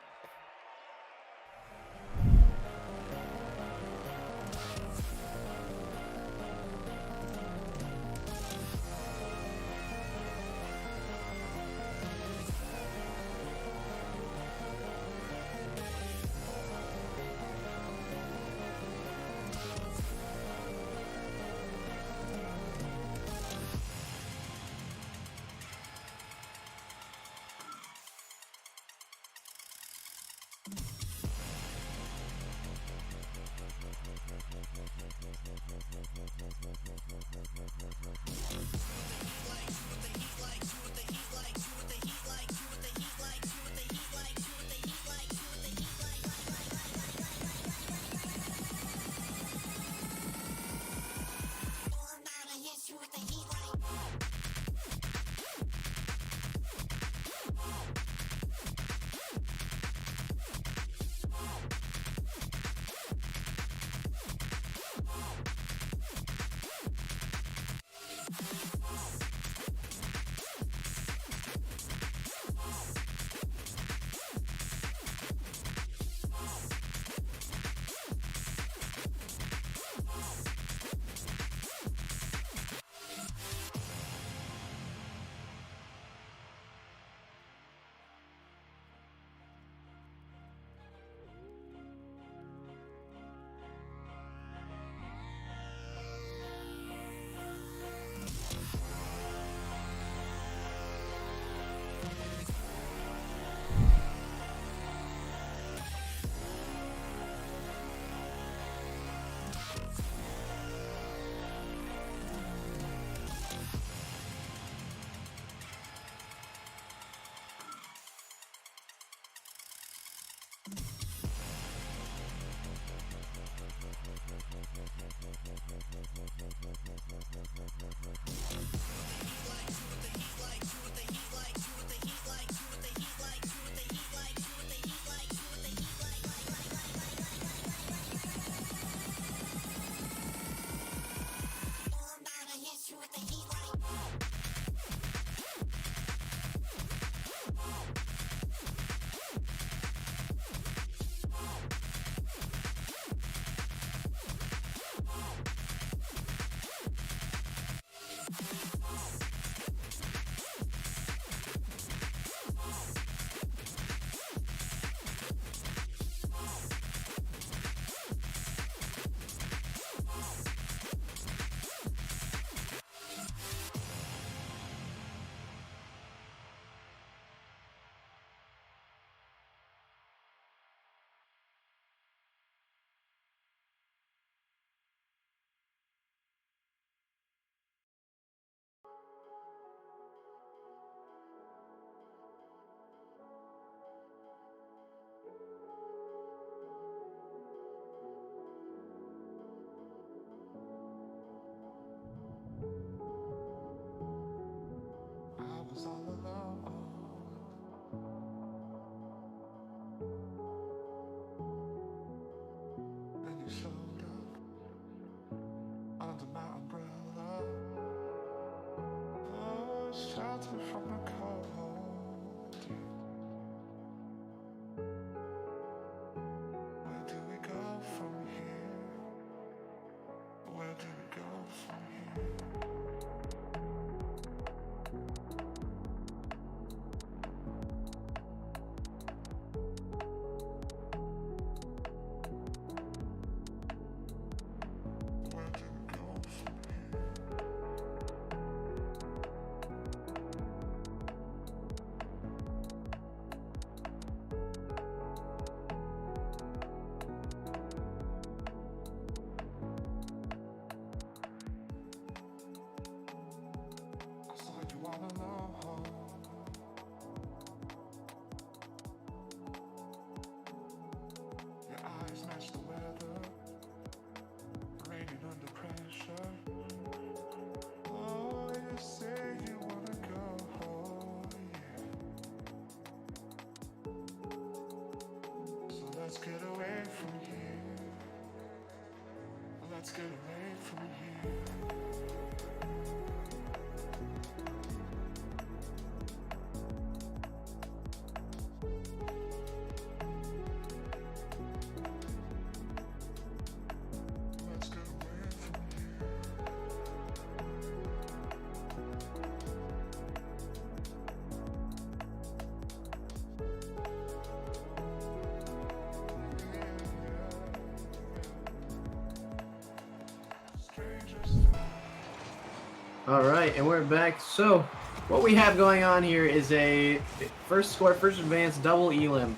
All right, and we're back. So, what we have going on here is a first score, first advance, double elim.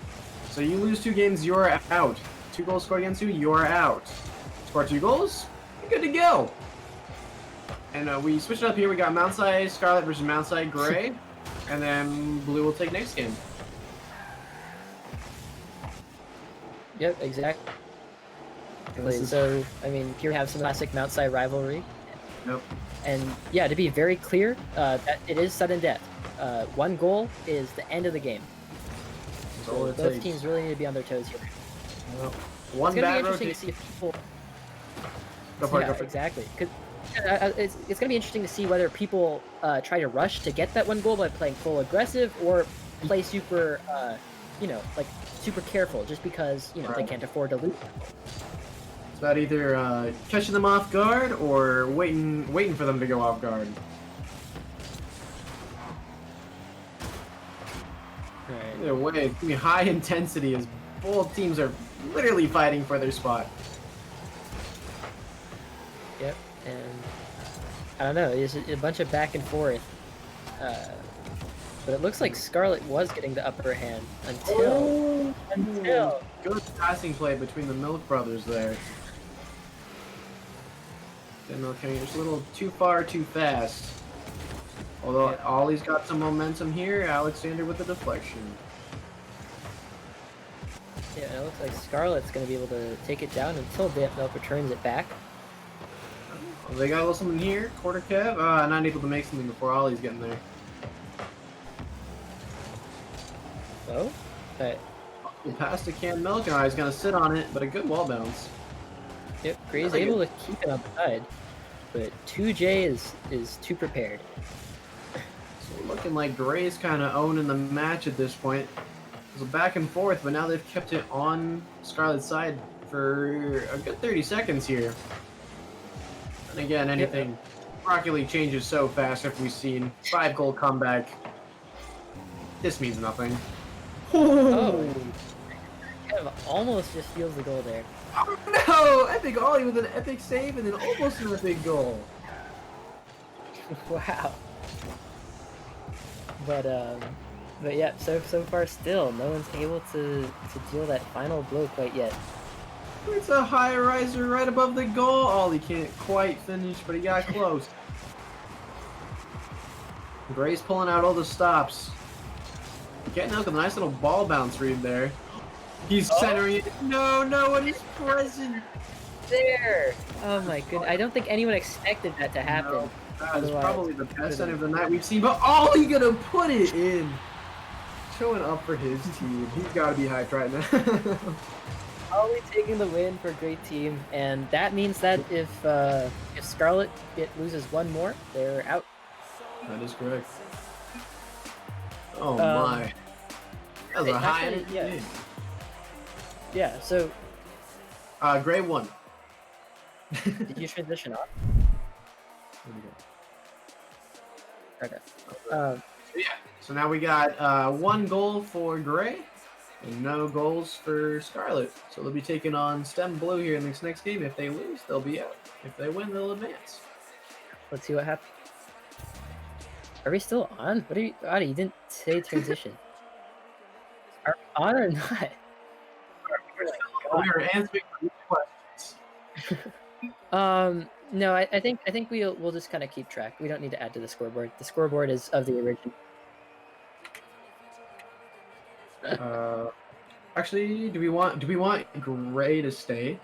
So you lose 2 games, you're out. 2 goals scored against you, you're out. Score 2 goals, you're good to go. And we switched it up here. We got MTSI Scarlet versus MTSI Gray, and then Blue will take next game. Yep, exactly. So, I mean, here we have some classic MTSI rivalry. Nope. And yeah, to be very clear, that it is sudden death. 1 goal is the end of the game. That's all it Both takes. teams really need to be on their toes here. Well, one It's gonna be bad interesting to rotation. see if people. Go for it, Yeah, go for it. exactly. 'Cause, it's gonna be interesting to see whether people try to rush to get that 1 goal by playing full aggressive or play super, like super careful just because they Right. can't afford to lose. It's about either catching them off guard or waiting for them to go off guard. Right. Either way, it's gonna be high intensity as both teams are literally fighting for their spot. Yep. And I don't know. It's a bunch of back and forth. But it looks like Scarlet was getting the upper hand until Good passing play between the Milk brothers there. Milk just a little too far, too fast. Although Ollie's got some momentum here, Alexander with the deflection. Yeah, it looks like Scarlet's gonna be able to take it down until Damp Milk returns it back. Well, they got a little something here, quarter Kev. Not able to make something before Ollie's getting there. So, but Pass to Can Milk, and he's gonna sit on it, but a good wall bounce. yep, Gray's Really able to keep it on the side, but 2J is too prepared. So looking like Gray's kind of owning the match at this point. It was a back and forth, but now they've kept it on Scarlet's side for a good 30 seconds here. And again, anything Rocket League changes so fast after we've seen 5-goal comeback. This means nothing. Oh, Kev almost just steals the goal there. Oh no! Epic Ollie with an epic save and then almost an epic goal. Wow. But yeah, so far still no one's able to deal that final blow quite yet. It's a high riser right above the goal. Ollie can't quite finish, but he got close. Gray's pulling out all the stops. Getting out with a nice little ball bounce read there. He's centering it. No, what is present? There! Oh my goodness, I don't think anyone expected that to happen. No, that is Otherwise, probably the best center of the night we've seen, but Ollie gonna put it in. Showing up for his team. He's gotta be hyped right now. Ollie taking the win for a great team, and that means that if Scarlet loses 1 more, they're out. That is correct. Oh my. That was a high actually, energy yeah. game. Yeah, so Gray won. did you transition off? Okay. So now we got 1 goal for Gray and no goals for Scarlet. So they'll be taking on Stem Blue here in this next game. If they lose, they'll be out. If they win, they'll advance. Let's see what happens. Are we still on? What are you, Adi, you didn't say transition. Are we on or not? We are answering questions. No, I think we'll just kind of keep track. We don't need to add to the scoreboard. The scoreboard is of the original. Actually, do we want Gray to stay?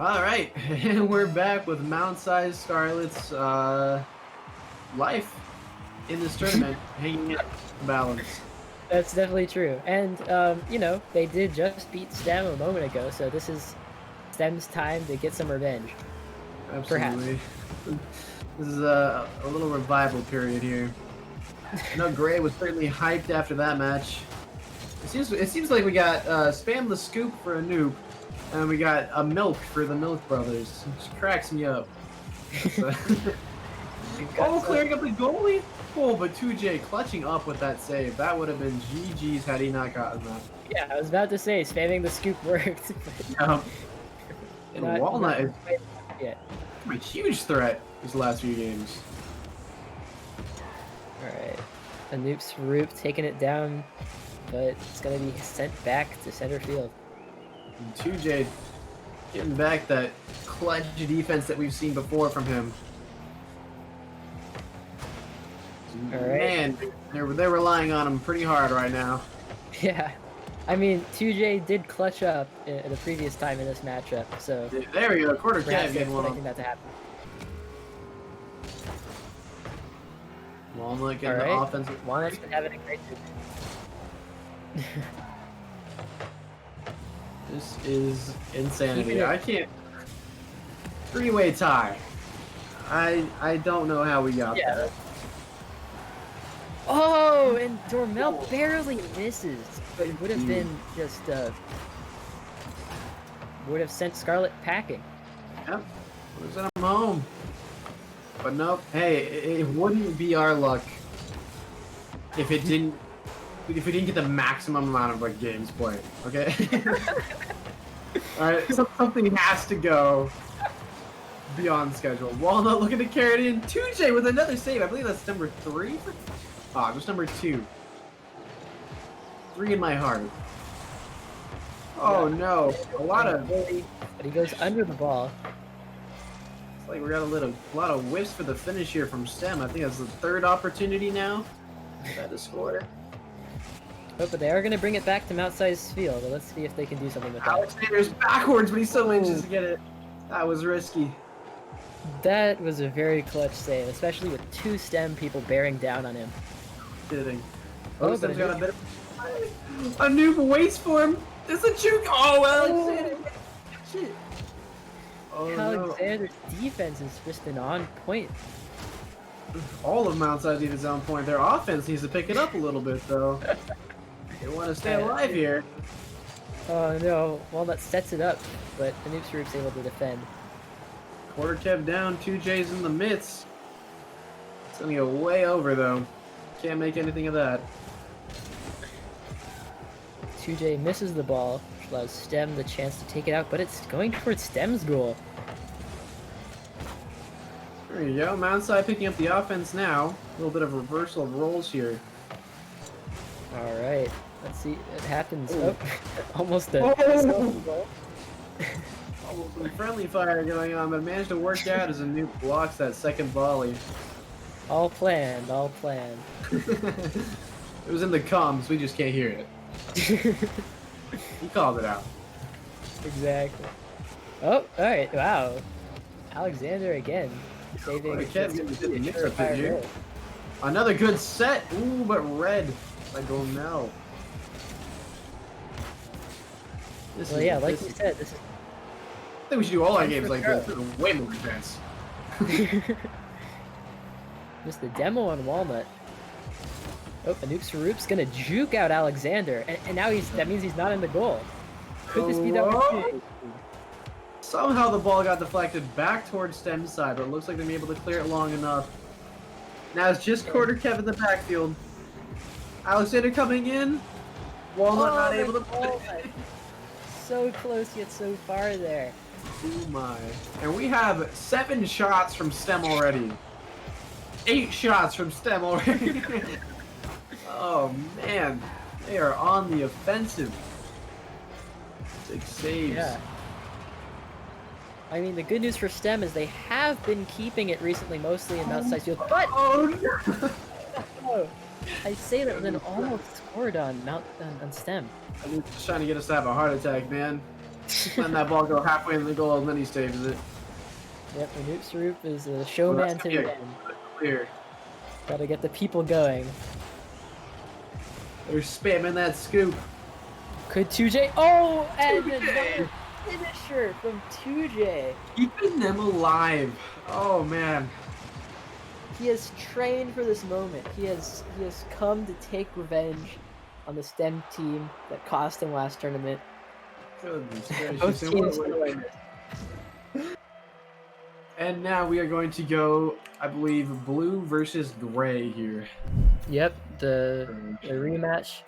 All right, and we're back with Mount Size Scarlet's life in this tournament, hanging in the balance. That's definitely true. And, you know, they did just beat Stem a moment ago, so this is Stem's time to get some revenge. Absolutely. This is a little revival period here. No, Gray was certainly hyped after that match. It seems like we got Spam the Scoop for a noob, and we got a Milk for the Milk Brothers. Which cracks me up. Oh, clearing up the goalie? Oh, but 2J clutching up with that save. That would have been GG's had he not gotten that. Yeah, I was about to say, spamming the scoop worked. Yeah. And Not- Walnut is yet. a huge threat these last few games. Alright. Anoop's Roop taking it down, but it's going to be sent back to center field. And 2J getting back that clutch defense that we've seen before from him. All right. Man, they're relying on him pretty hard right now. Yeah. I mean, 2J did clutch up in the previous time in this matchup, so There we go, quarter perhaps cat they're getting one expecting on. that to happen. Walnut getting the Alright. offensive. Walnut's been having a great day. This is insanity. Keeping it- I can't. Three-way tie. I don't know how we got Yeah. there. Oh, and Dormel barely misses, but it would have been just, would have sent Scarlet packing. Yep. We'll send him home. But nope. Hey, it wouldn't be our luck if it didn't. If we didn't get the maximum amount of like games played. Okay. All right. Something has to go beyond schedule. Walnut looking to carry it in. 2J with another save. I believe that's number 3. Ah, just number 2. 3 in my heart. Oh no! A lot of. But he goes under the ball. It's like we got a lot of whiffs for the finish here from Stem. I think that's the 3rd opportunity now. Try to score. Oh, but they are going to bring it back to Mount Size Field. Let's see if they can do something with that. Alexander's backwards, but he still manages to get it. That was risky. That was a very clutch save, especially with 2 Stem people bearing down on him. Kidding. Oh, Oh, but Stem's got a bit of. A noob waits for him. There's a juke. Oh, Alexander. Shit. Oh no. Alexander's defense has just been on point. All of Mount Size is on point. Their offense needs to pick it up a little bit, though. They want to stay alive here. Oh no, Walnut sets it up, but the Noob Roop's able to defend. Quarter Kev down, 2J's in the midst. It's gonna go way over though. Can't make anything of that. 2J misses the ball, which allows Stem the chance to take it out, but it's going towards Stem's goal. There you go. Mount Side picking up the offense now. A little bit of reversal of roles here. Alright, let's see, it happens. Oh, almost a Oh. Almost some friendly fire going on, but managed to work out as a new blocks that second volley. all planned, all planned. It was in the comms, we just can't hear it. He called it out. Exactly. Oh, alright, wow. Alexander again, saving Quarter Kev getting a good mix up surefire in here. goal. Another good set. Ooh, but red. Like Dormel. Well, yeah, like you said, this I think we should do all our games like this. With way more defense. is just the demo on Walnut. Oh, Anoop Saroop's gonna juke out Alexander, and now that means he's not in the goal. Could this be the Whoa. opportunity? Somehow the ball got deflected back towards Stem's side, but it looks like they're able to clear it long enough. Now it's just Quarter Kev in the backfield. Alexander coming in. Walnut not able to put it. Walnut. So close yet so far there. Oh my. And we have 7 shots from Stem already. 8 shots from Stem already. Oh man. They are on the offensive. 6 saves. Yeah. I mean, the good news for Stem is they have been keeping it recently, mostly in Mount Size Field, but Oh no. oh, I say that and then almost scored on Stem. He's trying to get us to have a heart attack, man. Letting that ball go halfway in the goal, and then he saves it. Yep, Anoop Sarup is a showman to the end. Clear. Gotta get the people going. They're spamming that scoop. Could 2J? Oh, and 2J. another finisher from 2J. Keeping them alive. Oh man. He has trained for this moment. He has come to take revenge on the STEM team that cost him last tournament. Goodness Both gracious. teams can learn this. And now we are going to go, I believe, blue versus gray here. Yep, the rematch.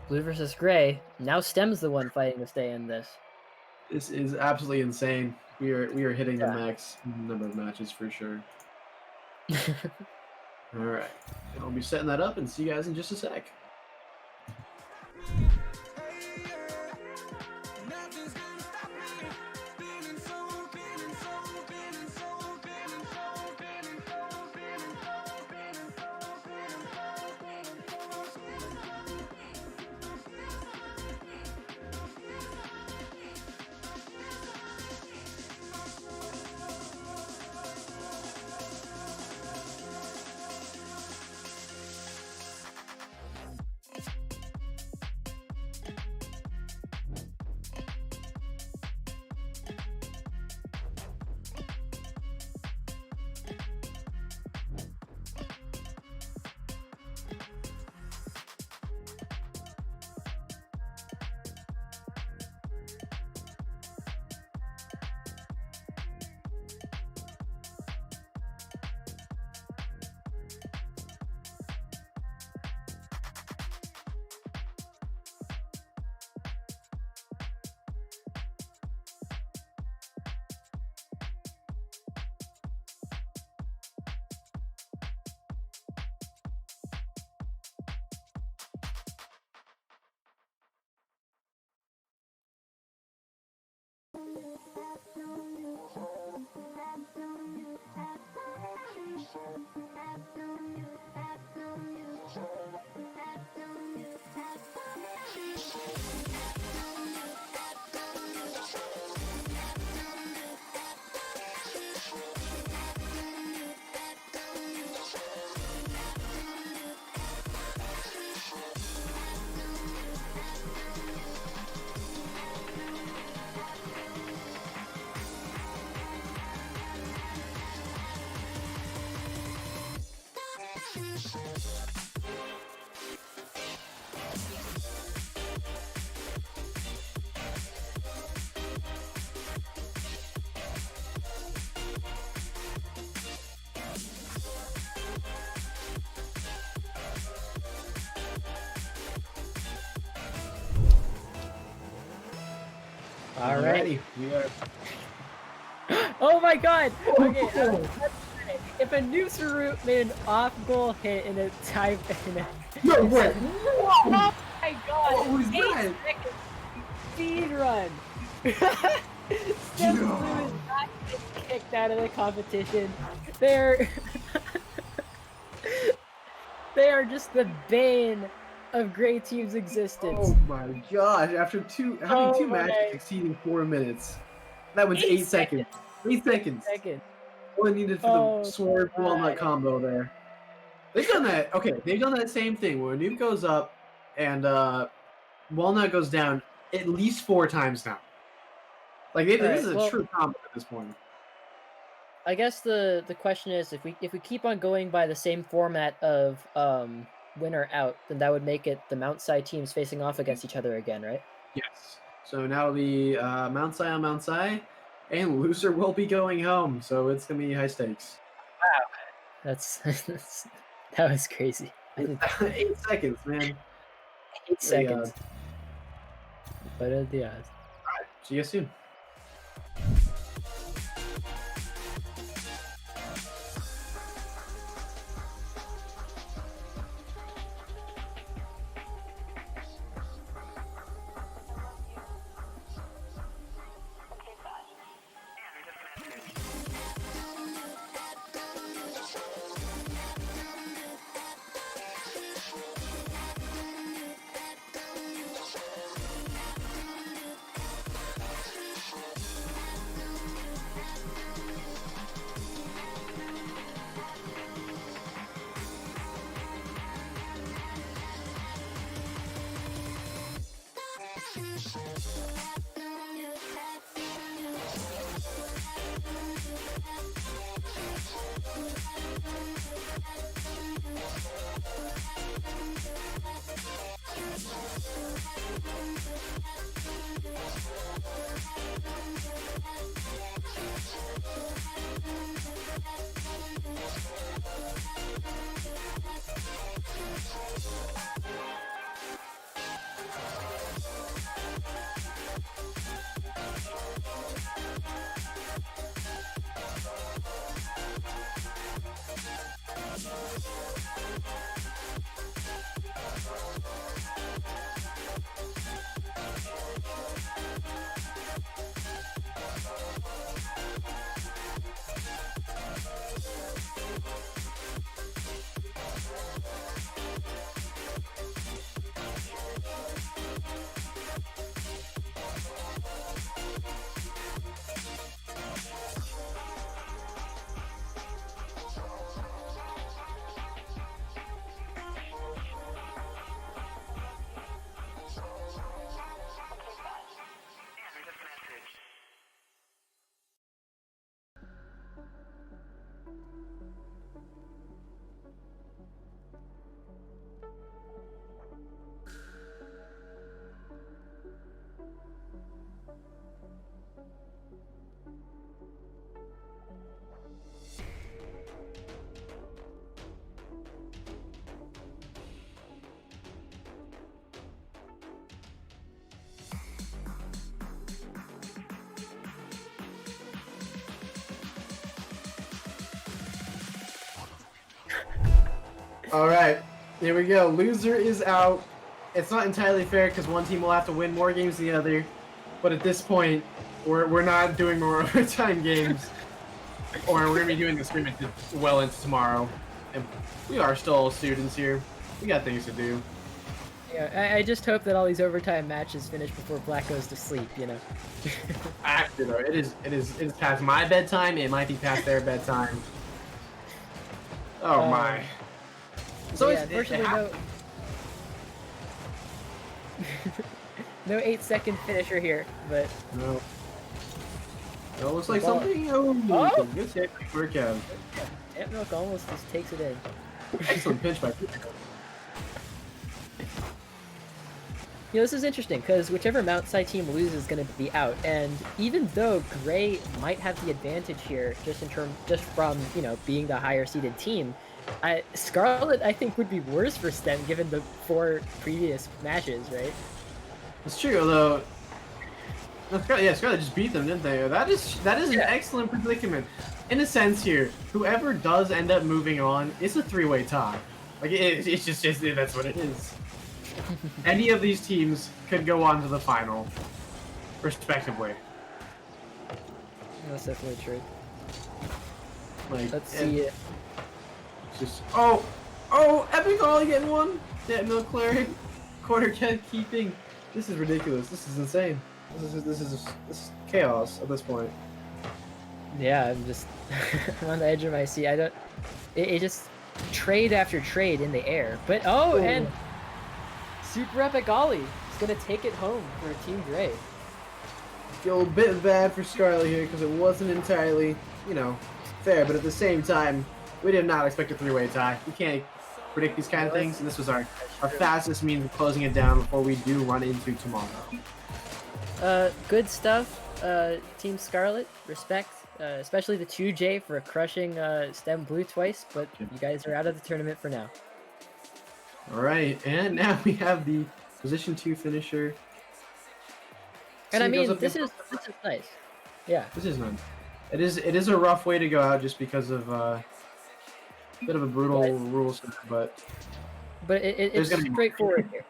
Blue versus gray. Now STEM's the one fighting to stay in this. This is absolutely insane. We are hitting the Yeah. max number of matches for sure. All right, and I'll be setting that up and see you guys in just a sec. Nothing's gonna stop me. Feeling so, feeling so, feeling so, feeling so, feeling so, feeling so, feeling so, Alrighty. We are. Oh my god! Okay, if a Noob Sarup made an off goal hit in a time No way! Oh my god! What was 8 that? seconds speed run! Steph Blue is not getting kicked out of the competition. They're they are just the bane of Gray Team's existence. Oh my gosh! After having two matches exceeding 4 minutes, that was 8 seconds. 8 seconds. All I needed for the sword walnut combo there. They've done that. Okay, they've done that same thing where Noob goes up and walnut goes down at least 4 times now. Like this is a true combo at this point. I guess the question is if we keep on going by the same format of winner out, then that would make it the MTSI teams facing off against each other again, right? Yes. So now it'll be MTSI on MTSI, and loser will be going home. So it's gonna be high stakes. Wow, that was crazy. 8 seconds, man. 8 seconds. What are the odds? All right. See you soon. All right, here we go. Loser is out. It's not entirely fair because one team will have to win more games than the other. But at this point, we're not doing more overtime games, or we're gonna be doing the scrimmage well into tomorrow. And we are still students here. We got things to do. Yeah, I just hope that all these overtime matches finish before Black goes to sleep. You know. Actually, though, it is past my bedtime. It might be past their bedtime. Oh my. So yeah, unfortunately, no 8-second finisher here, but no. It looks like Well, something. oh! Good save work out. Ant Milk almost just takes it in. Excellent pinch by Pico. You know, this is interesting because whichever MTSI team loses is going to be out, and even though Gray might have the advantage here, just from being the higher seeded team, Scarlet I think would be worse for STEM given the 4 previous matches, right? It's true, although. Scarlet just beat them, didn't they? That is an excellent predicament. In a sense, here, whoever does end up moving on, it's a 3-way tie. Like it's just that's what it is. Any of these teams could go on to the final, respectively. That's definitely true. Like, Let's see it. Just Epic Ollie getting one. That Milk Cleric, quarter keeping. This is ridiculous. This is insane. This is chaos at this point. Yeah, I'm just I'm on the edge of my seat. It just trade after trade in the air. But and Super Epic Ollie is gonna take it home for Team Dre. Feel a bit bad for Scarlet here because it wasn't entirely, fair. But at the same time, we did not expect a 3-way tie. You can't predict these kind of things, and this was our fastest means of closing it down before we do run into tomorrow. Good stuff, Team Scarlet. Respect, especially the 2J for crushing STEM Blue twice. But you guys are out of the tournament for now. All right, and now we have the position 2 finisher. And I mean, this is nice. Yeah. This is nice. It is a rough way to go out just because of a bit of a brutal rule set, but it's straightforward here.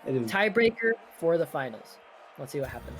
It is. Tiebreaker for the finals. Let's see what happens.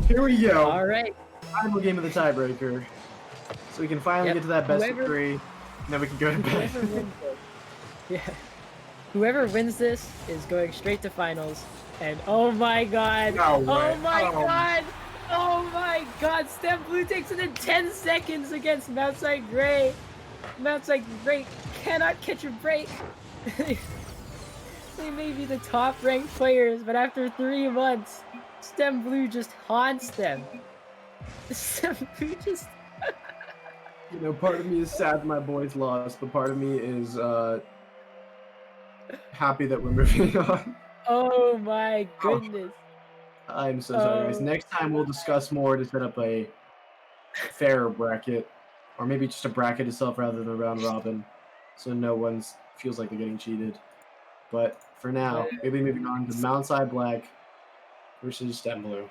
Here we go. All right. Final game of the tiebreaker. So we can finally Yep. get to that best Whoever- of 3, and then we can go to bed. Whoever wins this, yeah. Whoever wins this is going straight to finals. And oh my god! No way. Oh my Oh. god! Oh my god! Stem Blue takes it in 10 seconds against MTSI Gray. MTSI Gray cannot catch a break. They may be the top ranked players, but after 3 months, Stem Blue just haunts them. Stem Blue just. You know, part of me is sad my boys lost, but part of me is happy that we're moving on. Oh my goodness. I'm so sorry, guys. Oh. Next time we'll discuss more to set up a fairer bracket, or maybe just a bracket itself rather than a round robin, so no one feels like they're getting cheated. But for now, we'll be moving on to MTSI Black versus Stem Blue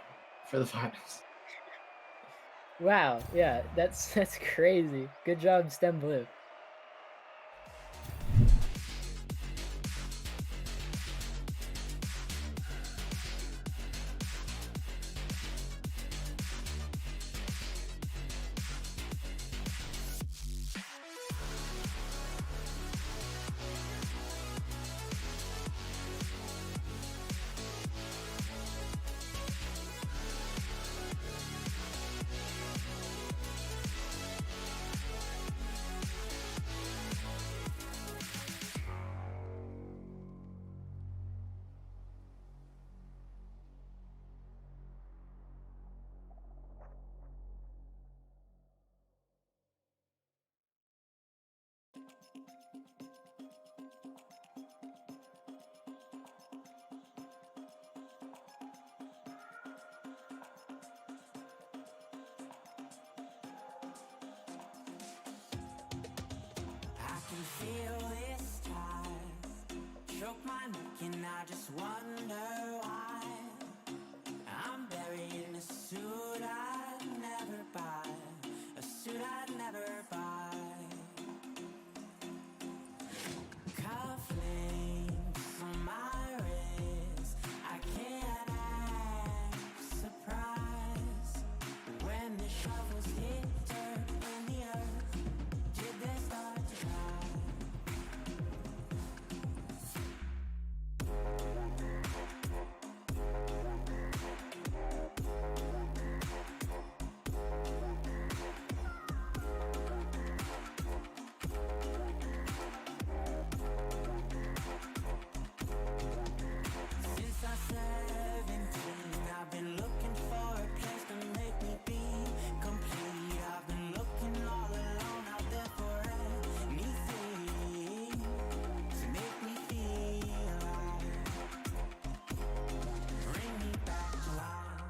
for the finals. Wow, yeah, that's crazy. Good job, Stem Blue. I can feel this tide choke my neck and I just wonder why I'm buried in a suit I'd never buy, a suit I'd never buy. Cufflinks on my wrist, I can't act surprised when the shovels hit dirt in the earth. Did they start to rise? Since I'm 17, I've been looking for a place to make me be complete. I've been looking all alone out there for anything to make me feel alive. Bring me back to life.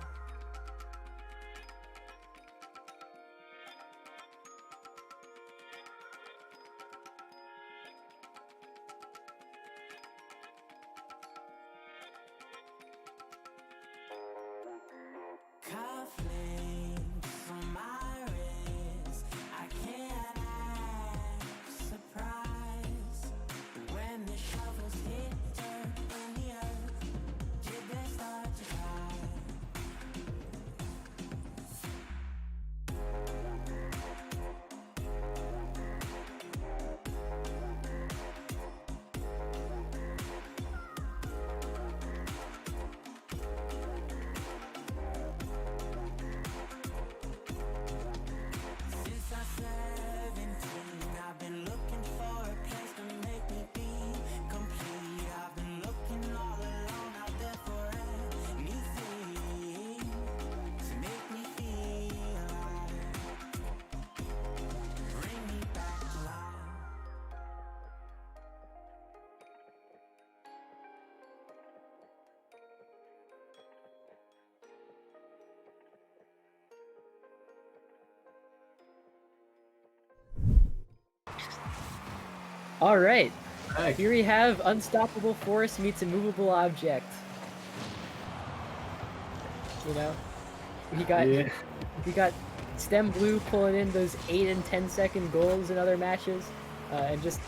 Cufflinks on my wrist, I can't act surprised when the shovels hit dirt in the earth. Did they start to rise? Since I'm 17, I've been looking for a place to make me be complete. I've been looking all alone out there for anything to make me feel alive. Bring me back to life. All right, Heck, here we have unstoppable force meets immovable object. You know, yeah. we got Stem Blue pulling in those 8 and 10-second goals in other matches, and just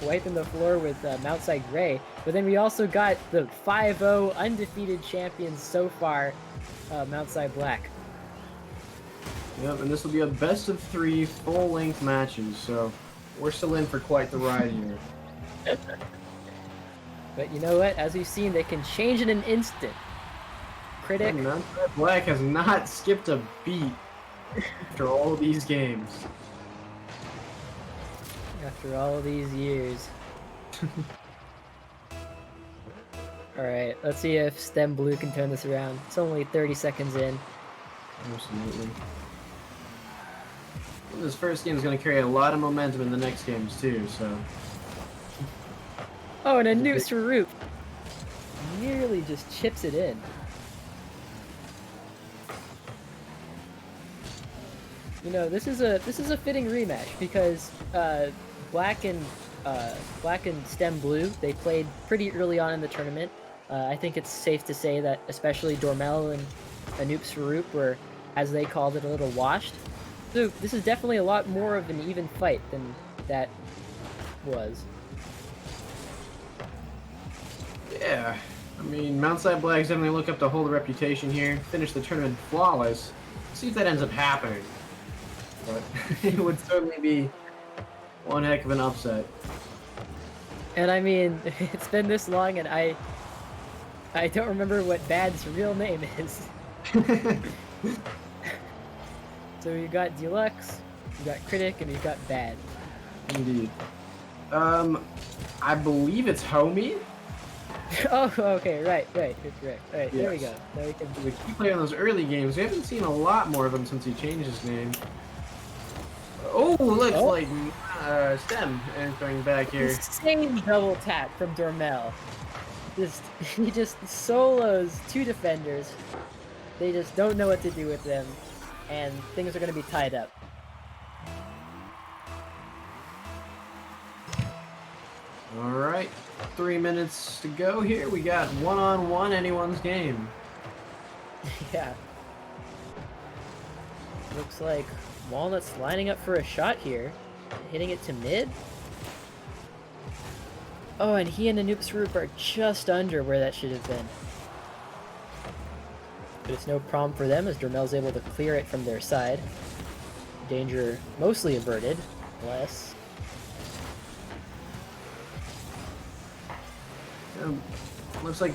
wiping the floor with MTSI Gray. But then we also got the 5-0 undefeated champions so far, MTSI Black. Yep, and this will be a best of 3 full-length matches, so we're still in for quite the ride here. But you know what? As we've seen, they can change in an instant. Critic. MTSI Black has not skipped a beat after all these games. After all these years. Alright, let's see if Stem Blue can turn this around. It's only 30 seconds in. Absolutely. This first game is going to carry a lot of momentum in the next games too, so... Oh, and a Newt Sarup nearly just chips it in. You know, this is a fitting rematch because Black and Stem Blue, they played pretty early on in the tournament. I think it's safe to say that especially Dormel and Anoop Sarup were, as they called it, a little washed. So this is definitely a lot more of an even fight than that was. Yeah, I mean, MTSI Black's definitely look up to hold a reputation here, finish the tournament flawless. See if that ends up happening. But it would certainly be one heck of an upset. And I mean, it's been this long, and I don't remember what Bad's real name is. So we've got Deluxe, we've got Critic, and we've got Bad. Indeed. I believe it's Homie. Oh, okay, right, you're correct. Alright, there we Yes. go. Now we can... We keep playing those early games. We haven't seen a lot more of him since he changed his name. Oh, looks like Stem entering back here. Insane double tap from Dormel. He just solos 2 defenders. They just don't know what to do with them, and things are going to be tied up. All right, 3 minutes to go here. We got one-on-one anyone's game. Yeah. Looks like Walnut's lining up for a shot here. Hitting it to mid. Oh, and he and Anoop Sarup are just under where that should have been. But it's no problem for them as Dormel's able to clear it from their side. Danger mostly averted. Less. Looks like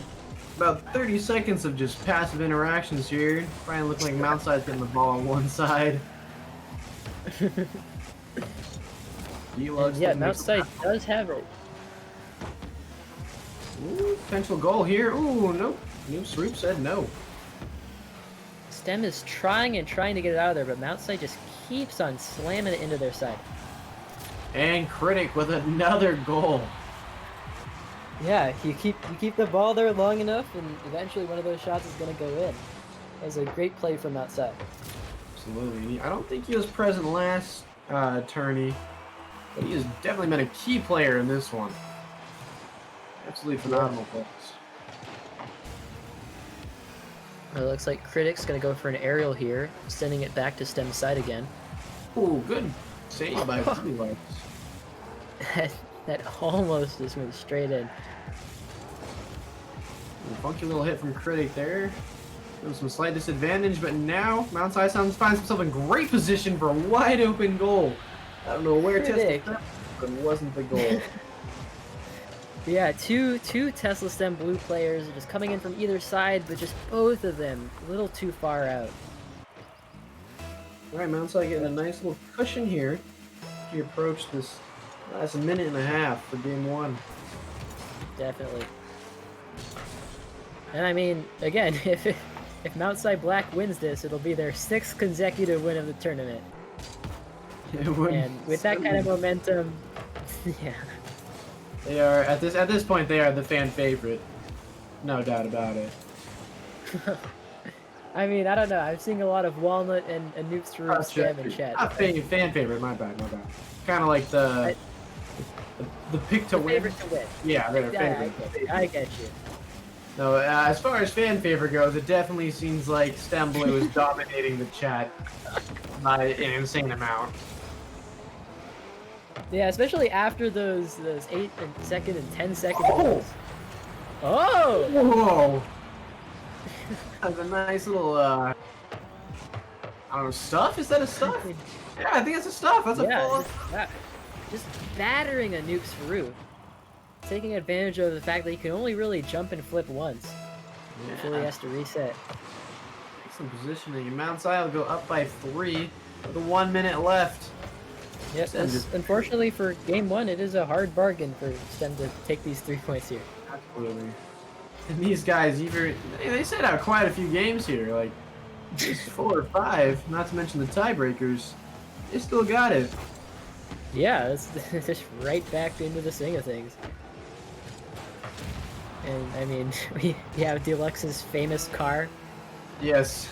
about 30 seconds of just passive interactions here. Trying to look like MTSI's getting the ball on one side. Yeah, MTSI does have it. Ooh, potential goal here. Ooh, nope. New Sarup said no. Stem is trying to get it out of there, but MTSI just keeps on slamming it into their side. And Critic with another goal. Yeah, you keep the ball there long enough, and eventually one of those shots is going to go in. That was a great play from outside. Absolutely. I don't think he was present last tourney, but he has definitely been a key player in this one. Absolutely phenomenal plays. It looks like Critic's going to go for an aerial here, sending it back to Stem's side again. Ooh, good save by Deluxe. That almost just went straight in. A funky little hit from Critic there. There was some slight disadvantage, but now MTSI finds himself in great position for a wide open goal. I don't know where Tesla Critic. but it wasn't the goal. Yeah, two Tesla Stem Blue players are just coming in from either side, but just both of them a little too far out. Alright, MTSI getting a nice little cushion here. He approached this last minute and a half for game 1. Definitely. And I mean, again, if MTSI Black wins this, it'll be their 6th consecutive win of the tournament. And with that kind of momentum, yeah. They are at this point they are the fan favorite. No doubt about it. I mean, I don't know. I'm seeing a lot of Walnut and Noob Sarup spam in chat. Fan favorite, my bad. Kind of like the pick to win. Favorite to win. Yeah, they're favorite. I get you. No, as far as fan favorite goes, it definitely seems like Stem Blue is dominating the chat by an insane amount. Yeah, especially after those 8-second and 10-second goals. Oh! Whoa! That's a nice little. I don't know, stuff? Is that a stuff? Yeah, I think it's a stuff. That's a Yeah, full. just battering a nuke's roof. Taking advantage of the fact that he can only really jump and flip once before he has to reset. Excellent positioning. Mount Zion will go up by 3 with 1 minute left. Yep, unfortunately for game 1, it is a hard bargain for Stem to take these 3 points here. Absolutely. And these guys, even they set out quite a few games here, like just 4 or 5. Not to mention the tiebreakers. They still got it. Yeah, it's just right back into the swing of things. And I mean, we have Deluxe's famous car. Yes,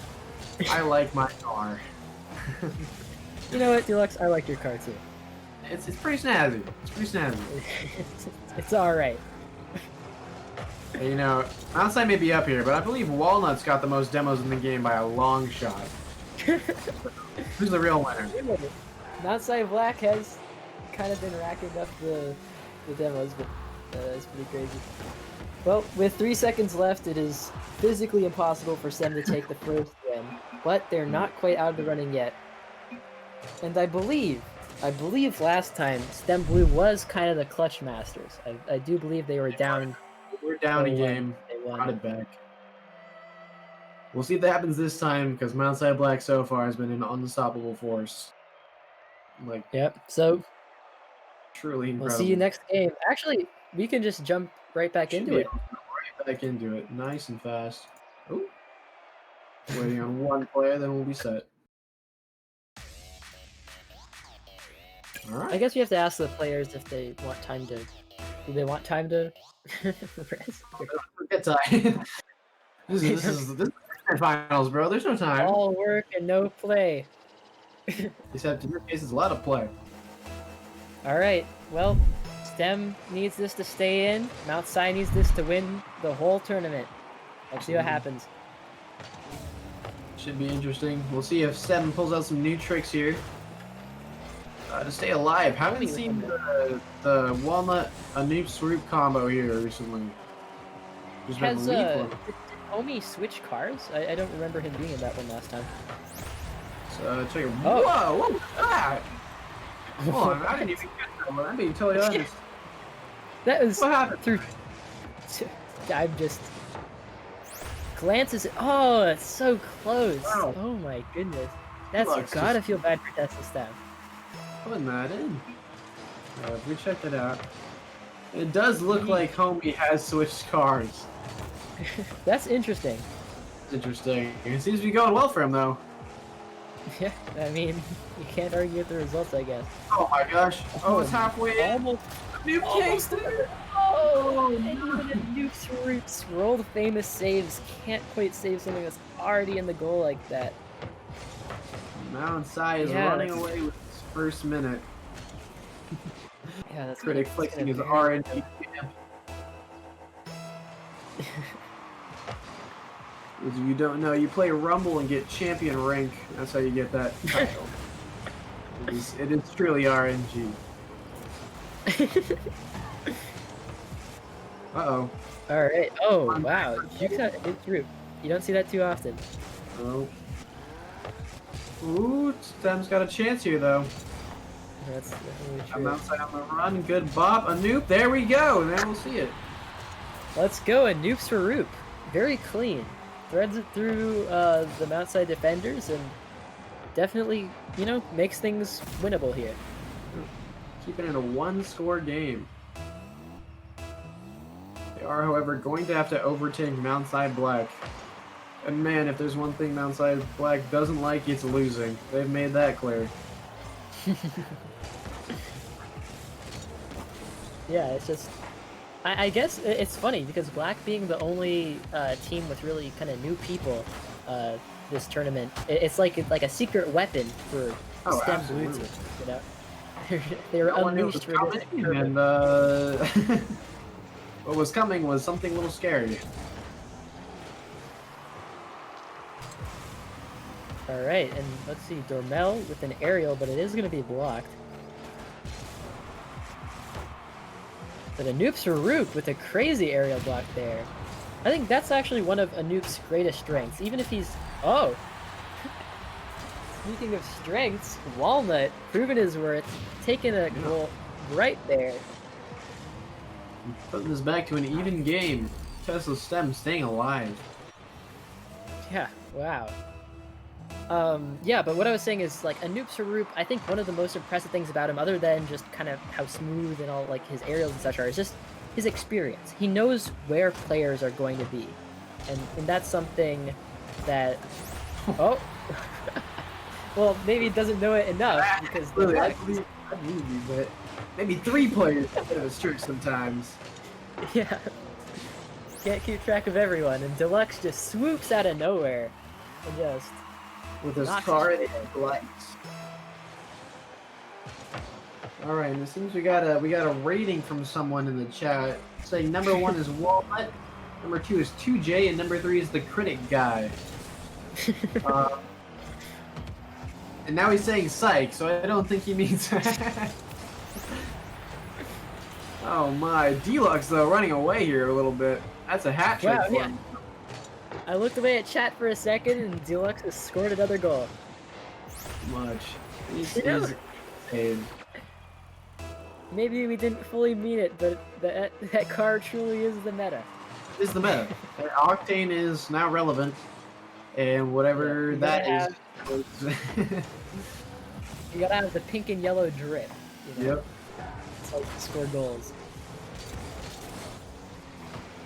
I like my car. You know what, Deluxe? I like your car too. It's pretty snazzy. It's pretty snazzy. It's all right. You know, Mount may be up here, but I believe Walnut's got the most demos in the game by a long shot. Who's the real winner? Mount Black has kind of been racking up the demos, but that's pretty crazy. Well, with 3 seconds left, it is physically impossible for Stem to take the first win, but they're not quite out of the running yet. And I believe last time Stem Blue was kind of the clutch masters. I do believe they were down. We're down a 0-1. game. They won. Brought it back. We'll see if that happens this time, because Mount Black so far has been an unstoppable force. Like, Yep. So truly incredible. we'll see you next game. Actually, we can just jump right back into it. Right back into it, nice and fast. Ooh. Waiting on one player, then we'll be set. All right. I guess we have to ask the players if they want time to. Do they want time to rest? Forget time. this is finals, bro. There's no time. All work and no play. Except in your case, it's a lot of play. All right. Well, Stem needs this to stay in. Mount Si needs this to win the whole tournament. Let's see what happens. Should be interesting. We'll see if Stem pulls out some new tricks here. To stay alive. Haven't seen the Walnut Anoop Swoop combo here recently. Just been Has lethal. did Homie switch cars? I don't remember him being in that one last time. So, check it. Oh. Whoa! What was that? Hold on, I didn't even get that one. I'm being totally honest. That was What happened? through. I'm just glances. Oh, it's so close. Wow. Oh my goodness. That's Looks gotta just- feel bad for Tesla Stem. Putting that in. If we check it out, it does look like Homie has switched cars. That's interesting. It's interesting. It seems to be going well for him, though. Yeah, I mean, you can't argue with the results, I guess. Oh my gosh. Oh, it's halfway in. Almost. New Almost case. there. Oh, and even a Nuke's Roots world famous saves can't quite save something that's already in the goal like that. Mount Si is Yeah, running that's- away with his first minute. Yeah, that's Critic that's flexing his gonna RNG. If you don't know, you play Rumble and get champion rank. That's how you get that title. It is truly RNG. Uh-oh. All right. Oh wow, Juke's got it through. You don't see that too often. Oh. Ooh, Stem's got a chance here, though. That's definitely I'm true. outside on the run. Good bop. Anoop. There we go. There we'll see it. Let's go. And Noops for Roop. Very clean. Threads it through the Mount Side defenders and definitely, you know, makes things winnable here. Keeping it a one-score game. They are, however, going to have to overtake Mount Side Black. And man, if there's one thing Mount Side Black doesn't like, it's losing. They've made that clear. Yeah, it's just... I guess it's funny because Black being the only team with really kind of new people this tournament, it's like a secret weapon for Oh, Stem Blue absolutely. team, you know? They were No one knew it unleashed was for this coming, tournament. and what was coming was something a little scary. Alright, and let's see, Dormel with an aerial, but it is going to be blocked. But Anoop's Rook with a crazy aerial block there. I think that's actually one of Anoop's greatest strengths, even if he's... Oh! Speaking of strengths, Walnut proving his worth, taking a goal right there. Putting this back to an even game. Tesla Stem staying alive. Yeah, wow. Yeah, but what I was saying is, like, Anoop Sarup, I think one of the most impressive things about him, other than just kind of how smooth and all, like, his aerials and such are, is just his experience. He knows where players are going to be. And that's something that... Oh! Well, maybe he doesn't know it enough, because... Really, I believe you, but maybe 3 players instead of a trick sometimes. Yeah. Can't keep track of everyone, and Deluxe just swoops out of nowhere. And just... With his knocks car it and his lights. Alright, and it seems we got a rating from someone in the chat saying number 1 is Walnut, number 2 is 2J, and number 3 is the Critic Guy. And now he's saying psych, so I don't think he means that. Oh my, Deluxe though running away here a little bit. That's a hat trick Wow, for yeah. him. I looked away at chat for a second, and Deluxe has scored another goal. Much. He's You know- insane. Maybe we didn't fully mean it, but that car truly is the meta. This is the meta. Octane is now relevant, and whatever Yeah, that is. You gotta have the pink and yellow drip. You know? Yep. It's like to score goals.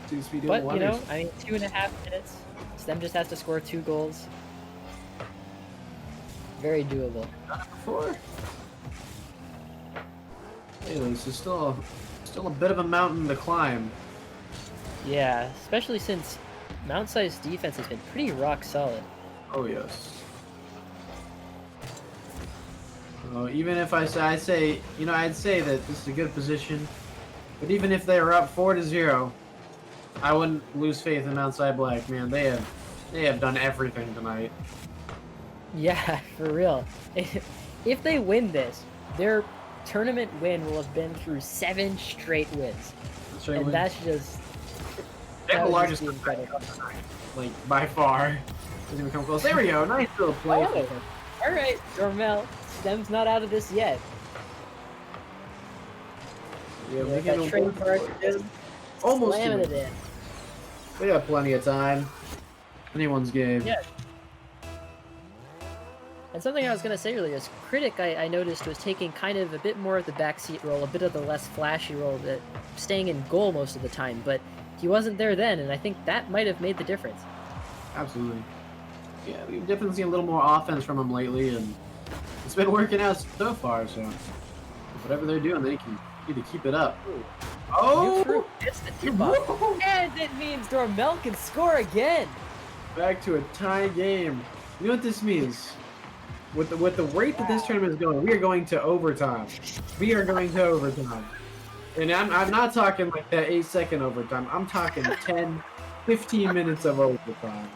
Two speed doing But, you wonders. know, I mean, 2.5 minutes. Stem just has to score 2 goals. Very doable. Done it before. Hey, this is still a bit of a mountain to climb. Yeah, especially since Mount Side's defense has been pretty rock solid. Oh yes. Even if I'd say, you know, I'd say that this is a good position, but even if they were up 4-0, I wouldn't lose faith in Mount Side Black. Man, they have done everything tonight. Yeah, for real. If they win this, their tournament win will have been through 7 straight wins. And that's just... They're that the would largest just be incredible. like by far. Doesn't even come close. There we go. Nice little play. Oh, alright, Dormel. Stem's not out of this yet. Yeah, Yeah, we that can trade card just almost slamming in. it in. We got plenty of time. Anyone's game. Yeah. And something I was gonna say earlier is Critic I noticed was taking kind of a bit more of the backseat role, a bit of the less flashy role, that staying in goal most of the time, but he wasn't there then, and I think that might have made the difference. Absolutely. Yeah, we've definitely seen a little more offense from him lately, and it's been working out so far, so whatever they're doing, they can either keep it up. Oh! It's the tip-off. And it means Dormel can score again! Back to a tie game. You know what this means? With the rate that this tournament is going, we are going to overtime. We are going to overtime. And I'm not talking like that 8-second overtime. I'm talking 10, 15 minutes of overtime.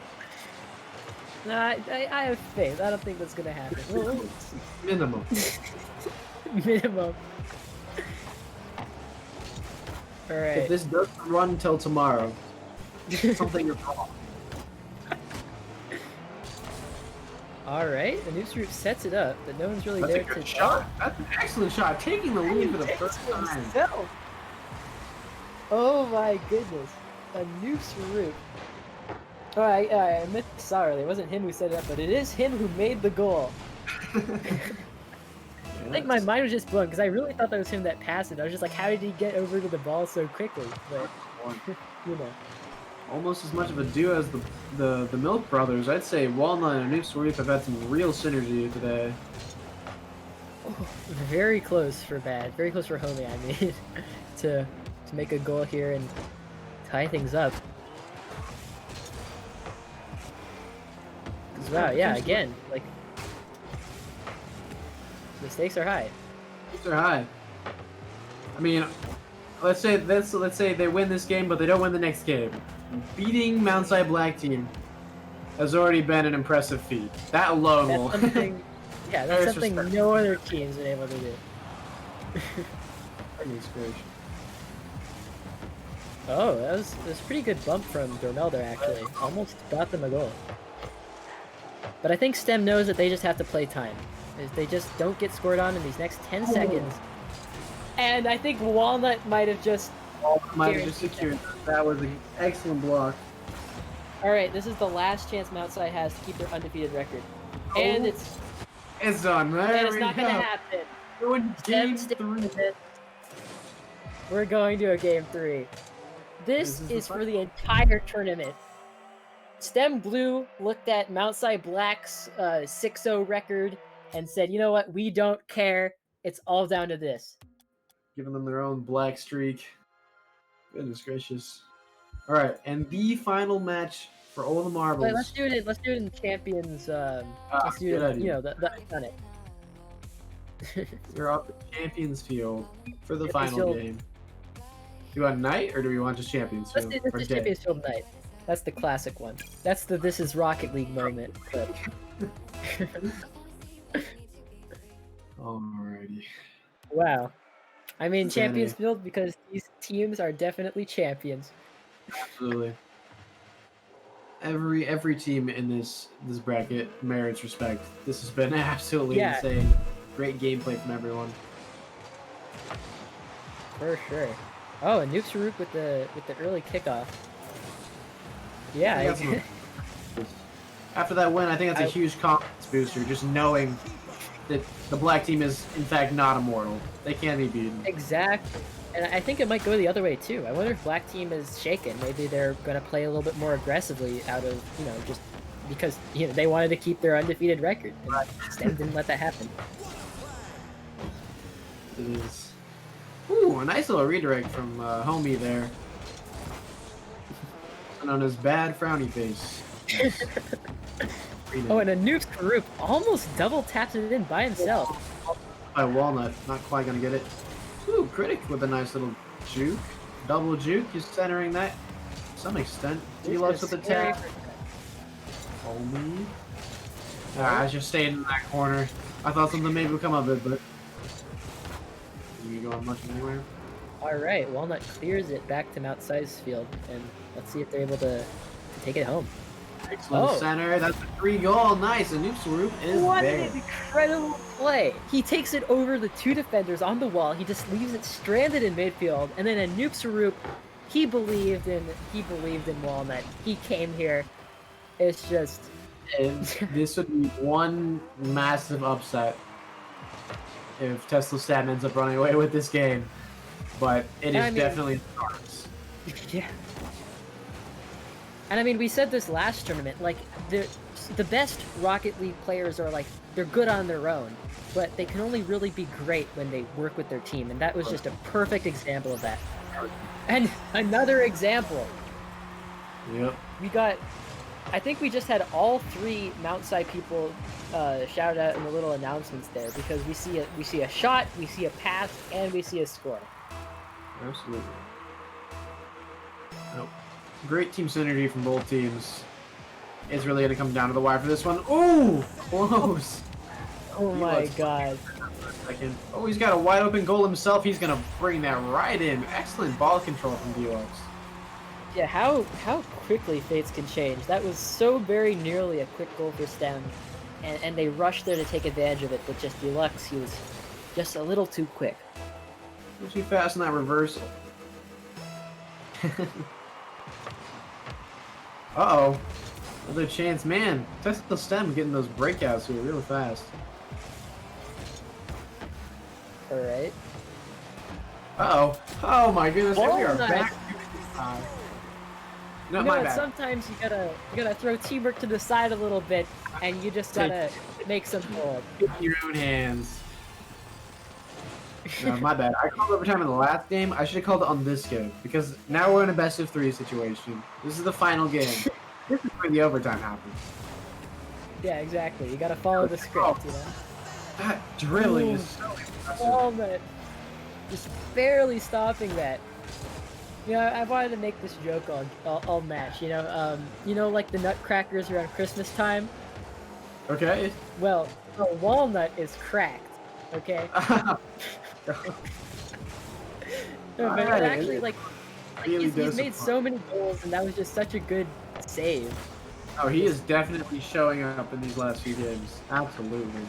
No, I have faith. I don't think that's gonna happen. We'll Minimum. minimum. Alright. If this doesn't run until tomorrow, something is wrong. Alright, the news group sets it up, but no one's really That's a there good to shot. That's an excellent shot. Taking the lead for the Takes first it time. himself. Oh my goodness. A noose root. Alright, I missed earlier. It wasn't him who set it up, but it is him who made the goal. I think my mind was just blown because I really thought that was him that passed it. I was just like, how did he get over to the ball so quickly? But, you know. Almost as much of a duo as the Milk Brothers. I'd say Walnut and Noob Swarif have had some real synergy today. Oh, very close for bad. Very close for homie, I mean. to make a goal here and tie things up. 'Cause wow, yeah, again, like, the stakes are high. They're high. I mean, let's say they win this game, but they don't win the next game. Beating Mount Side Black team has already been an impressive feat. That alone will. That's something, yeah, that's There's something respect. no other team's been able to do. Goodness gracious. Oh, that was a pretty good bump from Dormel there, actually. Almost got them a goal. But I think Stem knows that they just have to play time. If they just don't get scored on in these next 10 seconds. And I think Walnut might have just... Might have just secured that. That was an excellent block. Alright, this is the last chance MTSI has to keep their undefeated record. And it's done. There and it's we not go. gonna happen. We're in game Stem 3. We're going to a game 3. This This is is the for the entire tournament. Stem Blue looked at MTSI Black's 6-0 record and said, you know what, we don't care. It's all down to this. Giving them their own black streak. Goodness gracious. All right, and the final match for all the marbles. Wait, let's do it in champions. Let's do good it. idea. You know, the iconic. We're up at Champions Field for the Champions final Field. game. Do we want night or do we want just Champions Let's Field? do Or this day? Champions Field night. That's the classic one. That's the This Is Rocket League moment. But Alrighty. wow. I mean, Insanity. Champions Field because these teams are definitely champions. Absolutely. Every team in this bracket merits respect. This has been absolutely Yeah. insane. Great gameplay from everyone. For sure. Oh, and Nuke Saruk with the early kickoff. Yeah. That's what- After that win, I think that's a huge confidence booster. Just knowing that the black team is in fact not immortal. They can't be beaten. Exactly. And I think it might go the other way too. I wonder if Black Team is shaken. Maybe they're going to play a little bit more aggressively out of, you know, just because, you know, they wanted to keep their undefeated record. And Stem didn't let that happen. It is. Ooh, a nice little redirect from Homie there. Known as Bad Frowny Face. Oh, and a Nuke group almost double taps it in by himself. By Walnut, not quite gonna get it. Ooh, Critic with a nice little juke. Double juke, he's centering that to some extent. Deluxe with the Scary tap. Homie. I was just staying in that corner. I thought something maybe would come of it, but you going much anywhere? Alright, Walnut clears it back to Mount Size Field, and let's see if they're able to take it home. Excellent center. That's a 3-goal. Nice. A Noob Swoop is What there. an incredible play! He takes it over the two defenders on the wall. He just leaves it stranded in midfield, and then a Nuke Sarup, he believed in Walnut. He came here. It's just And this would be one massive upset if Tesla Stat ends up running away with this game. But it is definitely starts. yeah. And I mean, we said this last tournament, like, the best Rocket League players are, like, they're good on their own, but they can only really be great when they work with their team, and that was just a perfect example of that. And another example, Yep. we got, I think we just had all three Mount Si people shout out in the little announcements there, because we see a shot, we see a pass, and we see a score. Absolutely. Nope. Great team synergy from both teams. It's really going to come down to the wire for this one. Ooh! Close! Oh my god. Second. Oh, he's got a wide open goal himself. He's going to bring that right in. Excellent ball control from Deluxe. Yeah, how quickly fates can change. That was so very nearly a quick goal for Stem, and they rushed there to take advantage of it, but just Deluxe, he was just a little too quick. Too fast in that reversal. Uh-oh. Another chance. Man, Tesla Stem getting those breakouts here real fast. Alright. Uh-oh. Oh my goodness, here we are Nice. back. No, You know my what, bad. sometimes you gotta throw teamwork to the side a little bit, and you just gotta make some goal. In your own hands. No, my bad. I called overtime in the last game. I should have called it on this game, because now we're in a best-of-3 situation. This is the final game. This is where the overtime happens. Yeah, exactly. You gotta follow the script, you know? That drilling Ooh. is so impressive. Walnut just barely stopping that. You know, I wanted to make this joke all match. You know, like the nutcrackers around Christmas time. Okay. Well, the walnut is cracked. Okay. No, but Alright. it actually like Really he's does made support. so many goals, and that was just such a good save. Oh, he is definitely showing up in these last few games. Absolutely.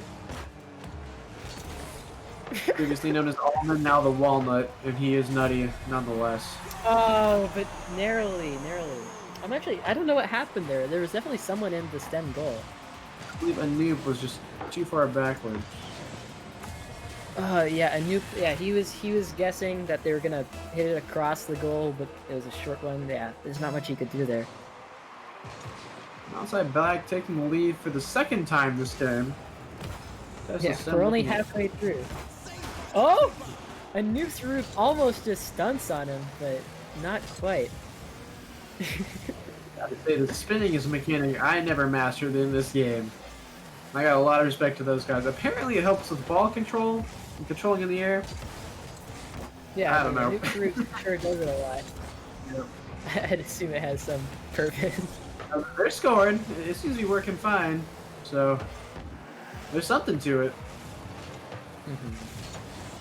Previously known as Almond, now the Walnut, and he is nutty nonetheless. Oh, but narrowly. I don't know what happened there. There was definitely someone in the stem goal. I believe Anoop was just too far backward. Yeah, Anoop. Yeah, he was guessing that they were gonna hit it across the goal, but it was a short one. Yeah, there's not much he could do there. Outside back taking the lead for the second time this game. Yeah, we're only halfway through. Oh! Anoop's roof almost just stunts on him, but not quite. Gotta say, the spinning is a mechanic I never mastered in this game. I got a lot of respect to those guys. Apparently it helps with ball control and controlling in the air. Yeah, I don't know. Anoop's roof sure does it a lot. Yep. I'd assume it has some purpose. They're scoring. It seems to be working fine. So, there's something to it.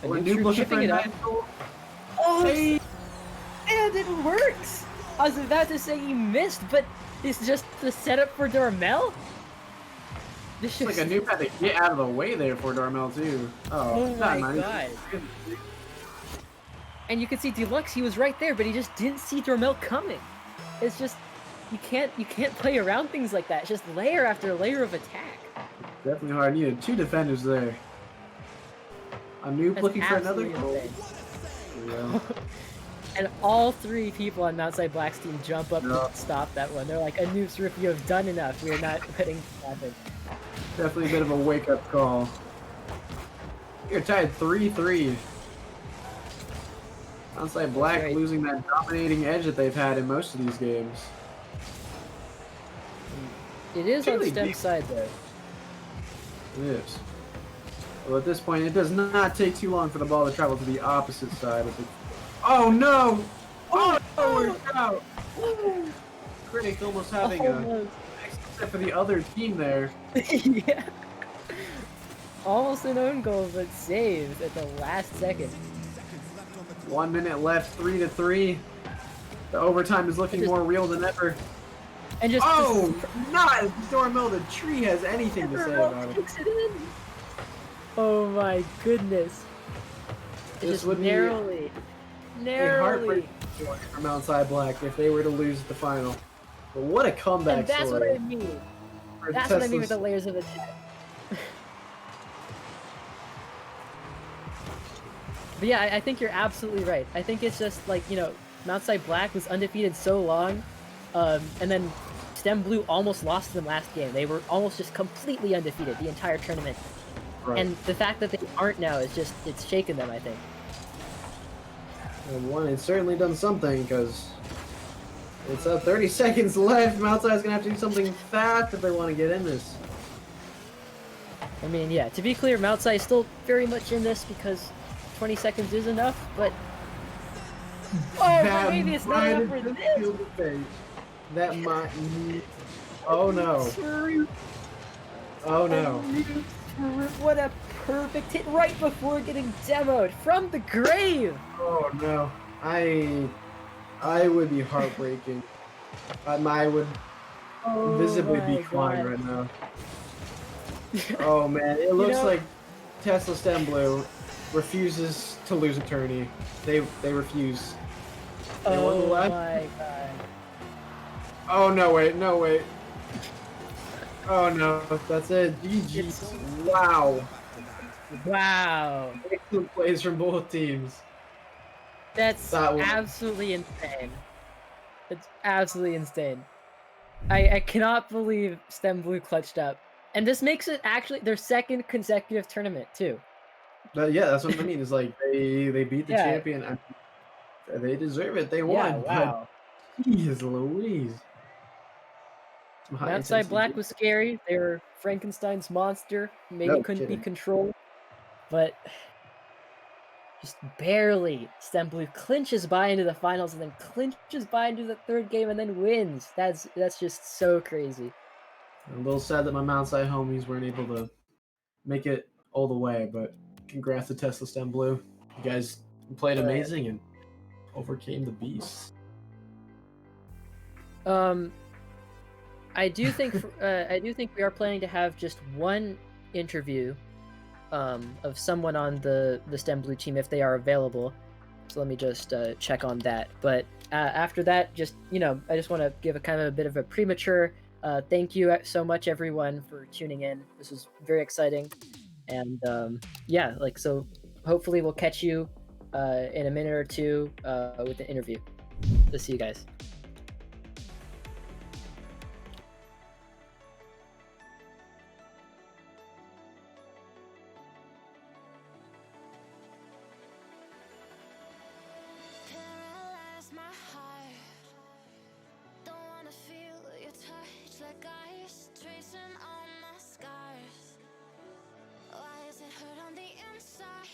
We're Anoop's new roof looking for chipping a it up. nice goal. Oh, Hey! and it works! I was about to say he missed, but it's just the setup for Dormel? This It's like Anoop had to get out of the way there for Darmel too. Oh not my nice. god. And you can see Deluxe, he was right there, but he just didn't see Dormel coming. It's just, you can't play around things like that. It's just layer after layer of attack. Definitely hard. Needed two defenders there. Anoop That's looking for another absolutely goal. insane. There we go. And all three people on Mountainside Black's team jump up to stop that one. They're like, Anoop's roof, you have done enough. We are not letting this happen. Definitely a bit of a wake-up call. You're tied 3-3. Outside Black Right. losing that dominating edge that they've had in most of these games. It is on Really STEM deep. side, though. It is. Well, at this point, it does not take too long for the ball to travel to the opposite side of the... Oh, no! Oh, no! We're out! Critic almost having a Almost. except for the other team there. Yeah. Almost an own goal, but saved at the last second. 1 minute left, 3-3. The overtime is looking Just- more real than ever. And just Oh, not if Dormel the tree has anything to say about it. kicks it in. Oh my goodness. It This just would be narrowly. A heartbreaking story from Outside Black if they were to lose the final. But what a comeback And that's what story. I mean. for That's what I mean with the Tesla's- layers of attack. But yeah, I think you're absolutely right. I think it's just like, you know, Mountainside Black was undefeated so long, and then Stem Blue almost lost to them last game. They were almost just completely undefeated the entire tournament. Right. And the fact that they aren't now is just, it's shaken them, I think. And one, it's certainly done something because it's 30 seconds left. Mountaine's gonna have to do something fast if they want to get in this. I mean, yeah, to be clear, Mountainside is still very much in this because 20 seconds is enough, but... Oh, but maybe it's not might enough have for just this! killed the face. That might... Oh no. Oh no. What a perfect hit right before getting demoed from the grave! Oh no. I would be heartbreaking. I would Oh visibly be my crying God. right now. Oh man, it looks know- like Tesla Stem Blue refuses to lose a tourney. They refuse. They won the Oh last- my god. Oh no wait, no wait. Oh no, that's it. GG. It's- Wow. Wow. Excellent plays from both teams. That's That one. absolutely insane. It's absolutely insane. I cannot believe Stem Blue clutched up. And this makes it actually their second consecutive tournament too. Yeah, that's what I mean. Is like they beat the Yeah. champion. And they deserve it. They Yeah, won. wow. But jeez Louise. Some high Outside intensity Black games. was scary. They were Frankenstein's monster. Maybe No couldn't be kidding. controlled. But just barely. Stem Blue clinches by into the finals and then clinches by into the third game and then wins. That's just so crazy. I'm a little sad that my Mount Si homies weren't able to make it all the way, but congrats to Tesla Stem Blue. You guys played Oh, yeah. amazing and overcame the beast. I do think I do think we are planning to have just one interview of someone on the STEM Blue team if they are available. So let me just check on that. But after that, just I just want to give a kind of a bit of a premature thank you so much everyone for tuning in. This was very exciting, and yeah, like so. Hopefully, we'll catch you in a minute or two with an interview. Let's see you guys. Paralyze my heart. Don't wanna feel your touch like ice, tracing all my scars. Why is it hurt on the inside?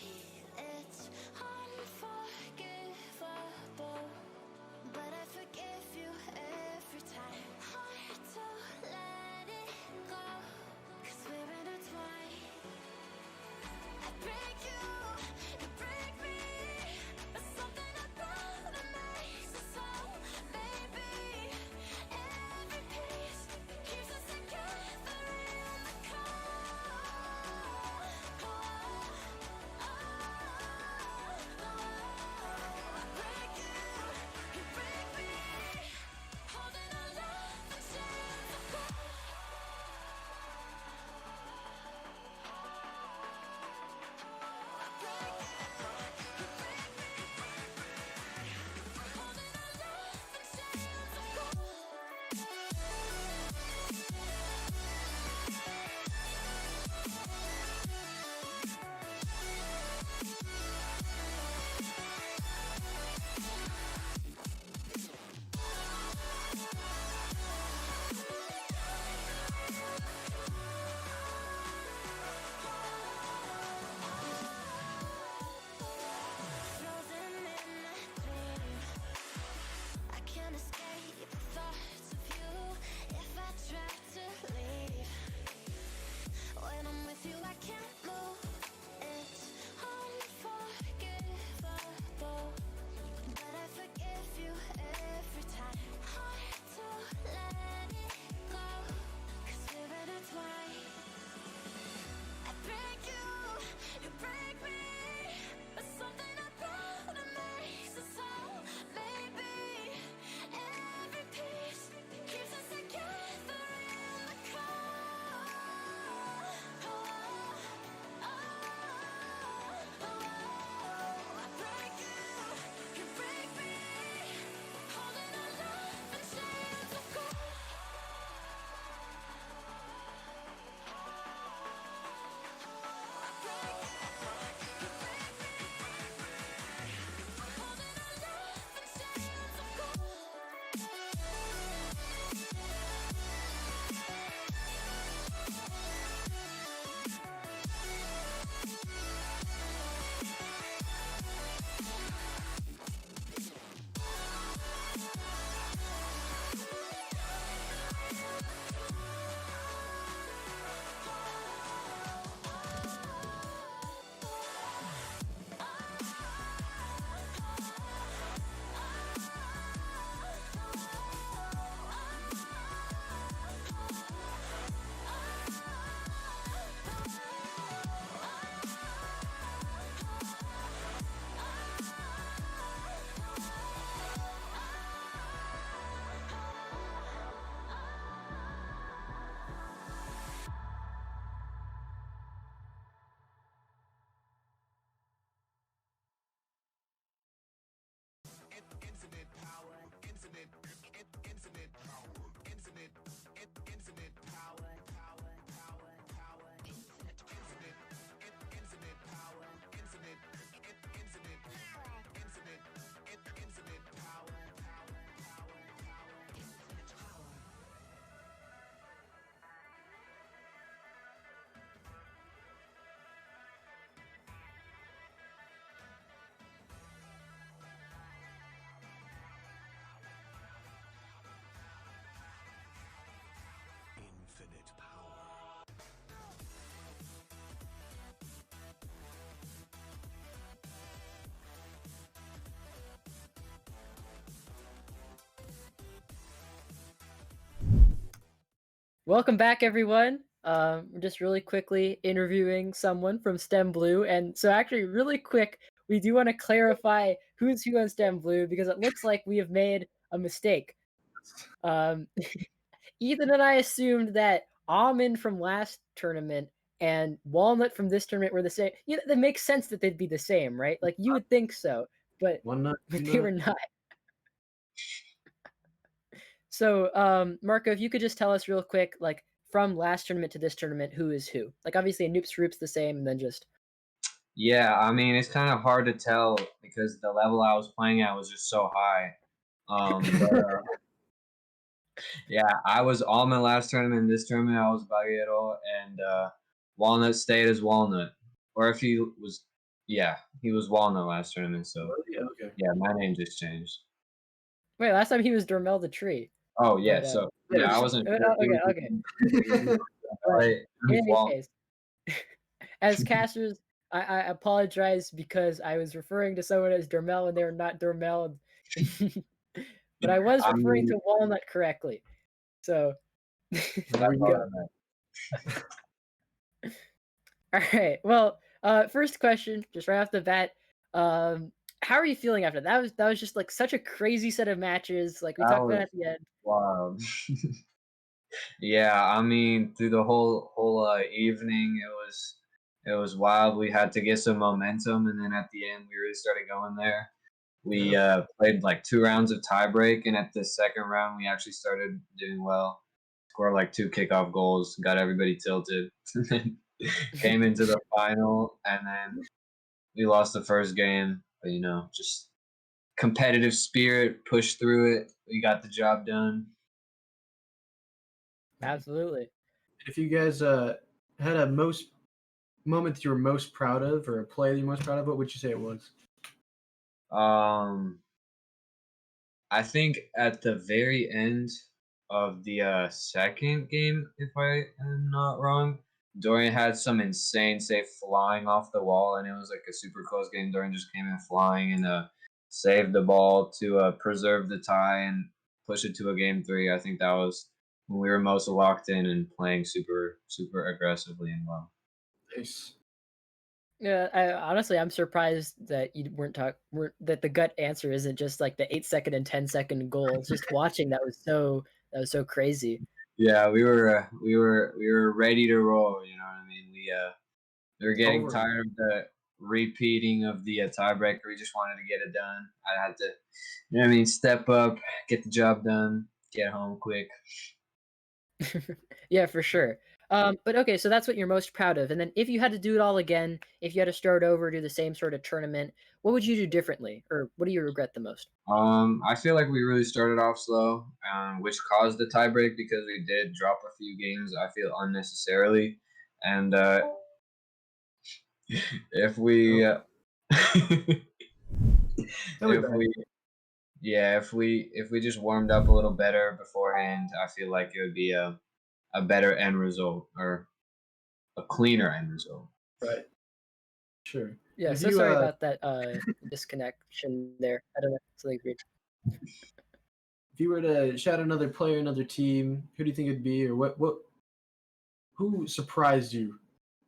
It's unforgivable, but I forgive you every time. Hard to let it go, 'cause we're intertwined. I break you, you break me, but something about it makes us so. Maybe every piece keeps us together in the cold. I break you, you break me, holding our love in chains of gold. Frozen in my dream, I can't escape the thoughts of you. If I try to leave, when I'm with you I can't move. It's unforgivable, but I forgive you every time. Hard to let it go, 'cause we're intertwined. I break you, you break me, but something about it makes us whole. Maybe every piece keeps us together in the cold. Welcome back, everyone. We're just really quickly interviewing someone from STEM Blue, and so actually, really quick, we do want to clarify who's who on STEM Blue because it looks like we have made a mistake. Um, Ethan and I assumed that Almond from last tournament and Walnut from this tournament were the same. You know, that makes sense that they'd be the same, right? Like you would think so, but One nut, two but they nut. were not. So, Marco, if you could just tell us real quick, like from last tournament to this tournament, who is who? Like obviously, Noop's Roop's the same, and then just Yeah, I mean, it's kind of hard to tell because the level I was playing at was just so high. But yeah, I was Almond last tournament. This tournament, I was Baguero, and Walnut stayed as Walnut. Or if he was, yeah, he was Walnut last tournament. So Oh, yeah, okay. yeah, my name just changed. wait. Last time he was Dormel the tree, Oh yeah, but so Yeah, yeah, I wasn't sure if he okay, was. okay. He was But right. in He's any Walnut. case, as casters, I apologize because I was referring to someone as Dormel and they were not Dormel, but I was I referring mean, to Walnut correctly. So There there we we all go. go. I meant. All right. Well, first question, just right off the bat. How are you feeling after that? That was just like such a crazy set of matches. Like we That talked about was at the end. wild. Yeah, I mean, through the whole evening, it was wild. We had to get some momentum, and then at the end, we really started going there. We Yeah. played like 2 rounds of tiebreak, and at the second round, we actually started doing well. Scored like 2 kickoff goals, got everybody tilted, and then came into the final, and then we lost the first game. But just competitive spirit, pushed through it. We got the job done. Absolutely. If you guys had a most moment you were most proud of, or a play that you're most proud of, what would you say it was? Um, I think at the very end of the second game, if I am not wrong, Dorian had some insane save flying off the wall, and it was like a super close game. Dorian just came in flying and saved the ball to preserve the tie and push it to a game three. I think that was when we were most locked in and playing super, super aggressively and well. Nice. Yeah, honestly, I'm surprised that you weren't that the gut answer isn't just like the 8 second and 10 second goals. Just watching that was so crazy. Yeah, we were ready to roll. You know what I mean? We were getting Over. tired of the repeating of the tiebreaker. We just wanted to get it done. I had to, step up, get the job done, get home quick. Yeah, for sure. But okay, so that's what you're most proud of. And then if you had to do it all again, if you had to start over, do the same sort of tournament, what would you do differently, or what do you regret the most? I feel like we really started off slow, which caused the tiebreak because we did drop a few games. I feel unnecessarily, and if we, Oh, if that'll be bad. we yeah, if we just warmed up a little better beforehand, I feel like it would be a better end result or a cleaner end result. Right. Sure. Yeah, If so you sorry about that disconnection there. I don't know, something weird. if you were to shout another player, another team, who do you think it'd be, or who surprised you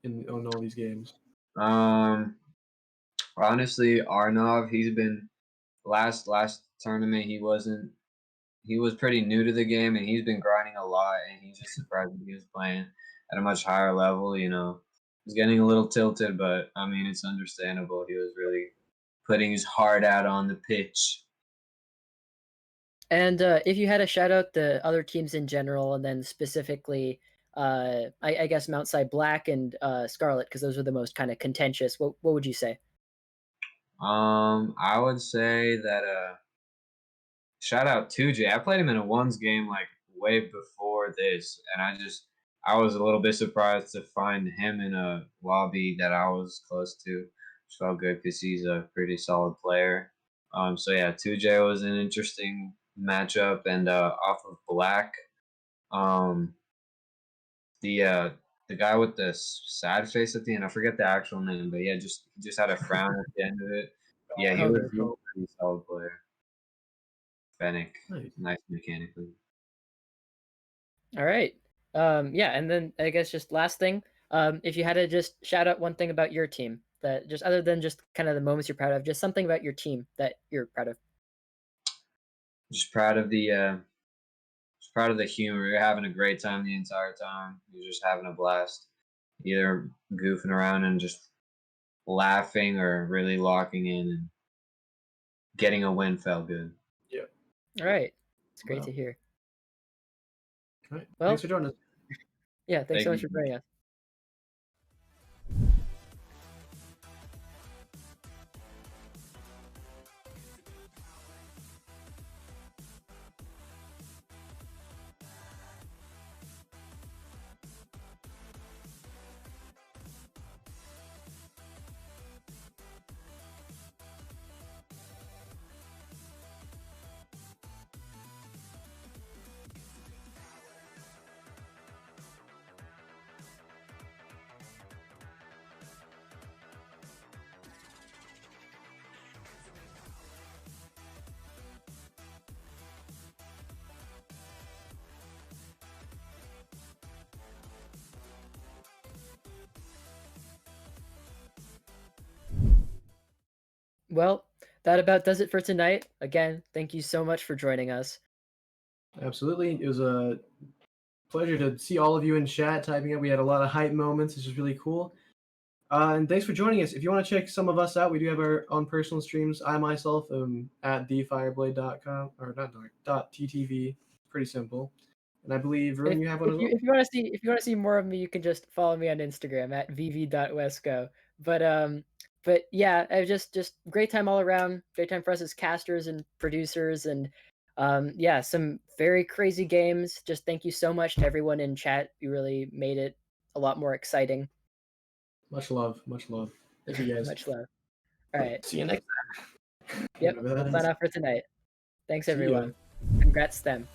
on all these games? Um, Honestly, Arnov, he's been last tournament. He was pretty new to the game, and he's been grinding a lot. And he's just surprised me. He was playing at a much higher level. He's getting a little tilted, but I mean it's understandable. He was really putting his heart out on the pitch. And if you had to shout out the other teams in general, and then specifically, I guess Mount Si Black and Scarlet, because those are the most kind of contentious. What would you say? I would say that shout out to Jay. I played him in a ones game like way before this, and I was a little bit surprised to find him in a lobby that I was close to, which felt good because he's a pretty solid player. So yeah, 2J was an interesting matchup, and off of Black, um, the guy with the sad face at the end, I forget the actual name, but yeah, he just had a frown at the end of it. Yeah, he was Okay. a pretty solid player. Fennec, Nice. nice mechanically. All right. Yeah, and then I guess just last thing, if you had to just shout out one thing about your team that just other than just kind of the moments you're proud of, just something about your team that you're proud of. Just proud of the humor. You're having a great time the entire time. You're just having a blast, either goofing around and just laughing or really locking in and getting a win felt good. Yeah. All right, it's great Well, to hear. all right. Thanks Well, for joining us. yeah, thanks so Thank much you. for joining us. Well, that about does it for tonight. Again, thank you so much for joining us. Absolutely. It was a pleasure to see all of you in chat typing up. We had a lot of hype moments. This was really cool. And thanks for joining us. If you want to check some of us out, we do have our own personal streams. I myself am at thefireblade.com or not .ttv. Pretty simple. And I believe Ruin, If you have one if as you well. if you want to see if you want to see more of me, you can just follow me on Instagram at vv.wesco. But yeah, I just great time all around. Great time for us as casters and producers, and yeah, some very crazy games. Just thank you so much to everyone in chat. You really made it a lot more exciting. Much love. Much love. Thank you guys. Much love. All right. See you next time. Yep. Whatever We'll that sign is. off for tonight. Thanks See ya. everyone. Congrats them.